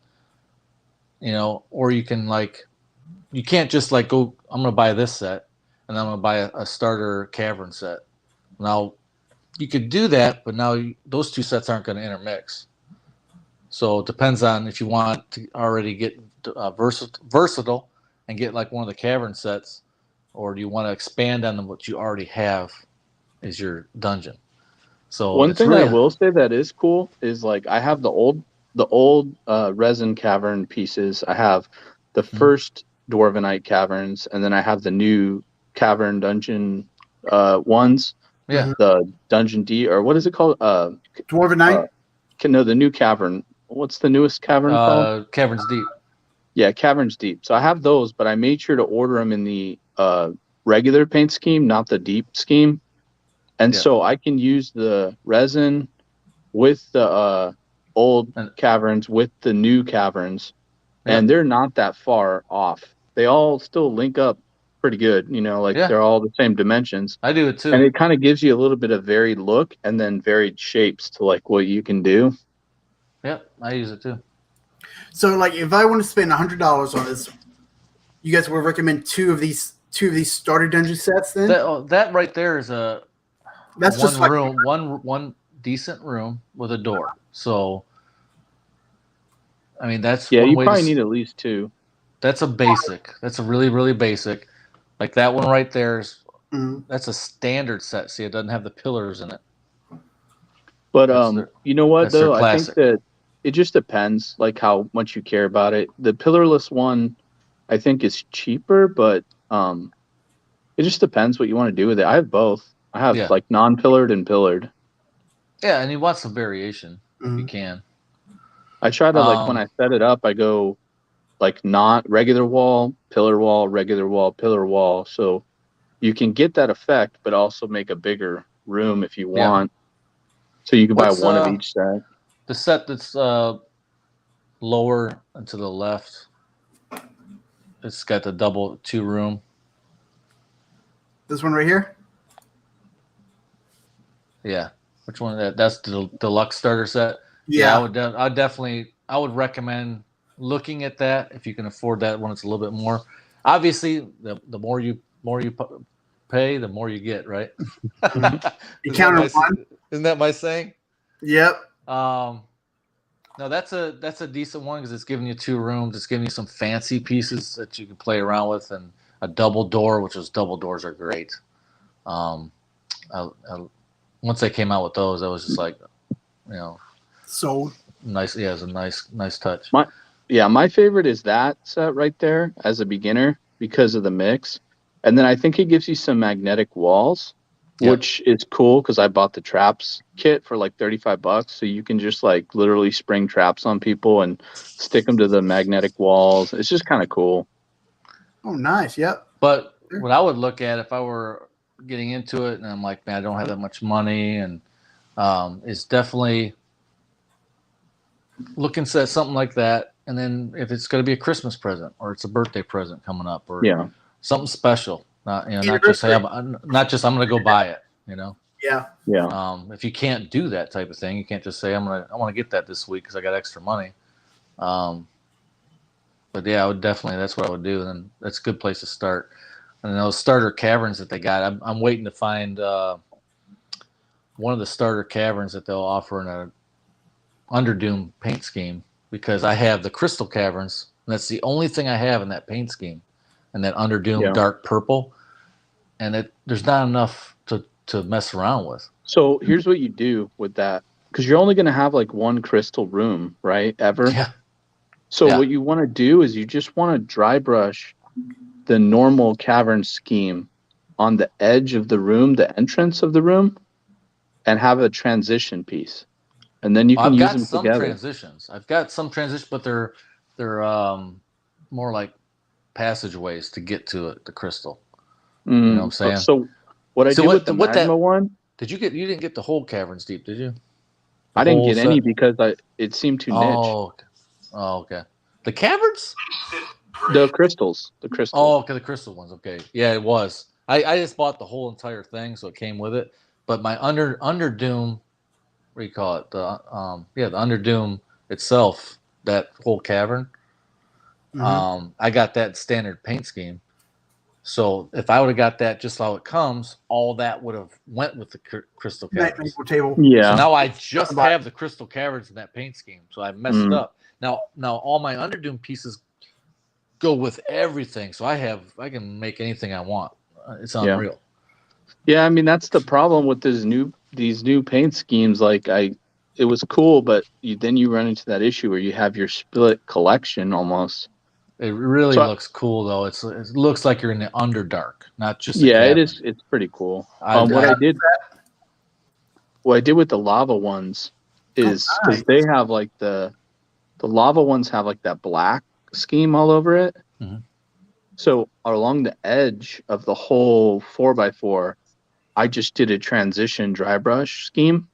[SPEAKER 2] Or you can you can't just go. I'm gonna buy this set, and I'm gonna buy a starter cavern set. Now, you could do that, but now those two sets aren't going to intermix. So it depends on if you want to already get versatile and get like one of the cavern sets, or do you want to expand on what you already have as your dungeon. So
[SPEAKER 3] One
[SPEAKER 2] it's
[SPEAKER 3] thing I
[SPEAKER 2] really
[SPEAKER 3] will say that is cool is like I have the old resin cavern pieces. I have the first Dwarvenite caverns, and then I have the new cavern dungeon ones.
[SPEAKER 2] yeah.
[SPEAKER 3] The dungeon D, or what is it called?
[SPEAKER 1] Dwarven Knight.
[SPEAKER 3] No, the new cavern. What's the newest cavern called?
[SPEAKER 2] Caverns Deep.
[SPEAKER 3] Yeah, Caverns Deep. So I have those, but I made sure to order them in the regular paint scheme, not the deep scheme. And
[SPEAKER 2] Yeah.
[SPEAKER 3] so I can use the resin with the old
[SPEAKER 2] And-
[SPEAKER 3] caverns with the new caverns,
[SPEAKER 2] Yep.
[SPEAKER 3] and they're not that far off. They all still link up pretty good, like
[SPEAKER 2] Yeah.
[SPEAKER 3] they're all the same dimensions.
[SPEAKER 2] I do it too.
[SPEAKER 3] And it kind of gives you a little bit of varied look and then varied shapes to like what you can do.
[SPEAKER 2] Yep, I use it too.
[SPEAKER 1] So, like, if I want to spend $100 on this, you guys would recommend two of these starter dungeon sets. Then
[SPEAKER 2] That right there is
[SPEAKER 1] that's
[SPEAKER 2] one
[SPEAKER 1] just like
[SPEAKER 2] room, one decent room with a door. So, I mean, that's
[SPEAKER 3] Yeah,
[SPEAKER 2] one
[SPEAKER 3] you
[SPEAKER 2] way
[SPEAKER 3] probably need at least two.
[SPEAKER 2] That's a basic. That's a really, really basic. Like that one right there is.
[SPEAKER 1] Mhm.
[SPEAKER 2] That's a standard set. See, it doesn't have the pillars in it.
[SPEAKER 3] But
[SPEAKER 2] That's
[SPEAKER 3] you know what
[SPEAKER 2] that's their
[SPEAKER 3] though? I think
[SPEAKER 2] classic.
[SPEAKER 3] that it just depends like how much you care about it. The pillarless one I think is cheaper, but it just depends what you want to do with it. I have both. I have
[SPEAKER 2] Yeah.
[SPEAKER 3] like non-pillared and pillared.
[SPEAKER 2] Yeah, and you want some variation if you
[SPEAKER 1] Mhm.
[SPEAKER 2] can.
[SPEAKER 3] I try to like when I set it up, I go like not regular wall, pillar wall, regular wall, pillar wall. So you can get that effect, but also make a bigger room if you
[SPEAKER 2] Yeah.
[SPEAKER 3] want. So you can buy
[SPEAKER 2] What's
[SPEAKER 3] one of each set.
[SPEAKER 2] the set that's lower and to the left? It's got the double 2-room.
[SPEAKER 1] this one right here.
[SPEAKER 2] Yeah. Which one? That's the deluxe starter set.
[SPEAKER 1] Yeah.
[SPEAKER 2] I would recommend looking at that if you can afford that when it's a little bit more. Obviously, the more you pay, the more you get, right?
[SPEAKER 1] You count on one.
[SPEAKER 2] Isn't that my saying?
[SPEAKER 1] Yep.
[SPEAKER 2] No, that's a decent one because it's giving you 2 rooms. It's giving you some fancy pieces that you can play around with, and a double door, which is double doors are great. Once they came out with those, I was just like,
[SPEAKER 1] Sold.
[SPEAKER 2] nice. Yeah, it's a nice touch.
[SPEAKER 3] My favorite is that set right there as a beginner because of the mix. And then I think it gives you some magnetic walls, which is cool because I bought the traps kit for like $35. So you can just like literally spring traps on people and stick them to the magnetic walls. It's just kind of cool.
[SPEAKER 1] Oh, nice. Yep.
[SPEAKER 2] But what I would look at if I were getting into it and I'm like, man, I don't have that much money, and it's definitely looking at something like that. And then if it's going to be a Christmas present or it's a birthday present coming up or something special, not just say I'm going to go buy it.
[SPEAKER 1] Yeah.
[SPEAKER 2] If you can't do that type of thing, you can't just say I want to get that this week because I got extra money. But yeah, I would definitely. That's what I would do, and that's a good place to start. And those starter caverns that they got, I'm waiting to find one of the starter caverns that they'll offer in a Underdoom paint scheme, because I have the crystal caverns, and that's the only thing I have in that paint scheme, and that Underdoom dark purple, and there's not enough to mess around with.
[SPEAKER 3] So here's what you do with that, because you're only going to have like one crystal room, right? Ever.
[SPEAKER 2] Yeah.
[SPEAKER 3] So what you want to do is you just want to dry brush the normal cavern scheme on the edge of the room, the entrance of the room, and have a transition piece. and then you can
[SPEAKER 2] I've
[SPEAKER 3] use
[SPEAKER 2] got
[SPEAKER 3] them
[SPEAKER 2] some
[SPEAKER 3] together.
[SPEAKER 2] transitions. I've got some transitions, but they're more like passageways to get to it, the crystal. You know what I'm saying?
[SPEAKER 3] So what I
[SPEAKER 2] So
[SPEAKER 3] did with the
[SPEAKER 2] what
[SPEAKER 3] magma
[SPEAKER 2] that
[SPEAKER 3] one,
[SPEAKER 2] did you get? You didn't get the whole Caverns Deep, did you? The
[SPEAKER 3] I didn't
[SPEAKER 2] whole
[SPEAKER 3] get any
[SPEAKER 2] set?
[SPEAKER 3] because it seemed too niche.
[SPEAKER 2] Oh, okay. Oh, okay. The caverns?
[SPEAKER 3] The crystals.
[SPEAKER 2] Oh, okay, the crystal ones. Okay, yeah, it was. I just bought the whole entire thing, so it came with it. But my Underdoom, what do you call it? The Underdoom itself, that whole cavern. I got that standard paint scheme. So if I would have got that just how it comes, all that would have went with the crystal caverns.
[SPEAKER 1] Table.
[SPEAKER 2] So
[SPEAKER 3] Yeah.
[SPEAKER 2] now I just have the crystal caverns in that paint scheme. So I messed it up. Now all my Underdoom pieces go with everything. So I can make anything I want. It's unreal.
[SPEAKER 3] Yeah, I mean that's the problem with these new paint schemes. Like it was cool, but then you run into that issue where you have your split collection almost.
[SPEAKER 2] It really looks cool though. It looks like you're in the Underdark, not just a cavern.
[SPEAKER 3] It is. It's pretty cool. What I did with the lava ones is because they have like the lava ones have like that black scheme all over it.
[SPEAKER 2] Mhm.
[SPEAKER 3] So along the edge of the whole 4x4, I just did a transition dry brush scheme.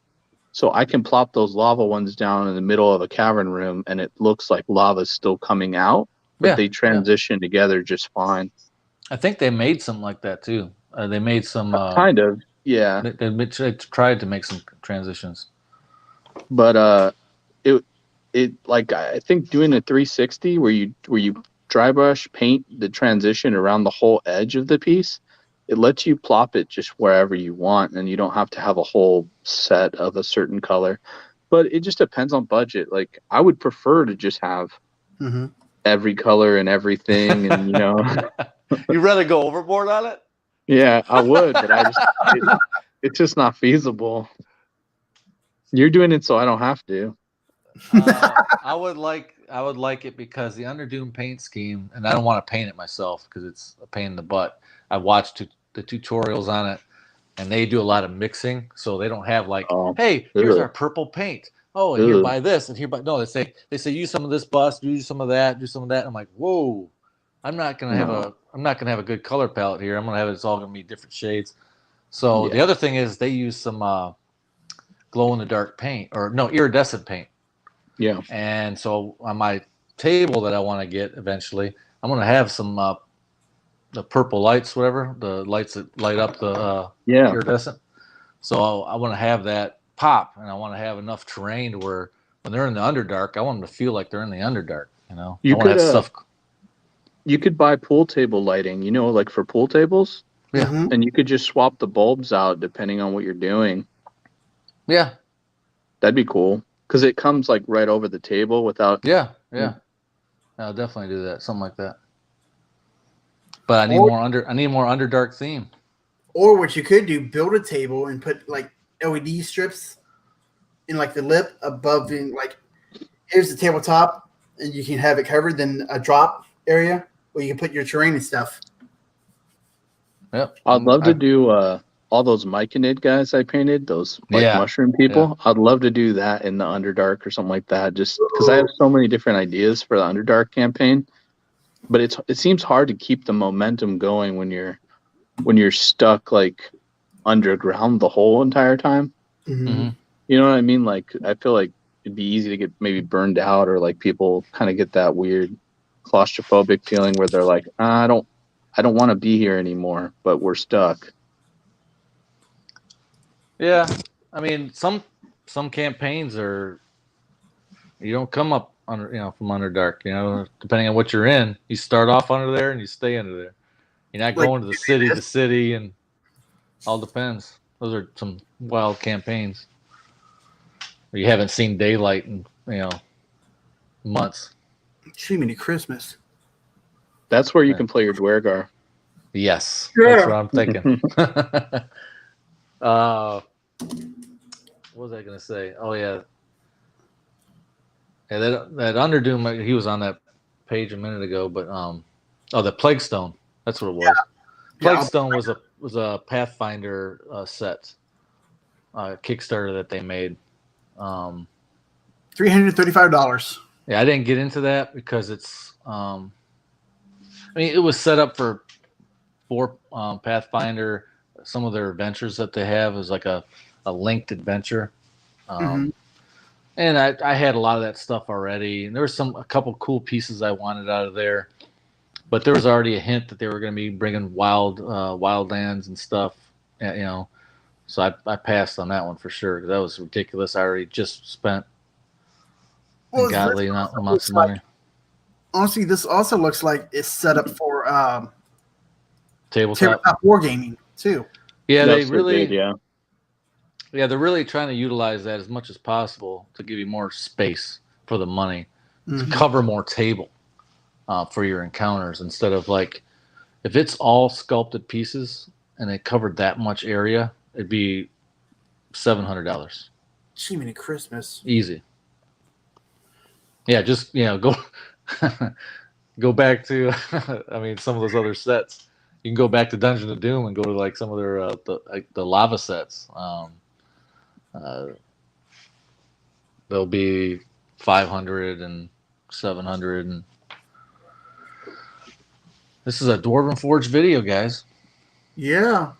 [SPEAKER 3] So I can plop those lava ones down in the middle of a cavern room and it looks like lava's still coming out, but they transition together just fine.
[SPEAKER 2] I think they made something like that too. They made some
[SPEAKER 3] kind of, yeah.
[SPEAKER 2] They tried to make some transitions.
[SPEAKER 3] But it like I think doing a 360 where you dry brush paint the transition around the whole edge of the piece, it lets you plop it just wherever you want and you don't have to have a whole set of a certain color. But it just depends on budget. Like I would prefer to just have every color and everything, and
[SPEAKER 2] You'd rather go overboard on it?
[SPEAKER 3] Yeah, I would, but it's just not feasible. You're doing it so I don't have to.
[SPEAKER 2] I would like it because the Underdoom paint scheme, and I don't want to paint it myself because it's a pain in the butt. I watched the tutorials on it, and they do a lot of mixing, so they don't have like, hey, here's our purple paint. Oh, and here buy this, and here buy no. They say use some of this bust, use some of that, do some of that. And I'm like, whoa, I'm not gonna have a good color palette here. I'm gonna have it's all gonna be different shades. So the other thing is they use some glow in the dark paint or no iridescent paint.
[SPEAKER 3] Yeah.
[SPEAKER 2] And so on my table that I want to get eventually, I'm going to have some the purple lights, whatever, the lights that light up the iridescent. So I want to have that pop, and I want to have enough terrain to where when they're in the Underdark, I want them to feel like they're in the Underdark.
[SPEAKER 3] You could have you could buy pool table lighting, like for pool tables.
[SPEAKER 2] Yeah.
[SPEAKER 3] And you could just swap the bulbs out depending on what you're doing.
[SPEAKER 2] Yeah.
[SPEAKER 3] That'd be cool. Because it comes like right over the table without.
[SPEAKER 2] Yeah. I'll definitely do that, something like that. But I need more Underdark theme.
[SPEAKER 1] Or what you could do, build a table and put like LED strips in like the lip above, in like here's the tabletop, and you can have it covered. Then a drop area where you can put your terrain and stuff.
[SPEAKER 2] Yep.
[SPEAKER 3] I'd love to do all those Myconid guys I painted, those mushroom people. I'd love to do that in the Underdark or something like that, just because I have so many different ideas for the Underdark campaign. But it seems hard to keep the momentum going when you're stuck like underground the whole entire time.
[SPEAKER 1] Mm-hmm.
[SPEAKER 3] You know what I mean? Like I feel like it'd be easy to get maybe burned out, or like people kind of get that weird claustrophobic feeling where they're like, I don't want to be here anymore, but we're stuck.
[SPEAKER 2] Yeah, I mean some campaigns are you don't come up under from Underdark. Depending on what you're in, you start off under there and you stay under there. You're not going to the city to city, and all depends. Those are some wild campaigns. You haven't seen daylight in months.
[SPEAKER 1] Jiminy Christmas.
[SPEAKER 3] That's where you can play your Dwergar.
[SPEAKER 2] Yes, that's what I'm thinking. What was I gonna say? Oh yeah, that Underdoom. He was on that page a minute ago, but the Plague Stone. That's what it was. Plague Stone was a Pathfinder set Kickstarter that they made.
[SPEAKER 1] $335.
[SPEAKER 2] Yeah, I didn't get into that because it's. I mean, it was set up for Pathfinder. Some of their adventures that they have is like a linked adventure. And I had a lot of that stuff already. And there was a couple cool pieces I wanted out of there. But there was already a hint that they were going to be bringing wildlands and stuff, So I passed on that one for sure because that was ridiculous. I already just spent ungodly amounts of money.
[SPEAKER 1] Honestly, this also looks like it's set up for
[SPEAKER 2] Tabletop
[SPEAKER 1] wargaming too.
[SPEAKER 2] Yeah,
[SPEAKER 3] That's what they did, yeah.
[SPEAKER 2] Yeah, they're really trying to utilize that as much as possible to give you more space for the money to cover more table for your encounters instead of like if it's all sculpted pieces and it covered that much area, it'd be $700.
[SPEAKER 1] Jiminy Christmas.
[SPEAKER 2] Easy. Yeah, just go go back to I mean some of those other sets. You can go back to Dungeon of Doom and go to like some of their the lava sets. They'll be 500 and 700 and this is a Dwarven Forge video, guys.
[SPEAKER 1] Yeah.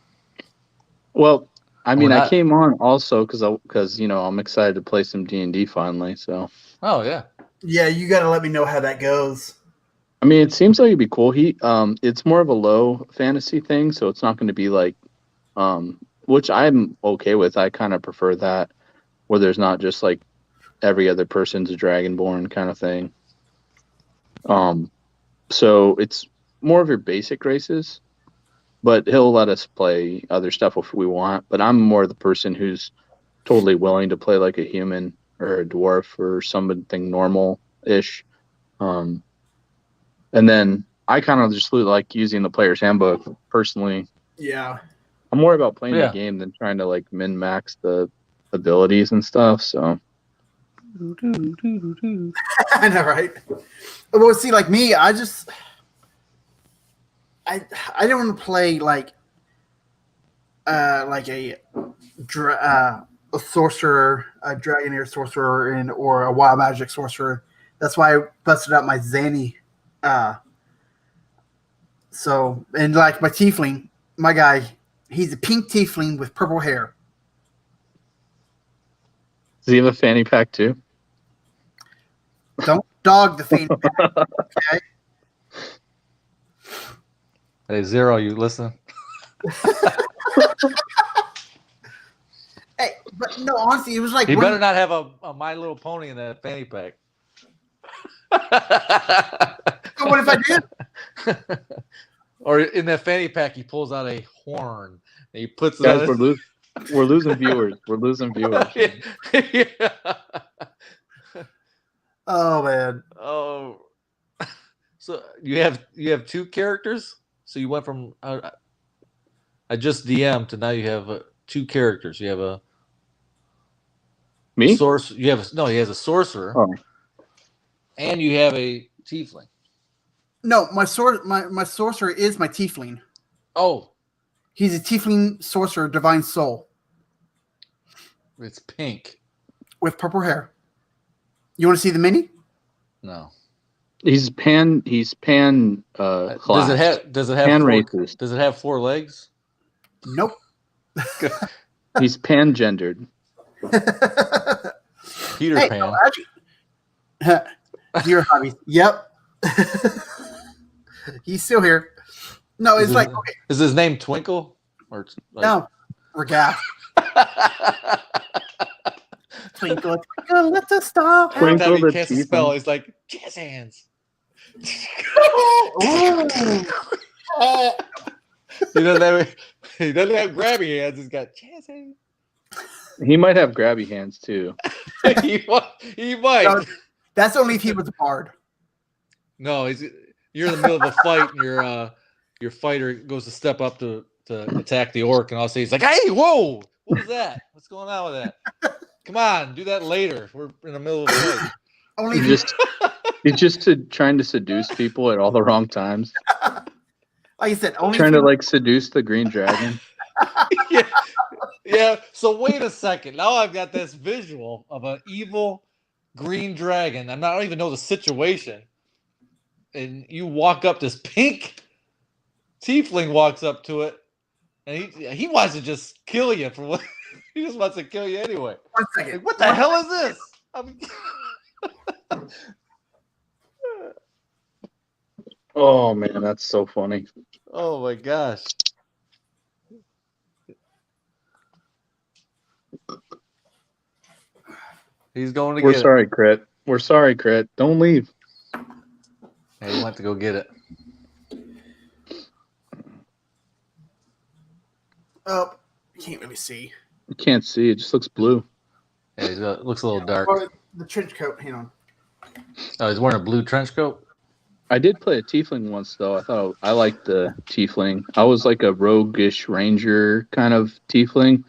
[SPEAKER 3] Well, I mean, I came on also because I'm excited to play some D&D finally. So.
[SPEAKER 2] Oh yeah.
[SPEAKER 1] Yeah, you got to let me know how that goes.
[SPEAKER 3] I mean, it seems like it'd be cool. It's more of a low fantasy thing, so it's not going to be like, which I'm okay with. I kind of prefer that, where there's not just like every other person's a dragonborn kind of thing. So it's more of your basic races, but he'll let us play other stuff if we want. But I'm more the person who's totally willing to play like a human or a dwarf or something normal-ish. And then I kind of just like using the player's handbook personally.
[SPEAKER 1] Yeah.
[SPEAKER 3] I'm more about playing the game than trying to like min-max the abilities and stuff. So.
[SPEAKER 1] I know, right? Well, see, like me, I don't want to play like a sorcerer, a dragonair sorcerer, or a wild magic sorcerer. That's why I busted out my Zanny. So, and like my tiefling, my guy, he's a pink tiefling with purple hair.
[SPEAKER 3] Does he have a fanny pack too?
[SPEAKER 1] Don't dog the fanny pack, okay?
[SPEAKER 2] Hey, Zero, you listen?
[SPEAKER 1] Hey, but no, honestly, it was like...
[SPEAKER 2] You better not have a My Little Pony in that fanny pack.
[SPEAKER 1] So what if I did?
[SPEAKER 2] Or in that fanny pack, he pulls out a horn and he puts it
[SPEAKER 3] Guys,
[SPEAKER 2] on
[SPEAKER 3] we're losing viewers. We're losing viewers.
[SPEAKER 2] Yeah.
[SPEAKER 1] Oh man.
[SPEAKER 2] Oh. So you have two characters. So you went from I just DM'd to now you have two characters. You have a
[SPEAKER 3] me.
[SPEAKER 2] He has a sorcerer, and you have a tiefling.
[SPEAKER 1] No, my sorcerer is my tiefling.
[SPEAKER 2] Oh,
[SPEAKER 1] he's a tiefling sorcerer, divine soul.
[SPEAKER 2] It's pink
[SPEAKER 1] with purple hair. You want to see the mini?
[SPEAKER 2] No.
[SPEAKER 3] He's pan class.
[SPEAKER 2] Does it have
[SPEAKER 3] pan
[SPEAKER 2] four,
[SPEAKER 3] races?
[SPEAKER 2] Does it have 4 legs?
[SPEAKER 1] Nope.
[SPEAKER 3] He's pan-gendered.
[SPEAKER 2] Peter Pan.
[SPEAKER 1] No, actually, your hobby. Yep. He's still here. No, it's like okay.
[SPEAKER 2] Is his name Twinkle or
[SPEAKER 1] no? Regath. Twinkle, twinkle, little star.
[SPEAKER 2] Twinkle he can't spell. He's like jazz hands. He doesn't have grabby hands. He's got jazz hands.
[SPEAKER 3] He might have grabby hands too.
[SPEAKER 2] he might.
[SPEAKER 1] No, that's only if he was a bard.
[SPEAKER 2] No, you're in the middle of a fight, and your fighter goes to step up to attack the orc, and all of a sudden he's like, "Hey, whoa! What was that? What's going on with that? Come on, do that later. We're in the middle of a fight."
[SPEAKER 1] Only
[SPEAKER 3] he's just trying to seduce people at all the wrong times.
[SPEAKER 1] Like I said, only
[SPEAKER 3] trying to like seduce the green dragon.
[SPEAKER 2] Yeah. So wait a second. Now I've got this visual of an evil green dragon. I don't even know the situation. And you walk up, this pink tiefling walks up to it, and he wants to just kill you for what he just wants to kill you anyway.
[SPEAKER 1] 1 second.
[SPEAKER 2] Like, what the hell is this?
[SPEAKER 3] Oh man, that's so funny.
[SPEAKER 2] Oh my gosh. He's going to
[SPEAKER 3] We're
[SPEAKER 2] get
[SPEAKER 3] sorry, Crit. We're sorry, Crit. Don't leave.
[SPEAKER 2] it. Yeah, he went to go get it.
[SPEAKER 1] Oh, you can't really see.
[SPEAKER 3] You can't see. It just looks blue.
[SPEAKER 2] Yeah, he looks a little dark.
[SPEAKER 1] Oh, the trench coat. Hang on.
[SPEAKER 2] Oh, he's wearing a blue trench coat?
[SPEAKER 3] I did play a tiefling once, though. I liked the tiefling. I was like a roguish ranger kind of tiefling,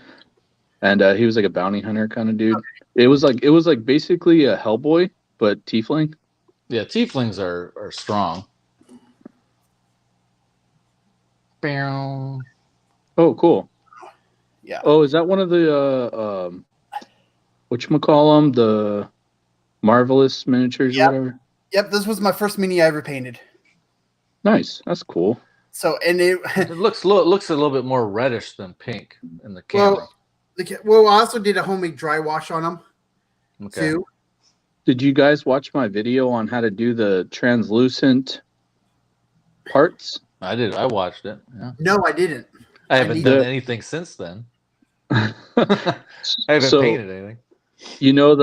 [SPEAKER 3] and he was like a bounty hunter kind of dude. It was like basically a Hellboy, but tiefling.
[SPEAKER 2] Yeah, tieflings are strong. Bow.
[SPEAKER 3] Oh, cool.
[SPEAKER 1] Yeah.
[SPEAKER 3] Oh, is that one of the whatchamacallem, the Marvelous miniatures
[SPEAKER 1] Yep.
[SPEAKER 3] or whatever?
[SPEAKER 1] Yep, this was my first mini I ever painted.
[SPEAKER 3] Nice. That's cool.
[SPEAKER 1] So, and it
[SPEAKER 2] It looks a little bit more reddish than pink in the camera.
[SPEAKER 1] well, I also did a homemade dry wash on them too.
[SPEAKER 3] Did you guys watch my video on how to do the translucent parts?
[SPEAKER 2] I did. I watched it. Yeah.
[SPEAKER 1] No, I didn't.
[SPEAKER 2] I haven't
[SPEAKER 1] need
[SPEAKER 2] done
[SPEAKER 3] to-
[SPEAKER 2] anything since then. I haven't
[SPEAKER 3] So,
[SPEAKER 2] painted anything.
[SPEAKER 3] you know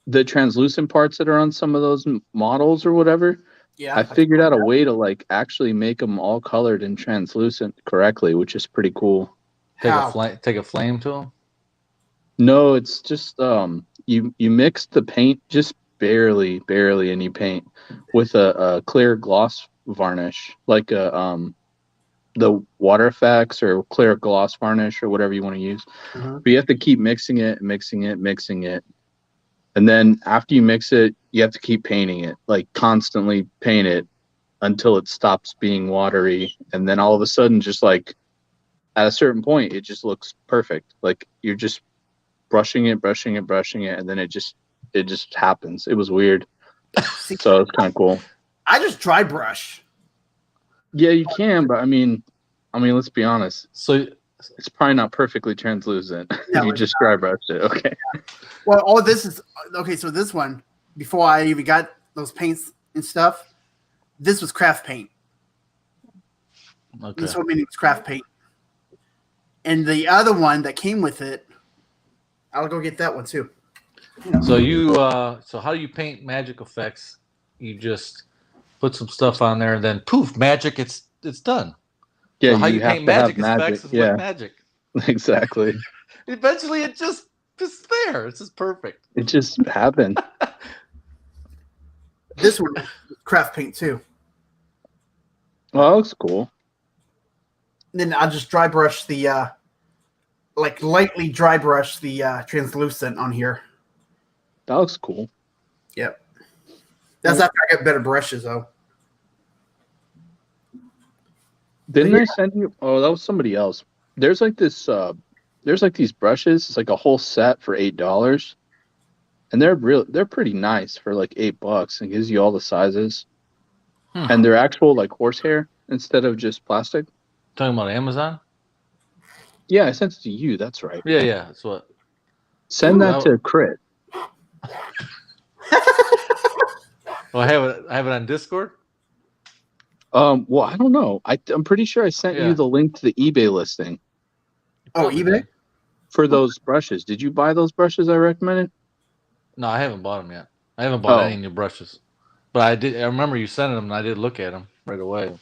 [SPEAKER 3] the translucent parts that are on some of those models or whatever?
[SPEAKER 1] Yeah.
[SPEAKER 3] I figured out a way to like actually make them all colored and translucent correctly, which is pretty cool.
[SPEAKER 2] Take
[SPEAKER 1] How?
[SPEAKER 2] take a flame to them.
[SPEAKER 3] No, it's just you mix the paint just barely any paint with a clear gloss varnish, like a the water effects or clear gloss varnish or whatever you want to use.
[SPEAKER 1] Mhm.
[SPEAKER 3] But you have to keep mixing it. And then after you mix it, you have to keep painting it, like constantly paint it until it stops being watery. And then all of a sudden, just like at a certain point, it just looks perfect. Like you're just brushing it, and then it just happens. It was weird. So it's kind of cool.
[SPEAKER 1] I just dry brush.
[SPEAKER 3] Yeah, you can, but I mean, let's be honest.
[SPEAKER 2] So
[SPEAKER 3] It's probably not perfectly translucent.
[SPEAKER 1] No,
[SPEAKER 3] You
[SPEAKER 1] it's
[SPEAKER 3] just dry brushed it. Okay.
[SPEAKER 1] Well, all this is okay. So this one, before I even got those paints and stuff, this was craft paint.
[SPEAKER 2] okay.
[SPEAKER 1] This one mini was craft paint, and the other one that came with it, I'll go get that one too.
[SPEAKER 2] So you so how do you paint magic effects? You just put some stuff on there and then poof, magic, it's done.
[SPEAKER 3] Yeah,
[SPEAKER 2] So how you
[SPEAKER 3] have
[SPEAKER 2] paint
[SPEAKER 3] to have
[SPEAKER 2] magic effects is
[SPEAKER 3] Yeah,
[SPEAKER 2] with magic.
[SPEAKER 3] exactly.
[SPEAKER 2] Eventually it just there. It's just perfect.
[SPEAKER 3] It just happened.
[SPEAKER 1] This one, craft paint too.
[SPEAKER 3] Well, that looks cool.
[SPEAKER 1] And then I'll just dry brush the, like lightly dry brush the translucent on here.
[SPEAKER 3] That looks cool.
[SPEAKER 1] Yep. That's after I get better brushes though.
[SPEAKER 3] Didn't I send you? Oh, that was somebody else. There's like this. There's like these brushes. It's like a whole set for $8, and they're pretty nice for like $8. It gives you all the sizes, and they're actual like horsehair instead of just plastic.
[SPEAKER 2] Talking about Amazon?
[SPEAKER 3] Yeah, I sent it to you. That's right.
[SPEAKER 2] Yeah, that's what.
[SPEAKER 3] Send that to Crit.
[SPEAKER 2] Well, I have it on Discord.
[SPEAKER 3] Well, I don't know. I'm pretty sure I sent you the link to the eBay listing
[SPEAKER 1] Oh, eBay?
[SPEAKER 3] for those brushes. Did you buy those brushes I recommended?
[SPEAKER 2] No, I haven't bought them yet. I haven't bought any new brushes, but I did. I remember you sending them, and I did look at them right away.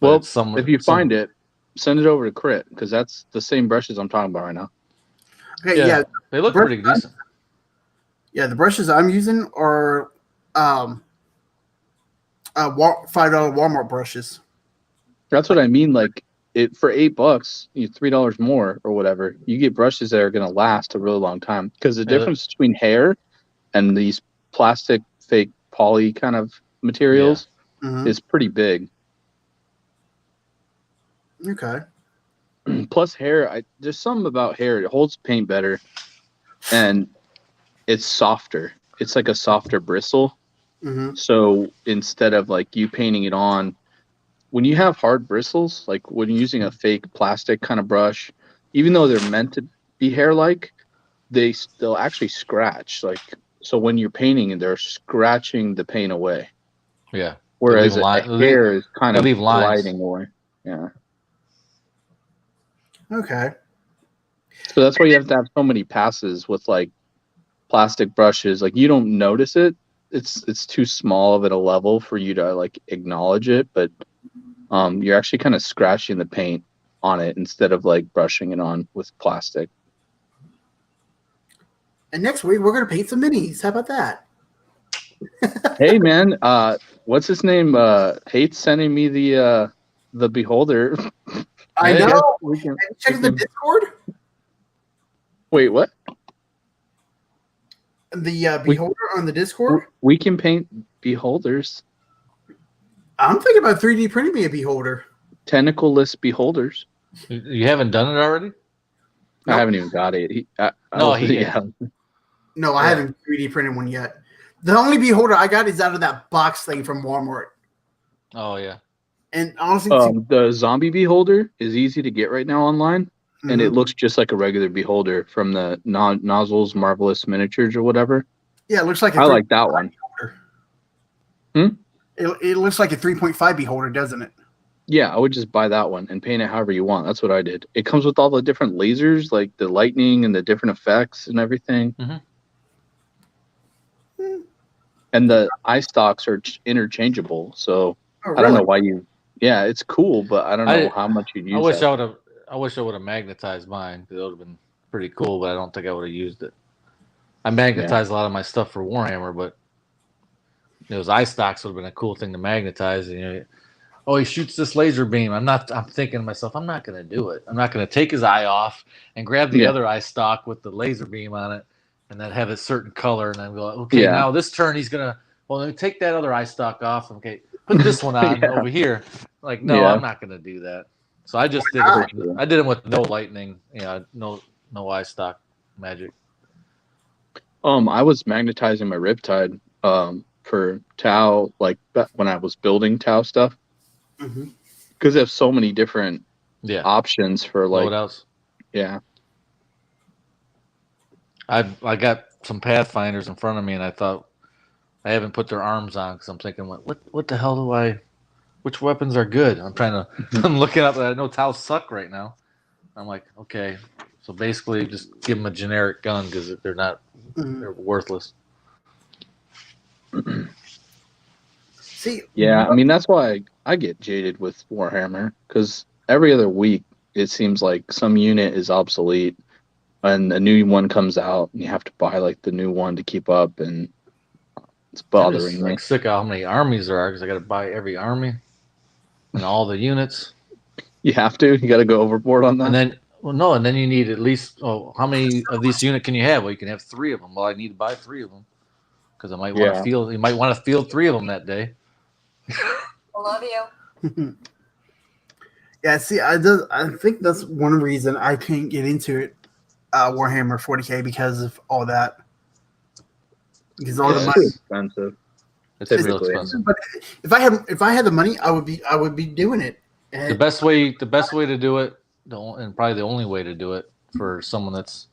[SPEAKER 2] But
[SPEAKER 3] Well, if you find it, send it over to Crit because that's the same brushes I'm talking about right now.
[SPEAKER 1] Okay, yeah.
[SPEAKER 2] They look pretty decent.
[SPEAKER 1] Yeah, the brushes I'm using are $5 Walmart brushes.
[SPEAKER 3] That's what I mean. Like it for $8, $3 more or whatever. You get brushes that are going to last a really long time because the difference between hair and these plastic fake poly kind of materials is pretty big.
[SPEAKER 1] Okay.
[SPEAKER 3] Plus hair, there's something about hair. It holds paint better, and it's softer. It's like a softer bristle.
[SPEAKER 1] Mm-hmm.
[SPEAKER 3] So instead of like you painting it on, when you have hard bristles, like when you're using a fake plastic kind of brush, even though they're meant to be hair-like, they'll actually scratch. Like so, when you're painting, they're scratching the paint away.
[SPEAKER 2] Yeah.
[SPEAKER 3] Whereas a hair is kind
[SPEAKER 2] they
[SPEAKER 3] of
[SPEAKER 2] leave lines.
[SPEAKER 3] gliding away. Yeah.
[SPEAKER 1] Okay.
[SPEAKER 3] So that's why you have to have so many passes with like plastic brushes. Like you don't notice it. It's too small of at a level for you to like acknowledge it, but you're actually kind of scratching the paint on it instead of like brushing it on with plastic.
[SPEAKER 1] And next week we're gonna paint some minis. How about that?
[SPEAKER 3] Hey man, what's his name? Hates sending me the beholder.
[SPEAKER 1] I
[SPEAKER 2] Hey.
[SPEAKER 1] know.
[SPEAKER 3] We can,
[SPEAKER 1] Check the Discord.
[SPEAKER 3] wait, what?
[SPEAKER 1] The beholder on the Discord.
[SPEAKER 3] We can paint beholders.
[SPEAKER 1] I'm thinking about 3D printing me a beholder.
[SPEAKER 3] Tentacleless beholders.
[SPEAKER 2] You haven't done it already?
[SPEAKER 3] I haven't even got it.
[SPEAKER 2] Yeah.
[SPEAKER 1] No, I haven't 3D printed one yet. The only beholder I got is out of that box thing from Walmart.
[SPEAKER 2] Oh yeah.
[SPEAKER 1] And honestly,
[SPEAKER 3] The zombie beholder is easy to get right now online, and it looks just like a regular beholder from the Nozzles Marvelous Miniatures or whatever.
[SPEAKER 1] yeah, it looks like
[SPEAKER 3] I like that one.
[SPEAKER 1] Beholder. It looks like a 3.5 beholder, doesn't it?
[SPEAKER 3] Yeah, I would just buy that one and paint it however you want. That's what I did. It comes with all the different lasers, like the lightning and the different effects and everything.
[SPEAKER 2] Mm-hmm.
[SPEAKER 3] And the eye stalks are interchangeable, so
[SPEAKER 1] Oh,
[SPEAKER 3] I don't know
[SPEAKER 1] really?
[SPEAKER 3] why you. Yeah, it's cool, but I don't know how much you'd use.
[SPEAKER 2] I wish I would have magnetized mine because it would have been pretty cool, but I don't think I would have used it. I magnetized a lot of my stuff for Warhammer, but those eye stocks would have been a cool thing to magnetize. And he shoots this laser beam. I'm thinking to myself, I'm not going to do it. I'm not going to take his eye off and grab the other eye stock with the laser beam on it and then have a certain color. And then go, okay, now this turn he's going to, let me take that other eye stock off. Okay, put this one on over here. Like, no, I'm not going to do that. So I just did it. I did it with no lightning, no eye stock magic.
[SPEAKER 3] I was magnetizing my Riptide for Tau, like when I was building Tau stuff, because they have so many different options for like
[SPEAKER 2] loadouts.
[SPEAKER 3] Yeah,
[SPEAKER 2] I got some Pathfinders in front of me, and I thought I haven't put their arms on because I'm thinking, what the hell do I? Which weapons are good? I'm trying to. I'm looking up. I know Tau suck right now. I'm like, okay, so basically, just give them a generic gun because they're not. They're worthless.
[SPEAKER 1] See,
[SPEAKER 3] I mean that's why I get jaded with Warhammer, because every other week it seems like some unit is obsolete and a new one comes out and you have to buy like the new one to keep up, and it's bothering me.
[SPEAKER 2] I'm sick of how many armies there are because I got to buy every army and all the units.
[SPEAKER 3] You have to. You got to go overboard on that.
[SPEAKER 2] And then, and then you need at least. How many of these unit can you have? Well, you can have 3 of them. Well, I need to buy 3 of them because I might want to field. You might want to field 3 of them that day.
[SPEAKER 4] I love you.
[SPEAKER 1] Yeah, see, I think that's one reason I can't get into it, Warhammer 40K, because of all that. Because all the money,
[SPEAKER 3] expensive.
[SPEAKER 2] It's real expensive.
[SPEAKER 1] But if I had the money, I would be doing it. And
[SPEAKER 2] the best way to do it, and probably the only way to do it for someone that's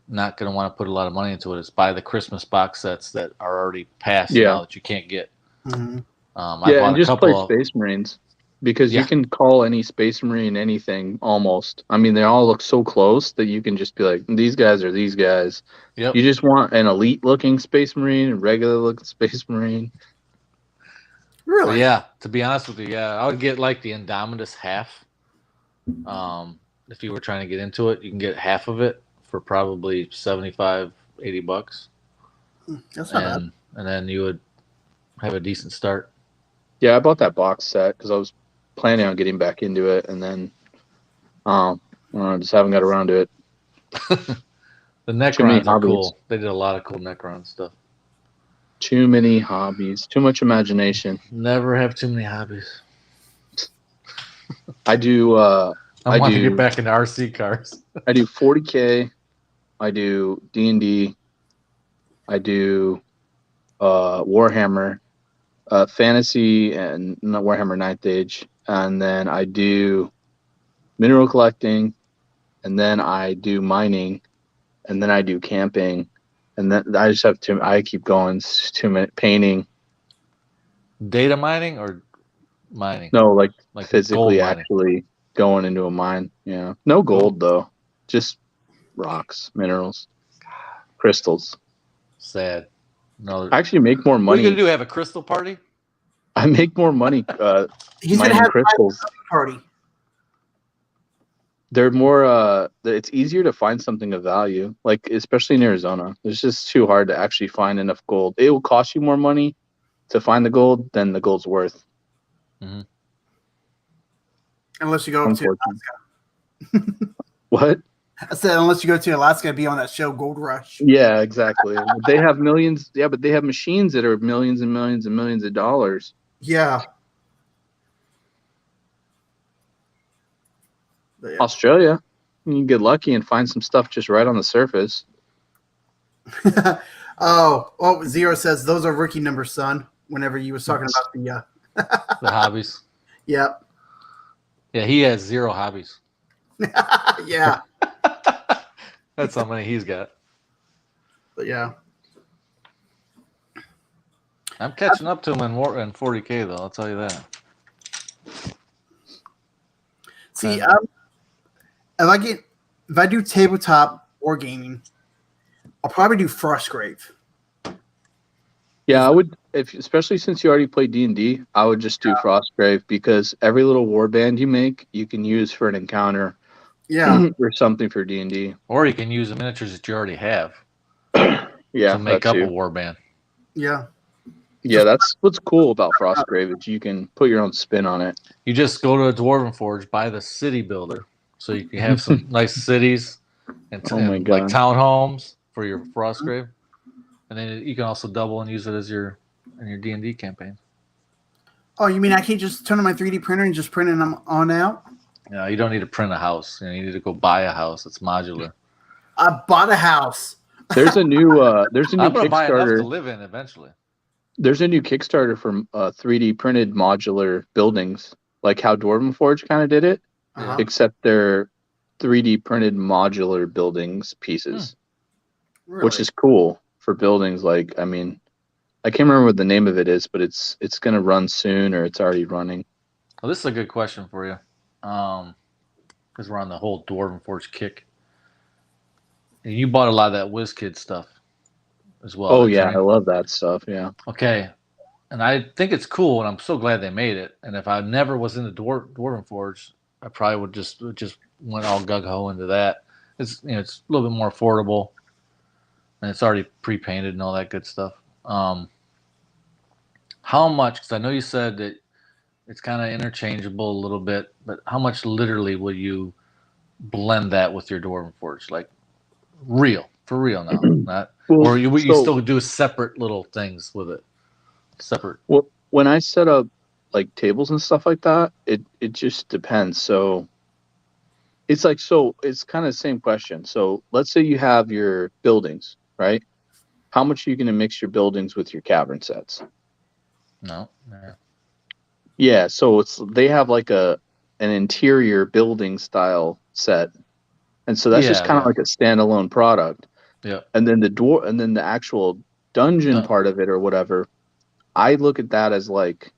[SPEAKER 2] not going to want to put a lot of money into it, is buy the Christmas box sets that are already passed now that you can't get.
[SPEAKER 1] Mm-hmm.
[SPEAKER 3] And just play Space Marines, because you can call any Space Marine anything almost. I mean, they all look so close that you can just be like, these guys are these guys.
[SPEAKER 2] Yep.
[SPEAKER 3] You just want an elite looking Space Marine, a regular looking Space Marine.
[SPEAKER 1] Really?
[SPEAKER 2] Yeah, to be honest with you, I would get like the Indominus half. If you were trying to get into it, you can get half of it for probably $75-$80.
[SPEAKER 1] That's not bad.
[SPEAKER 2] And then you would have a decent start.
[SPEAKER 3] Yeah, I bought that box set because I was planning on getting back into it, and then I just haven't got around to it.
[SPEAKER 2] The Necrons are cool. They did a lot of cool Necron stuff.
[SPEAKER 3] Too many hobbies. Too much imagination.
[SPEAKER 2] Never have too many hobbies.
[SPEAKER 3] I do.
[SPEAKER 2] I want to get back into RC cars.
[SPEAKER 3] I do 40K. I do D&D. I do Warhammer, Fantasy, and not Warhammer 9th Age, and then I do mineral collecting, and then I do mining, and then I do camping, and then I just have too. I keep going. It's too many painting.
[SPEAKER 2] Data mining or mining?
[SPEAKER 3] No, like
[SPEAKER 2] Like
[SPEAKER 3] physically,
[SPEAKER 2] gold mining.
[SPEAKER 3] actually going into a mine. Yeah, no gold though, just rocks, minerals, crystals.
[SPEAKER 2] Sad. No.
[SPEAKER 3] I actually make more
[SPEAKER 2] What are
[SPEAKER 3] money.
[SPEAKER 2] you gonna do? Have a crystal party?
[SPEAKER 3] I make more money
[SPEAKER 1] He's gonna
[SPEAKER 3] mining
[SPEAKER 1] have
[SPEAKER 3] crystals.
[SPEAKER 1] a party.
[SPEAKER 3] They're more it's easier to find something of value, like especially in Arizona. It's just too hard to actually find enough gold. It will cost you more money to find the gold than the gold's worth.
[SPEAKER 2] Mm-hmm.
[SPEAKER 1] Unless you go up to Alaska.
[SPEAKER 3] What?
[SPEAKER 1] I said unless you go to Alaska and be on that show Gold Rush.
[SPEAKER 3] Yeah, exactly. They have millions. Yeah, but they have machines that are millions and millions and millions of dollars.
[SPEAKER 1] Yeah. But yeah.
[SPEAKER 3] Australia, you can get lucky and find some stuff just right on the surface.
[SPEAKER 1] Oh, Zero says those are rookie numbers, son. Whenever you was talking about
[SPEAKER 2] The hobbies.
[SPEAKER 1] Yep.
[SPEAKER 2] Yeah, he has 0 hobbies.
[SPEAKER 1] Yeah.
[SPEAKER 2] That's how many he's got.
[SPEAKER 1] But yeah.
[SPEAKER 2] I'm catching up to him in 40K though. I'll tell you that.
[SPEAKER 1] See, if I do tabletop or gaming, I'll probably do Frostgrave.
[SPEAKER 3] Yeah, I would, especially since you already play D&D, I would just do Frostgrave, because every little warband you make, you can use for an encounter.
[SPEAKER 1] Yeah.
[SPEAKER 3] Or something for D&D.
[SPEAKER 2] Or you can use the miniatures that you already have.
[SPEAKER 3] Yeah,
[SPEAKER 2] to make up
[SPEAKER 3] too.
[SPEAKER 2] a warband.
[SPEAKER 1] Yeah.
[SPEAKER 3] Yeah, that's what's cool about Frostgrave, is you can put your own spin on it.
[SPEAKER 2] You just go to a Dwarven Forge, buy the city builder, so you can have some nice cities and, and like townhomes for your Frostgrave, and then you can also double and use it as in your D&D campaign.
[SPEAKER 1] Oh, you mean I can't just turn on my 3D printer and just print them on out?
[SPEAKER 2] No, you don't need to print a house. You need to go buy a house. It's modular.
[SPEAKER 1] I bought a house.
[SPEAKER 3] There's a new
[SPEAKER 2] I'm gonna buy enough
[SPEAKER 3] Kickstarter.
[SPEAKER 2] to live in eventually.
[SPEAKER 3] There's a new Kickstarter for 3D printed modular buildings, like how Dwarven Forge kind of did it, except they're 3D printed modular buildings pieces,
[SPEAKER 1] Really?
[SPEAKER 3] which is cool for buildings. Like, I mean, I can't remember what the name of it is, but it's going to run soon, or it's already running.
[SPEAKER 2] Well, this is a good question for you, because we're on the whole Dwarven Forge kick. And you bought a lot of that WizKid stuff as well.
[SPEAKER 3] Oh, yeah, I love that stuff, yeah.
[SPEAKER 2] Okay, and I think it's cool, and I'm so glad they made it. And if I never was into Dwarven Forge, I probably would just went all gung-ho into that. It's it's a little bit more affordable, and it's already pre-painted and all that good stuff. How much? Because I know you said that it's kind of interchangeable a little bit, but how much literally will you blend that with your Dwarven Forge? Like for real now, not or you still do separate little things with it. Separate.
[SPEAKER 3] Well, when I set up like tables and stuff like that, it just depends. So it's kind of the same question. So let's say you have your buildings, right? How much are you going to mix your buildings with your cavern sets?
[SPEAKER 2] No.
[SPEAKER 3] Yeah, so they have like an interior building style set, and so that's just kind of like a standalone product.
[SPEAKER 2] Yeah.
[SPEAKER 3] And then the actual dungeon part of it or whatever, I look at that as like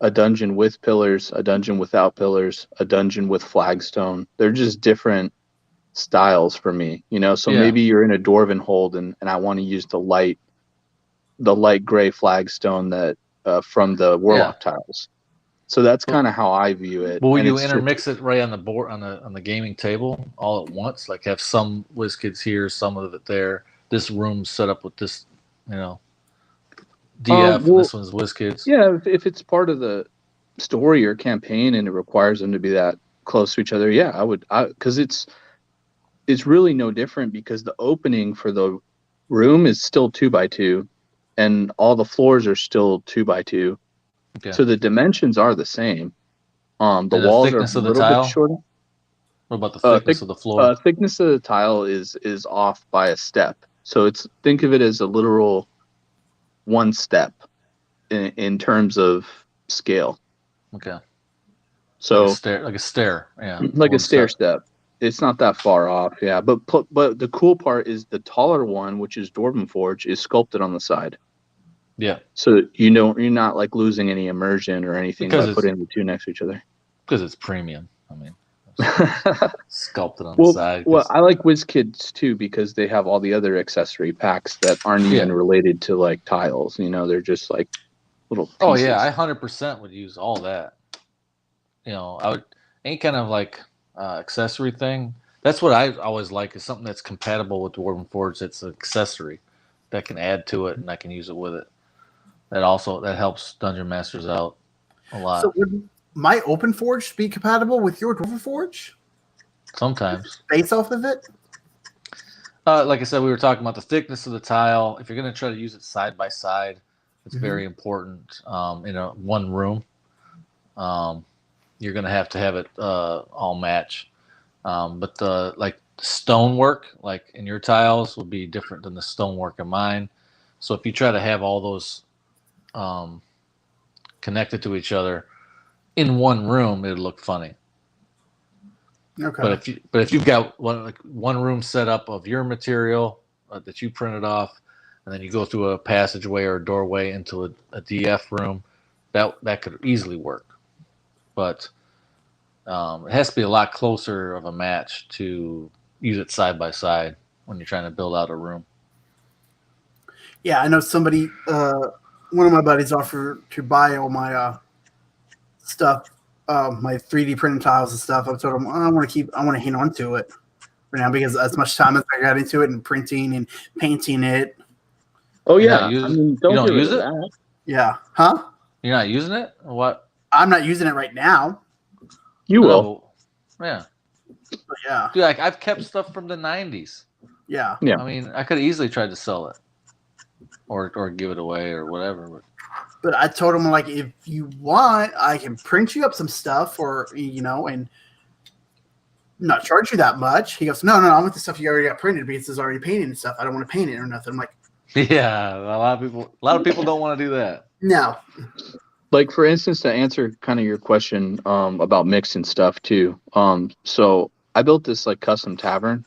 [SPEAKER 3] a dungeon with pillars, a dungeon without pillars, a dungeon with flagstone. They're just different styles for me, So maybe you're in a dwarven hold, and I want to use the light gray flagstone that from the warlock tiles. So that's kind of how I view it.
[SPEAKER 2] But will you intermix it right on the board on the gaming table all at once? Like have some WizKids here, some of it there. This room's set up with this, DF. This one's WizKids.
[SPEAKER 3] Yeah, if it's part of the story or campaign and it requires them to be that close to each other, yeah, I would. Because it's really no different, because the opening for the room is still 2x2, and all the floors are still 2x2. Okay. So the dimensions are the same. The walls are a little bit shorter.
[SPEAKER 2] What about the thickness of the floor?
[SPEAKER 3] Thickness of the tile is off by a step. So think of it as a literal one step in terms of scale.
[SPEAKER 2] Okay.
[SPEAKER 3] So
[SPEAKER 2] like a stair. Yeah.
[SPEAKER 3] like a
[SPEAKER 2] One
[SPEAKER 3] stair step. It's not that far off. Yeah. But the cool part is the taller one, which is Dwarven Forge, is sculpted on the side.
[SPEAKER 2] Yeah.
[SPEAKER 3] So you're not like losing any immersion or anything by putting the two next to each other.
[SPEAKER 2] Because it's premium. I mean, sculpted on the side.
[SPEAKER 3] Well, I like WizKids too because they have all the other accessory packs that aren't even related to like tiles. You know, they're just like little pieces.
[SPEAKER 2] Oh yeah, I 100% would use all that. You know, I would any kind of like accessory thing. That's what I always like is something that's compatible with Dwarven Forge. That's an accessory that can add to it, and I can use it with it. That helps Dungeon Masters out a lot.
[SPEAKER 1] So would my Open Forge be compatible with your Dwarven Forge?
[SPEAKER 2] Sometimes.
[SPEAKER 1] Based off of it?
[SPEAKER 2] Like I said, we were talking about the thickness of the tile. If you're going to try to use it side by side, it's very important in one room. You're going to have it all match. But the stonework, like in your tiles, would be different than the stonework in mine. So if you try to have all those connected to each other in one room, it'd look funny.
[SPEAKER 1] Okay.
[SPEAKER 2] But if you've got one room set up of your material that you printed off, and then you go through a passageway or a doorway into a DF room, that could easily work. But it has to be a lot closer of a match to use it side by side when you're trying to build out a room.
[SPEAKER 1] Yeah, I know somebody. One of my buddies offered to buy all my stuff. My 3D printing tiles and stuff. I told him I want to hang on to it for now because as much time as I got into it and printing and painting it.
[SPEAKER 3] Oh yeah, don't use it. That.
[SPEAKER 1] Yeah, huh?
[SPEAKER 2] You're not using it, or what?
[SPEAKER 1] I'm not using it right now.
[SPEAKER 3] You will.
[SPEAKER 2] Yeah.
[SPEAKER 1] But yeah.
[SPEAKER 2] Dude, I've kept stuff from the 90s.
[SPEAKER 1] Yeah.
[SPEAKER 2] I mean, I could have easily tried to sell it, or give it away or whatever.
[SPEAKER 1] But I told him, like, if you want, I can print you up some stuff or, and not charge you that much. He goes, no, I want the stuff you already got printed because it's already painted and stuff. I don't want to paint it or nothing. I'm like,
[SPEAKER 2] yeah, a lot of people don't want to do that.
[SPEAKER 1] No.
[SPEAKER 3] Like, for instance, to answer kind of your question about mixing stuff too. So I built this like custom tavern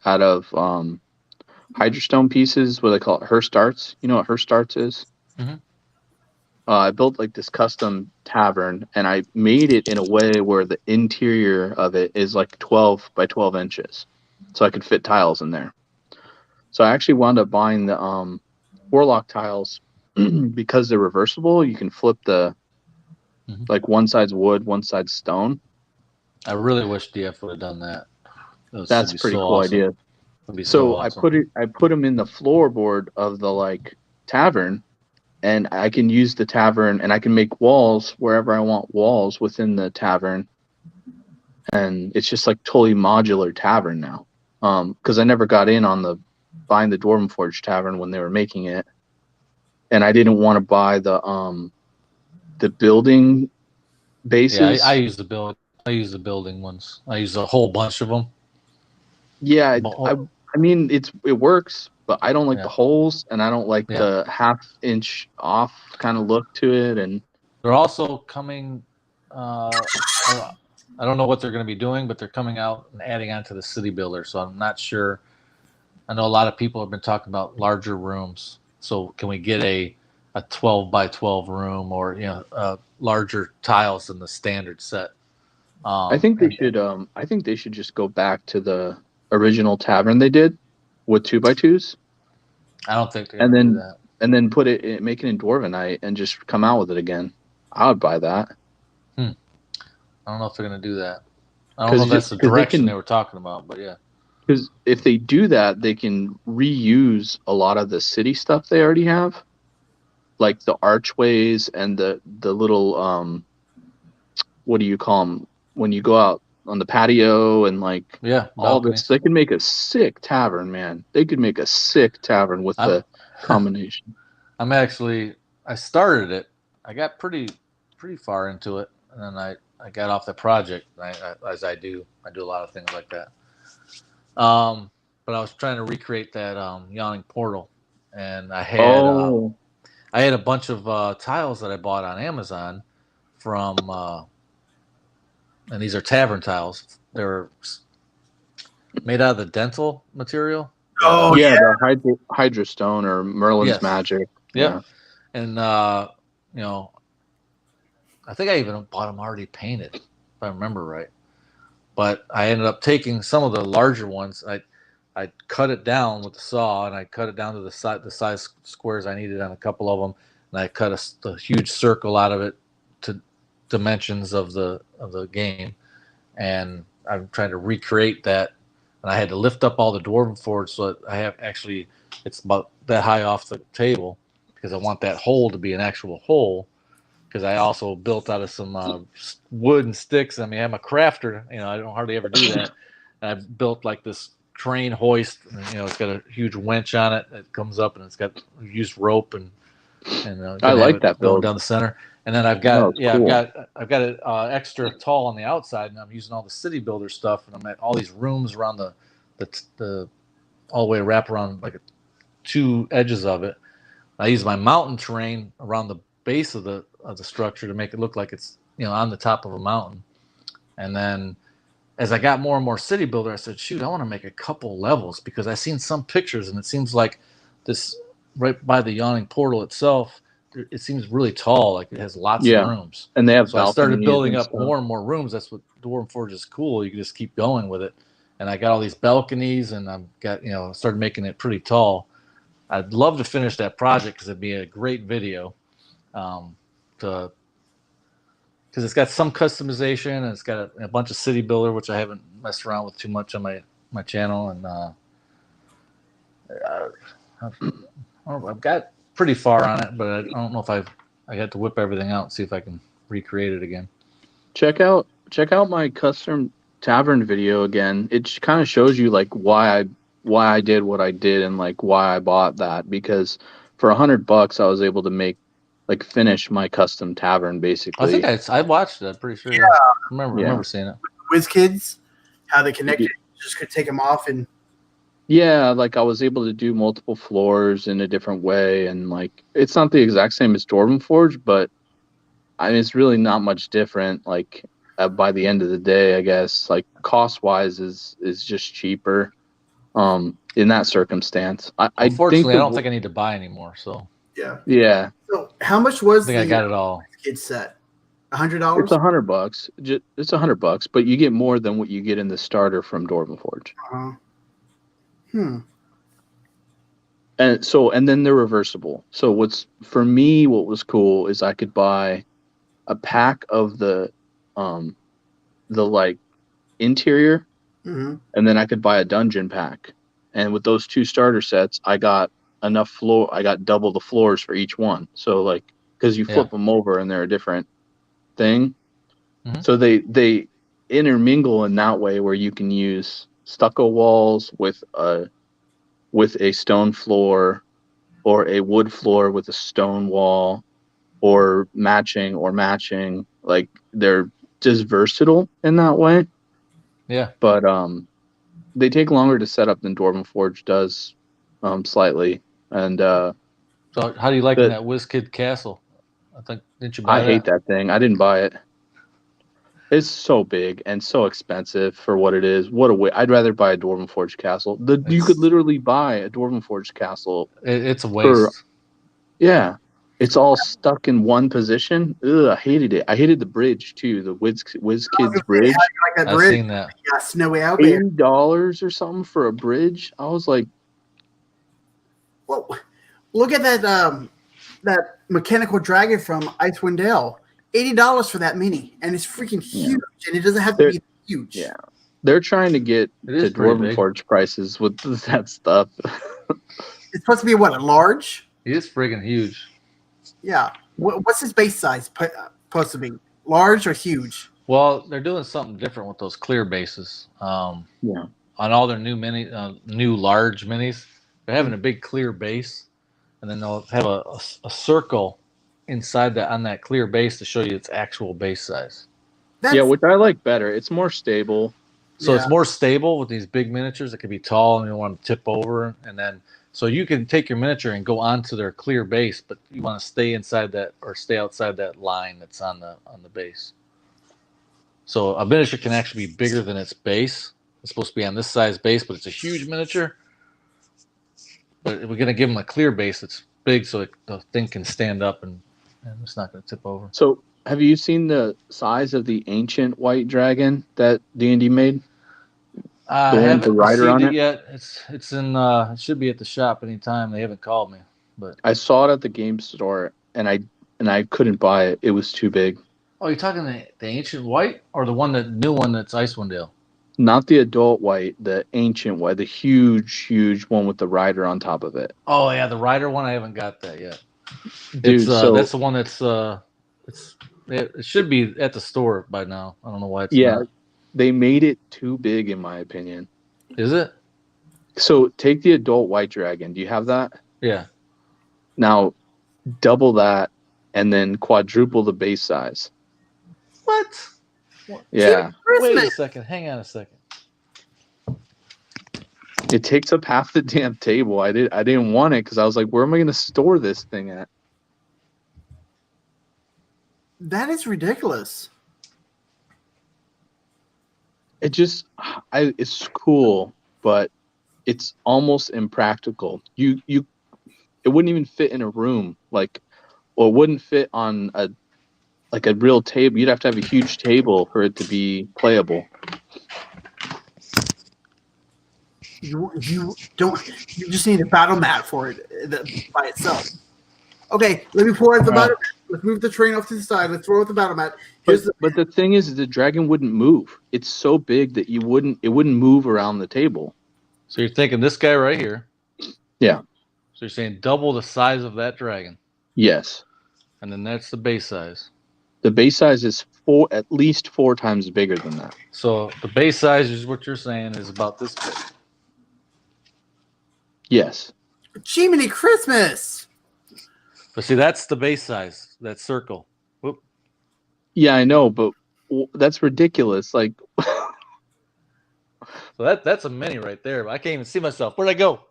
[SPEAKER 3] out of hydrostone pieces, what they call it, Hearst Arts. You know what Hearst Arts is?
[SPEAKER 2] Mm-hmm.
[SPEAKER 3] I built like this custom tavern, and I made it in a way where the interior of it is like 12 by 12 inches, so I could fit tiles in there. So I actually wound up buying the Warlock tiles because they're reversible. You can flip like one side's wood, one side's stone.
[SPEAKER 2] I really wish DF would have done that.
[SPEAKER 3] That's a pretty cool idea. So awesome. I put them in the floorboard of the like tavern. And I can use the tavern, and I can make walls wherever I want walls within the tavern. And it's just like totally modular tavern now. Because I never got in on buying the Dwarven Forge tavern when they were making it, and I didn't want to buy the building bases.
[SPEAKER 2] Yeah, I use the build. I use the building ones. I use a whole bunch of them.
[SPEAKER 3] Yeah, I mean it works. But I don't like the holes, and I don't like the half-inch off kind of look to it. And
[SPEAKER 2] they're also coming. I don't know what they're going to be doing, but they're coming out and adding on to the city builder. So I'm not sure. I know a lot of people have been talking about larger rooms. So can we get a 12 by 12 room, or larger tiles than the standard set?
[SPEAKER 3] I think they should. I think they should just go back to the original tavern they did with 2x2s.
[SPEAKER 2] I don't think they're going to do that.
[SPEAKER 3] And then make it in Dwarvenite and just come out with it again. I would buy that.
[SPEAKER 2] I don't know if they're going to do that. I don't know if that's the direction they were talking about, but yeah.
[SPEAKER 3] Because if they do that, they can reuse a lot of the city stuff they already have, like the archways and the little what do you call them when you go out on the patio and all this. They can make a sick tavern, man. They could make a sick tavern with the combination.
[SPEAKER 2] I started it. I got pretty far into it, and then I got off the project. As I do a lot of things like that. but I was trying to recreate that yawning portal, and I had a bunch of tiles that I bought on Amazon from, and these are tavern tiles. They're made out of the dental material.
[SPEAKER 1] Oh,
[SPEAKER 3] yeah, the Hydra Stone or Merlin's
[SPEAKER 2] Yes.
[SPEAKER 3] Magic.
[SPEAKER 2] Yep.
[SPEAKER 3] Yeah.
[SPEAKER 2] And you know, I think I even bought them already painted, if I remember right. But I ended up taking some of the larger ones. I cut it down with the saw, and I cut it down to the size squares I needed on a couple of them, and I cut a huge circle out of it to dimensions of the game, and I'm trying to recreate that. And I had to lift up all the dwarven forge so that I have actually it's about that high off the table because I want that hole to be an actual hole. Because I also built out of some wood and sticks. I mean, I'm a crafter. I don't hardly ever do that. And I built like this crane hoist. And, it's got a huge winch on it that comes up, and it's got used rope and
[SPEAKER 3] I like that
[SPEAKER 2] going
[SPEAKER 3] build
[SPEAKER 2] down the center. And then I've got I've got it extra tall on the outside, and I'm using all the city builder stuff, and I'm at all these rooms around the all the way wrap around like two edges of it. I use my mountain terrain around the base of the structure to make it look like it's on the top of a mountain. And then as I got more and more city builder, I said, shoot, I want to make a couple levels because I've seen some pictures and it seems like this right by the yawning portal itself, it seems really tall, like it has lots of rooms.
[SPEAKER 3] And they have
[SPEAKER 2] so I started building up
[SPEAKER 3] stuff.
[SPEAKER 2] more and more rooms. That's what Dwarven Forge is cool. You can just keep going with it. And I got all these balconies, and I've got started making it pretty tall. I'd love to finish that project because it'd be a great video. Because it's got some customization and it's got a bunch of city builder, which I haven't messed around with too much on my channel, and I've got pretty far on it, but I don't know if I got to whip everything out and see if I can recreate it again.
[SPEAKER 3] Check out my custom tavern video again. It kind of shows you like why I did what I did and like why I bought that, because for $100 I was able to finish my custom tavern basically.
[SPEAKER 2] I think I watched it. I'm pretty sure. Yeah. I remember seeing it.
[SPEAKER 1] WizKids, how they connected, just could take them off and.
[SPEAKER 3] Yeah, like I was able to do multiple floors in a different way, and like it's not the exact same as Dwarven Forge, but I mean it's really not much different. Like by the end of the day, I guess like cost wise is just cheaper. In that circumstance,
[SPEAKER 2] unfortunately, I don't think I need to buy anymore. So
[SPEAKER 3] yeah.
[SPEAKER 1] So how much was
[SPEAKER 2] I got it all.
[SPEAKER 1] Kid set? $100.
[SPEAKER 3] It's $100. It's $100, but you get more than what you get in the starter from Dwarven Forge. And then they're reversible. So what was cool is I could buy a pack of the like interior, and then I could buy a dungeon pack. And with those two starter sets, I got enough floor. I got double the floors for each one. So like, because you flip them over and they're a different thing. So they intermingle in that way where you can use stucco walls with a stone floor, or a wood floor with a stone wall, or matching. Like they're just versatile in that way.
[SPEAKER 2] Yeah.
[SPEAKER 3] But they take longer to set up than Dwarven Forge does, slightly. And
[SPEAKER 2] so how do you like that WizKid castle? Didn't you buy that?
[SPEAKER 3] I hate that thing. I didn't buy it. It's so big and so expensive for what it is. I'd rather buy a Dwarven Forge castle. You could literally buy a Dwarven Forge castle.
[SPEAKER 2] It's a waste.
[SPEAKER 3] It's all stuck in one position. Ugh, I hated it. I hated the bridge too. The WizKids bridge.
[SPEAKER 1] Like that bridge.
[SPEAKER 2] I've seen that.
[SPEAKER 1] Yeah, snowy out there.
[SPEAKER 3] $80 or something for a bridge. I was like,
[SPEAKER 1] well, look at that mechanical dragon from Icewind Dale. $80 for that mini, and it's freaking huge, and it doesn't have to be huge.
[SPEAKER 3] Yeah, they're trying to get to Dwarven Forge prices with that stuff.
[SPEAKER 1] It's supposed to be what, a large?
[SPEAKER 2] It is friggin' huge.
[SPEAKER 1] Yeah. What's his base size supposed to be? Large or huge?
[SPEAKER 2] Well, they're doing something different with those clear bases. On all their new large minis, they're having a big clear base, and then they'll have a circle inside on that clear base to show you its actual base size.
[SPEAKER 3] Which I like better. It's more stable.
[SPEAKER 2] So it's
[SPEAKER 1] Yeah.
[SPEAKER 2] more stable with these big miniatures. It can be tall and you don't want to tip over, and then so you can take your miniature and go onto their clear base, but you want to stay inside that or stay outside that line that's on the base. So a miniature can actually be bigger than its base. It's supposed to be on this size base, but it's a huge miniature. But we're gonna give them a clear base that's big, so the thing can stand up and it's not gonna tip over.
[SPEAKER 3] So, have you seen the size of the ancient white dragon that D&D made?
[SPEAKER 2] I
[SPEAKER 3] The one with
[SPEAKER 2] haven't
[SPEAKER 3] the rider
[SPEAKER 2] received
[SPEAKER 3] on
[SPEAKER 2] it
[SPEAKER 3] it?
[SPEAKER 2] yet. It's in. It should be at the shop anytime. They haven't called me, but
[SPEAKER 3] I saw it at the game store, and I couldn't buy it. It was too big.
[SPEAKER 2] oh, you're talking the ancient white or the new one that's Icewind Dale?
[SPEAKER 3] Not the adult white, the ancient white, the huge one with the rider on top of it.
[SPEAKER 2] Oh yeah, the rider one. I haven't got that yet.
[SPEAKER 3] Dude, so
[SPEAKER 2] that's the one that's it should be at the store by now. I don't know why it's
[SPEAKER 3] yeah,
[SPEAKER 2] not.
[SPEAKER 3] they made it too big in my opinion.
[SPEAKER 2] Is it?
[SPEAKER 3] So take the adult white dragon. Do you have that?
[SPEAKER 2] Yeah.
[SPEAKER 3] Now double that and then quadruple the base size.
[SPEAKER 2] What?
[SPEAKER 3] Yeah.
[SPEAKER 2] Wait a second. Hang on a second.
[SPEAKER 3] It takes up half the damn table. I didn't want it because I was like, where am I going to store this thing at?
[SPEAKER 1] That is ridiculous.
[SPEAKER 3] It's cool, but it's almost impractical. It wouldn't even fit in a room, or it wouldn't fit on a real table. You'd have to have a huge table for it to be playable.
[SPEAKER 1] You just need a battle mat for it by itself. Okay, let me pour out the battle mat. Let's move the train off to the side. Let's throw out the battle mat.
[SPEAKER 3] But the thing is, the dragon wouldn't move. It's so big that it wouldn't move around the table.
[SPEAKER 2] So you're thinking this guy right here.
[SPEAKER 3] Yeah.
[SPEAKER 2] So you're saying double the size of that dragon.
[SPEAKER 3] Yes.
[SPEAKER 2] And then that's the base size.
[SPEAKER 3] The base size is at least 4 times bigger than that.
[SPEAKER 2] So the base size is what you're saying is about this big.
[SPEAKER 3] Yes.
[SPEAKER 1] Jiminy Christmas!
[SPEAKER 2] But see, that's the base size. That circle. Whoop.
[SPEAKER 3] Yeah, I know, but that's ridiculous. Like,
[SPEAKER 2] so that's a mini right there. But I can't even see myself. Where'd I go?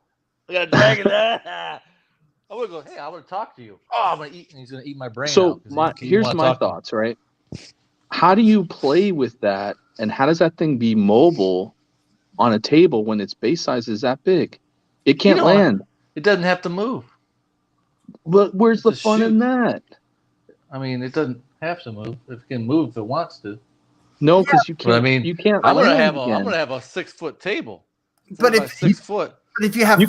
[SPEAKER 2] I got a dragon. I would go. Hey, I want to talk to you. Oh, I'm gonna eat. And he's gonna eat my brain.
[SPEAKER 3] So
[SPEAKER 2] out
[SPEAKER 3] here's my thoughts. Right? How do you play with that, and how does that thing be mobile on a table when its base size is that big? It can't land.
[SPEAKER 2] It doesn't have to move.
[SPEAKER 3] But where's the fun in that?
[SPEAKER 2] I mean, it doesn't have to move. It can move if it wants to.
[SPEAKER 3] No, because you can't.
[SPEAKER 2] I mean,
[SPEAKER 3] you can't.
[SPEAKER 2] I'm gonna have a 6-foot table.
[SPEAKER 1] But if
[SPEAKER 2] 6 foot.
[SPEAKER 1] But if you have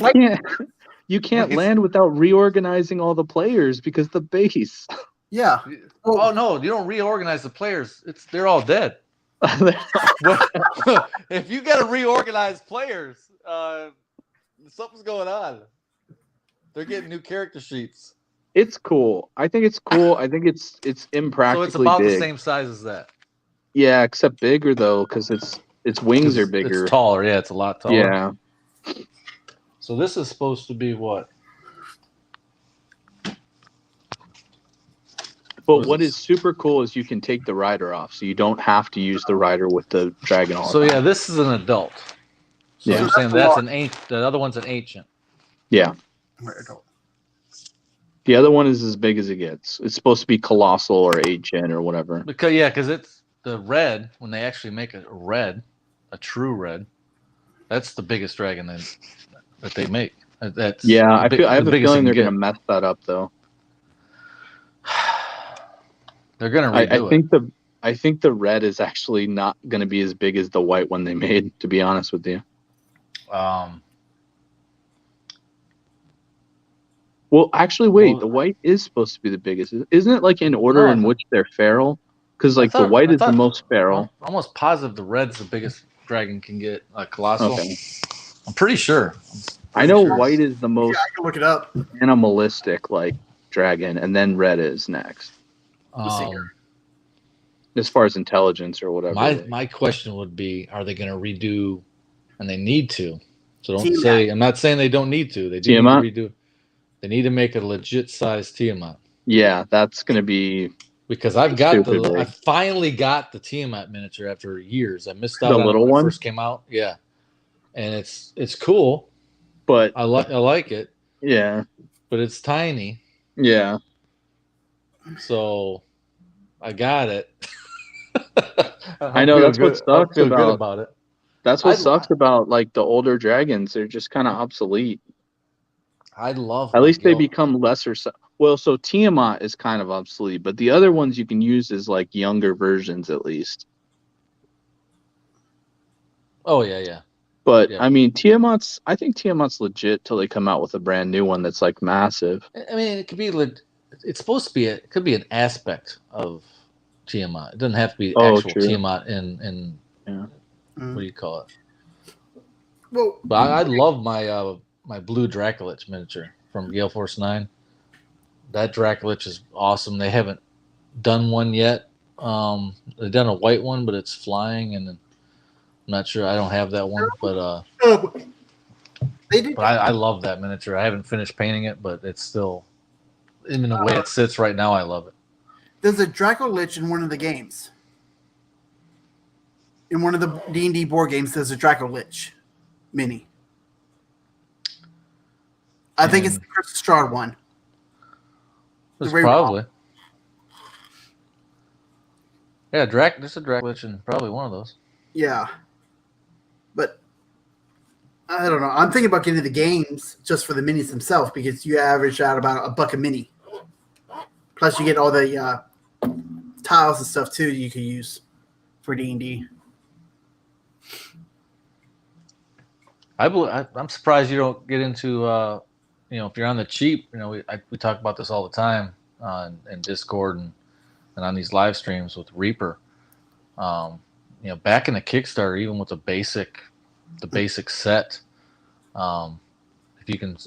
[SPEAKER 3] you can't land without reorganizing all the players because the base.
[SPEAKER 1] Yeah.
[SPEAKER 2] Oh no, you don't reorganize the players. They're all dead. If you got to reorganize players, something's going on. They're getting new character sheets.
[SPEAKER 3] It's cool. I think it's cool. I think it's impractically
[SPEAKER 2] So it's about
[SPEAKER 3] big.
[SPEAKER 2] the same size as that.
[SPEAKER 3] Yeah, except bigger though, because its wings are bigger.
[SPEAKER 2] It's taller. Yeah, it's a lot taller.
[SPEAKER 3] Yeah.
[SPEAKER 2] So this is supposed to be what?
[SPEAKER 3] But what is super cool is you can take the rider off, so you don't have to use the rider with the dragon all the time.
[SPEAKER 2] So yeah, this is an adult. So you're saying that's an ancient. The other one's an ancient.
[SPEAKER 3] Yeah. The other one is as big as it gets. It's supposed to be colossal or ancient or whatever.
[SPEAKER 2] Because it's the red. When they actually make a true red, that's the biggest dragon that they make. I have a feeling they're going to mess that up though.
[SPEAKER 3] They're going to redo it. I think the red is actually not going to be as big as the white one they made, to be honest with you. Well, actually, wait. The white is supposed to be the biggest. Isn't it like in order in which they're feral? Because the white is the most feral.
[SPEAKER 2] I'm almost positive the red's the biggest dragon can get. Colossal. Okay. I'm pretty sure.
[SPEAKER 3] I know white is the most
[SPEAKER 1] I can look it up.
[SPEAKER 3] Animalistic dragon, and then red is next. As far as intelligence or whatever.
[SPEAKER 2] My question would be: are they going to redo? And they need to. So don't say. I'm not saying they don't need to. They do need to redo. They need to make a legit size Tiamat.
[SPEAKER 3] Yeah, that's going to be.
[SPEAKER 2] because I've got
[SPEAKER 3] Stupid
[SPEAKER 2] I
[SPEAKER 3] big.
[SPEAKER 2] finally got the Tiamat miniature after years. I missed out
[SPEAKER 3] The
[SPEAKER 2] on it
[SPEAKER 3] little
[SPEAKER 2] when it
[SPEAKER 3] one?
[SPEAKER 2] first came out. Yeah, and it's cool.
[SPEAKER 3] But
[SPEAKER 2] I like it,
[SPEAKER 3] yeah,
[SPEAKER 2] but it's tiny.
[SPEAKER 3] yeah.
[SPEAKER 2] So I got it.
[SPEAKER 3] I know that's what
[SPEAKER 2] I
[SPEAKER 3] sucks
[SPEAKER 2] feel good
[SPEAKER 3] about.
[SPEAKER 2] about it.
[SPEAKER 3] That's what sucks about like the older dragons. They're just kind of obsolete.
[SPEAKER 2] I love.
[SPEAKER 3] At
[SPEAKER 2] my
[SPEAKER 3] least they
[SPEAKER 2] Gil-
[SPEAKER 3] become lesser. Well, so Tiamat is kind of obsolete, but the other ones you can use as like younger versions at least.
[SPEAKER 2] Oh yeah.
[SPEAKER 3] But
[SPEAKER 2] Yeah.
[SPEAKER 3] I mean, I think Tiamat's legit till they come out with a brand new one that's like massive.
[SPEAKER 2] I mean, it could be. It's supposed to be. It could be an aspect of Tiamat. It doesn't have to be
[SPEAKER 3] Oh,
[SPEAKER 2] actual
[SPEAKER 3] true.
[SPEAKER 2] Tiamat in
[SPEAKER 3] Yeah.
[SPEAKER 2] what do you call it?
[SPEAKER 1] Well,
[SPEAKER 2] But I love my my blue Dracolich miniature from Gale Force 9. That Dracolich is awesome. They haven't done one yet. They've done a white one, but it's flying, and I'm not sure. I don't have that one, but
[SPEAKER 1] they did.
[SPEAKER 2] I love that miniature. I haven't finished painting it, but it's still in the way it sits right now. I love it.
[SPEAKER 1] There's a Draco Lich in one of the games. In one of the D&D board games, there's a Draco Lich mini. I think it's the Chris Strahd one.
[SPEAKER 2] It's
[SPEAKER 1] Ray
[SPEAKER 2] probably. Yeah, there's a Dracolich in probably one of those.
[SPEAKER 1] Yeah. But I don't know. I'm thinking about getting the games just for the minis themselves because you average out about $1 a mini. Plus, you get all the tiles and stuff too you can use for D&D.
[SPEAKER 2] I'm surprised you don't get into if you're on the cheap. We talk about this all the time in Discord and on these live streams with Reaper. Back in the Kickstarter, even with the basic set, if you can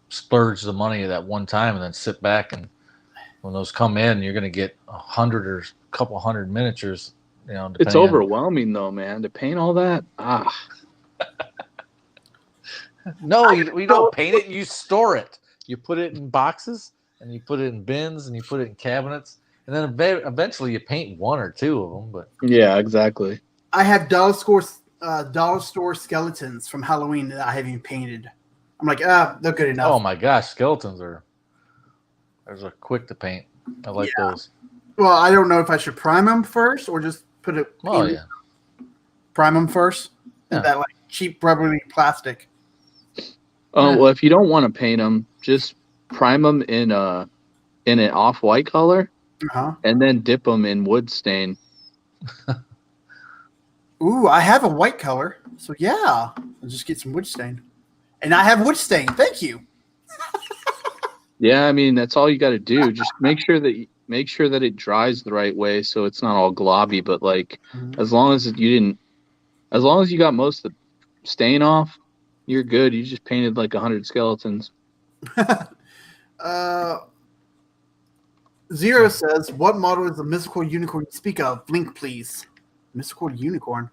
[SPEAKER 2] splurge the money at that one time and then sit back, and when those come in, you're going to get 100 or a couple hundred miniatures.
[SPEAKER 3] It's overwhelming though, man. To paint all that,
[SPEAKER 2] No, you don't paint it. You store it. You put it in boxes, and you put it in bins, and you put it in cabinets, and then eventually you paint one or two of them. But
[SPEAKER 3] yeah, exactly.
[SPEAKER 1] I have dollar store skeletons from Halloween that I haven't even painted. I'm like, they're good enough.
[SPEAKER 2] oh my gosh, skeletons are quick to paint. I like those.
[SPEAKER 1] Well, I don't know if I should prime them first or just put it.
[SPEAKER 2] Oh yeah.
[SPEAKER 1] Prime them first.
[SPEAKER 2] Yeah.
[SPEAKER 1] That like cheap rubbery plastic.
[SPEAKER 3] Well, if you don't want to paint them, just prime them in an off-white color, and then dip them in wood stain.
[SPEAKER 1] Ooh, I have a white color, so yeah, I'll just get some wood stain, and I have wood stain. Thank you.
[SPEAKER 3] Yeah, I mean that's all you got to do. Just make sure that it dries the right way, so it's not all globby. But like, as long as you got most of the stain off, you're good. You just painted like 100 skeletons.
[SPEAKER 1] Zero says, "What model is the mystical unicorn you speak of? Link, please." Mystical unicorn.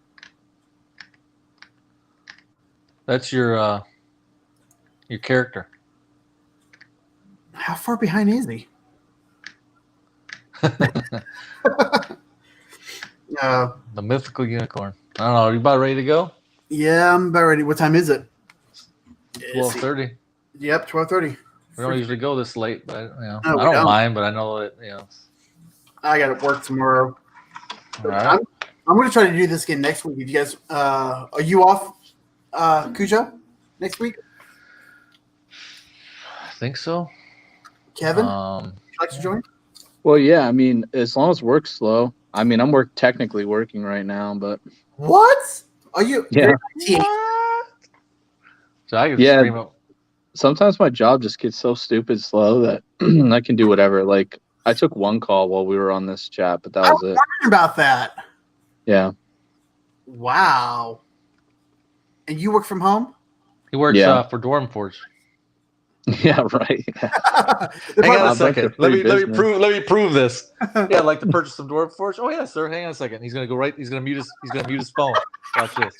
[SPEAKER 2] That's your character.
[SPEAKER 1] How far behind is he?
[SPEAKER 2] The mythical unicorn. I don't know. Are you about ready to go?
[SPEAKER 1] Yeah, I'm about ready. What time is it?
[SPEAKER 2] 12:30.
[SPEAKER 1] Yep, 12:30.
[SPEAKER 2] We don't usually go this late, but
[SPEAKER 1] No,
[SPEAKER 2] I
[SPEAKER 1] we
[SPEAKER 2] don't
[SPEAKER 1] don't.
[SPEAKER 2] mind. But I know that
[SPEAKER 1] I got to work tomorrow.
[SPEAKER 2] All right.
[SPEAKER 1] I'm going to try to do this again next week. If you guys, are you off, Cujo, next week?
[SPEAKER 2] I think so.
[SPEAKER 1] Kevin, would you like to join?
[SPEAKER 3] Well, yeah, I mean, as long as work's slow. I mean, I'm technically working right now, but
[SPEAKER 1] What? Are you?
[SPEAKER 3] Yeah.
[SPEAKER 2] So I can
[SPEAKER 3] Yeah.
[SPEAKER 2] scream up.
[SPEAKER 3] sometimes my job just gets so stupid slow that I can do whatever. Like I took one call while we were on this chat, but that was it.
[SPEAKER 1] wondering about that.
[SPEAKER 3] Yeah.
[SPEAKER 1] Wow. And you work from home?
[SPEAKER 2] He works
[SPEAKER 3] Yeah.
[SPEAKER 2] for Dwarf Forge.
[SPEAKER 3] Yeah, right.
[SPEAKER 2] Hang
[SPEAKER 1] Probably-
[SPEAKER 2] on a
[SPEAKER 3] bunch
[SPEAKER 2] second.
[SPEAKER 3] of
[SPEAKER 2] Let
[SPEAKER 3] free
[SPEAKER 2] me
[SPEAKER 3] business.
[SPEAKER 2] prove this. Yeah, I'd like to purchase some Dwarf Forge. Oh yeah, sir. Hang on a second. He's gonna go right. He's gonna mute his phone. Watch this.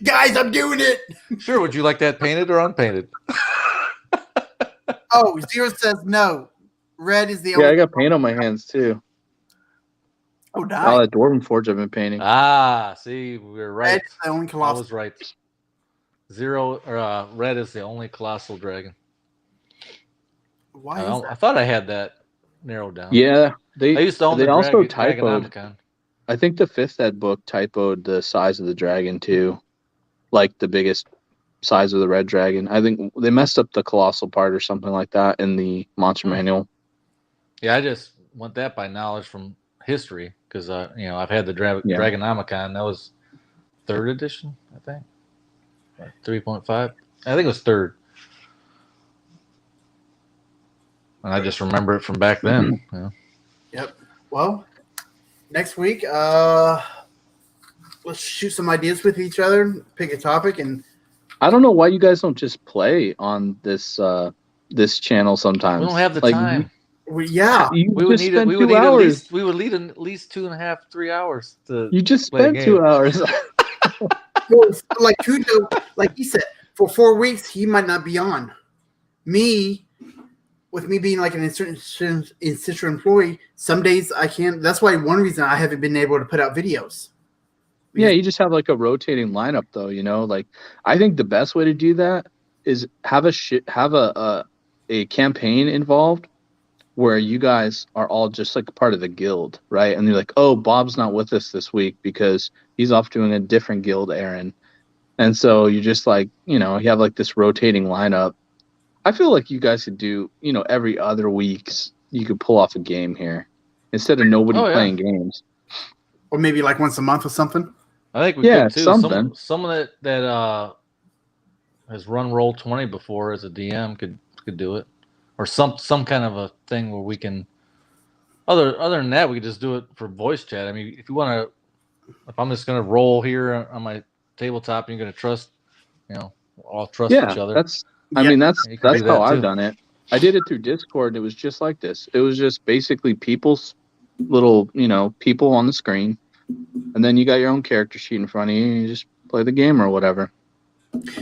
[SPEAKER 1] Guys, I'm doing it.
[SPEAKER 2] Sure. Would you like that painted or unpainted?
[SPEAKER 1] Oh, Zero says no. Red is the
[SPEAKER 3] Yeah,
[SPEAKER 1] only.
[SPEAKER 3] I got paint on my hands too.
[SPEAKER 1] Oh,
[SPEAKER 3] All
[SPEAKER 1] die.
[SPEAKER 3] that Dwarven Forge I've been painting.
[SPEAKER 2] See, we were
[SPEAKER 1] Red
[SPEAKER 2] right.
[SPEAKER 1] is the only
[SPEAKER 2] I
[SPEAKER 1] colossal.
[SPEAKER 2] was right. Red is the only colossal dragon.
[SPEAKER 1] Why is that?
[SPEAKER 2] I thought I had that narrowed down.
[SPEAKER 3] Yeah,
[SPEAKER 2] I used to own
[SPEAKER 3] they
[SPEAKER 2] the
[SPEAKER 3] also
[SPEAKER 2] Dragon
[SPEAKER 3] typoed.
[SPEAKER 2] Dragonomicon.
[SPEAKER 3] I think the 5th ed book typoed the size of the dragon too, like the biggest size of the red dragon. I think they messed up the colossal part or something like that in the monster manual.
[SPEAKER 2] Yeah, I just want that by knowledge from history because I've had the
[SPEAKER 3] Yeah.
[SPEAKER 2] Dragonomicon. That was 3rd edition, I think. 3.5. I think it was 3rd. And I just remember it from back then. Yeah.
[SPEAKER 1] Yep. Well, next week, let's shoot some ideas with each other, pick a topic, and
[SPEAKER 3] I don't know why you guys don't just play on this this channel sometimes.
[SPEAKER 2] We don't have the
[SPEAKER 3] Like,
[SPEAKER 2] time.
[SPEAKER 1] yeah,
[SPEAKER 3] You
[SPEAKER 2] We would
[SPEAKER 3] just
[SPEAKER 2] need
[SPEAKER 3] spent
[SPEAKER 2] we would
[SPEAKER 3] 2
[SPEAKER 2] need
[SPEAKER 3] hours.
[SPEAKER 2] we would need at least 2.5, 3 hours to.
[SPEAKER 3] You just
[SPEAKER 2] play a
[SPEAKER 3] spent 2
[SPEAKER 2] game.
[SPEAKER 3] hours.
[SPEAKER 1] well, like Cujo, like he said, for 4 weeks he might not be on. With me being like an institutional employee, some days I can't. That's why one reason I haven't been able to put out videos.
[SPEAKER 3] Yeah, you just have like a rotating lineup, though. Like I think the best way to do that is have a campaign involved where you guys are all just like part of the guild, right? And you're like, oh, Bob's not with us this week because he's off doing a different guild errand, and so you just like you have like this rotating lineup. I feel like you guys could do every other weeks you could pull off a game here instead of nobody playing games,
[SPEAKER 1] Or maybe like once a month or something.
[SPEAKER 2] I think we could too.
[SPEAKER 3] Something.
[SPEAKER 2] Someone that has run Roll20 before as a DM could do it, or some kind of a thing where we can. Other than that, we could just do it for voice chat. I mean, if you want to, if I'm just going to roll here on my tabletop, and you're going to trust, all trust each other.
[SPEAKER 3] That's
[SPEAKER 2] You can do
[SPEAKER 3] how
[SPEAKER 2] that
[SPEAKER 3] I've
[SPEAKER 2] too.
[SPEAKER 3] done it. I did it through Discord. And it was just like this. It was just basically people's little, people on the screen, and then you got your own character sheet in front of you, and you just play the game or whatever.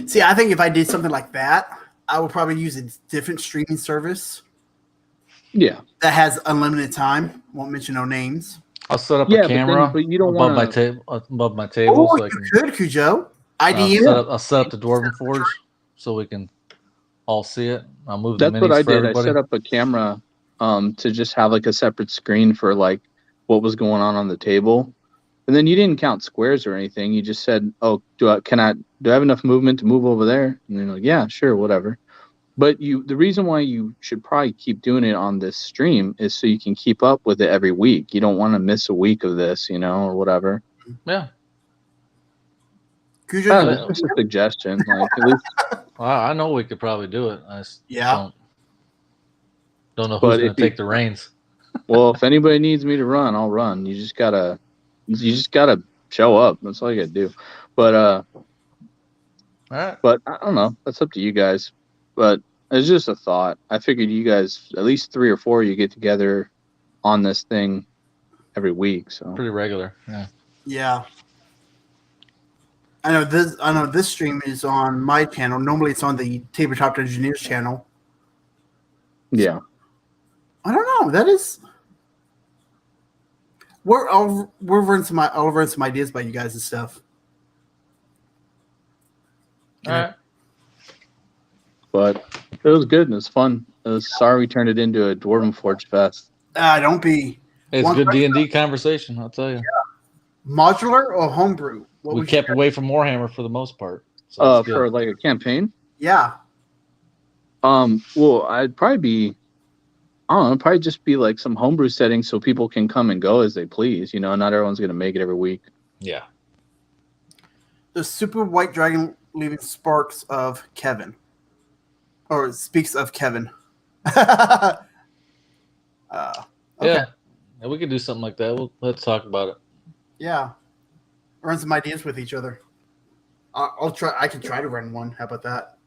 [SPEAKER 1] See, I think if I did something like that, I would probably use a different streaming service.
[SPEAKER 3] Yeah,
[SPEAKER 1] that has unlimited time. Won't mention no names.
[SPEAKER 2] I'll set up a camera
[SPEAKER 3] but you don't
[SPEAKER 2] above
[SPEAKER 3] wanna...
[SPEAKER 2] my table.
[SPEAKER 1] Oh,
[SPEAKER 2] so I
[SPEAKER 1] you
[SPEAKER 2] can,
[SPEAKER 1] could, Cujo.
[SPEAKER 2] I'll set up the Dwarven Forge so we can all see it. I'll move the minis.
[SPEAKER 3] That's what I did.
[SPEAKER 2] Everybody.
[SPEAKER 3] I set up a camera to just have like a separate screen for like what was going on the table. And then you didn't count squares or anything. You just said, "Oh, do I have enough movement to move over there?" And you're like, "Yeah, sure, whatever." But the reason why you should probably keep doing it on this stream is so you can keep up with it every week. You don't want to miss a week of this, or whatever.
[SPEAKER 2] Yeah.
[SPEAKER 3] It's just a suggestion. Like at least.
[SPEAKER 2] Well, I know we could probably do it. I just don't know who's going to take the reins.
[SPEAKER 3] Well, if anybody needs me to run, I'll run. You just gotta show up. That's all you gotta do. But
[SPEAKER 2] all right.
[SPEAKER 3] But I don't know. That's up to you guys. But it's just a thought. I figured you guys, at least 3 or 4, you get together on this thing every week. So
[SPEAKER 2] pretty regular. Yeah.
[SPEAKER 1] Yeah. I know this stream is on my channel. Normally it's on the Tabletop Engineers channel.
[SPEAKER 3] Yeah.
[SPEAKER 1] I don't know. That is I'll run some ideas by you guys and stuff.
[SPEAKER 2] All right.
[SPEAKER 3] But it was good and it was fun. Sorry we turned it into a Dwarven Forge fest.
[SPEAKER 1] Don't be.
[SPEAKER 2] It's good D&D conversation, I'll tell you.
[SPEAKER 1] Yeah. Modular or homebrew?
[SPEAKER 2] We kept away from Warhammer for the most part.
[SPEAKER 3] So for like a campaign?
[SPEAKER 1] Yeah.
[SPEAKER 3] Well, I'd probably be, I don't know, probably just be like some homebrew settings so people can come and go as they please. Not everyone's going to make it every week.
[SPEAKER 2] Yeah.
[SPEAKER 1] The super white dragon leaving sparks of Kevin. Or speaks of Kevin. Okay.
[SPEAKER 2] Yeah, we could do something like that. Let's talk about it.
[SPEAKER 1] Yeah. Run some ideas with each other. I'll try. I can try to run one. How about that?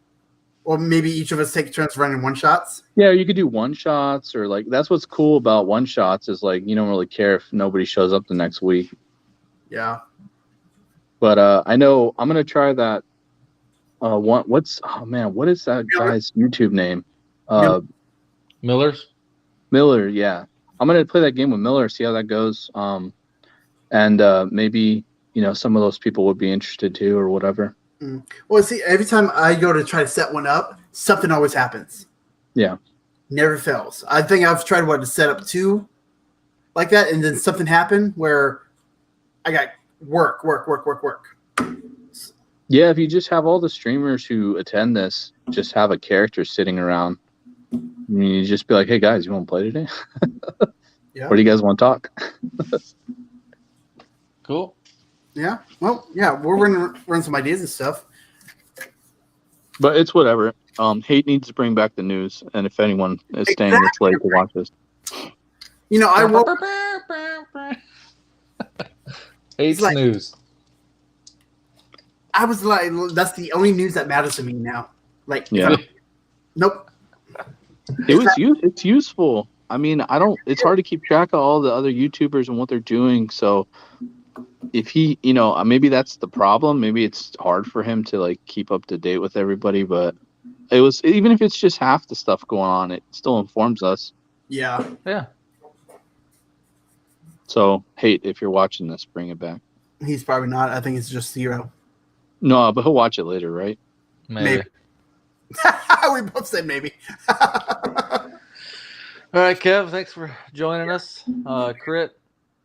[SPEAKER 1] Or maybe each of us take turns running one shots.
[SPEAKER 3] Yeah, you could do one shots or like that's what's cool about one shots is like you don't really care if nobody shows up the next week.
[SPEAKER 1] Yeah.
[SPEAKER 3] But I know I'm gonna try that. What is that guy's YouTube name?
[SPEAKER 2] Miller's.
[SPEAKER 3] Miller, yeah. I'm gonna play that game with Miller, see how that goes. And maybe some of those people would be interested too, or whatever.
[SPEAKER 1] Well, see, every time I go to try to set one up, something always happens.
[SPEAKER 3] Yeah.
[SPEAKER 1] Never fails. I think I've tried to set up 2 like that, and then something happened where I got work.
[SPEAKER 3] Yeah, if you just have all the streamers who attend this, just have a character sitting around. I mean, you just be like, "Hey guys, you want to play today?
[SPEAKER 1] Yeah.
[SPEAKER 3] Or do you guys want to talk?"
[SPEAKER 2] Cool.
[SPEAKER 1] Yeah. Well, yeah, we're going to run some ideas and stuff.
[SPEAKER 3] But it's whatever. Hate needs to bring back the news, and if anyone is staying this late to watch this,
[SPEAKER 1] I woke.
[SPEAKER 2] Hates
[SPEAKER 1] like-
[SPEAKER 2] news.
[SPEAKER 1] I was like, that's the only news that matters to me now. Like,
[SPEAKER 3] yeah,
[SPEAKER 1] nope.
[SPEAKER 3] it's useful. I mean, it's hard to keep track of all the other YouTubers and what they're doing. So if he, maybe that's the problem. Maybe it's hard for him to like keep up to date with everybody, but even if it's just half the stuff going on, it still informs us.
[SPEAKER 1] Yeah.
[SPEAKER 2] Yeah.
[SPEAKER 3] So, Hate, if you're watching this, bring it back.
[SPEAKER 1] He's probably not. I think it's just 0.
[SPEAKER 3] No, but he'll watch it later, right?
[SPEAKER 2] Maybe.
[SPEAKER 1] We both said maybe.
[SPEAKER 2] All right, Kev, thanks for joining us. Crit,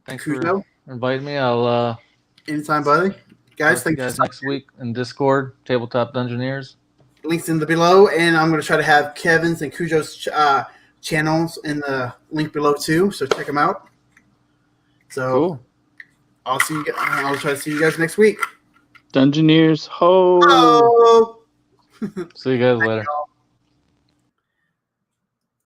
[SPEAKER 2] thanks
[SPEAKER 1] Cujo?
[SPEAKER 2] for inviting me. I'll
[SPEAKER 1] Anytime, buddy. Guys,
[SPEAKER 2] talk to you
[SPEAKER 1] thank you.
[SPEAKER 2] guys next week in Discord, Tabletop Dungeoneers.
[SPEAKER 1] Links in the below, and I'm going to try to have Kevin's and Cujo's channels in the link below too. So check them out. So
[SPEAKER 2] Cool.
[SPEAKER 1] I'll see you. I'll try to see you guys next week.
[SPEAKER 3] Dungeoneers, ho!
[SPEAKER 1] Oh.
[SPEAKER 2] See you guys later.
[SPEAKER 1] Y'all.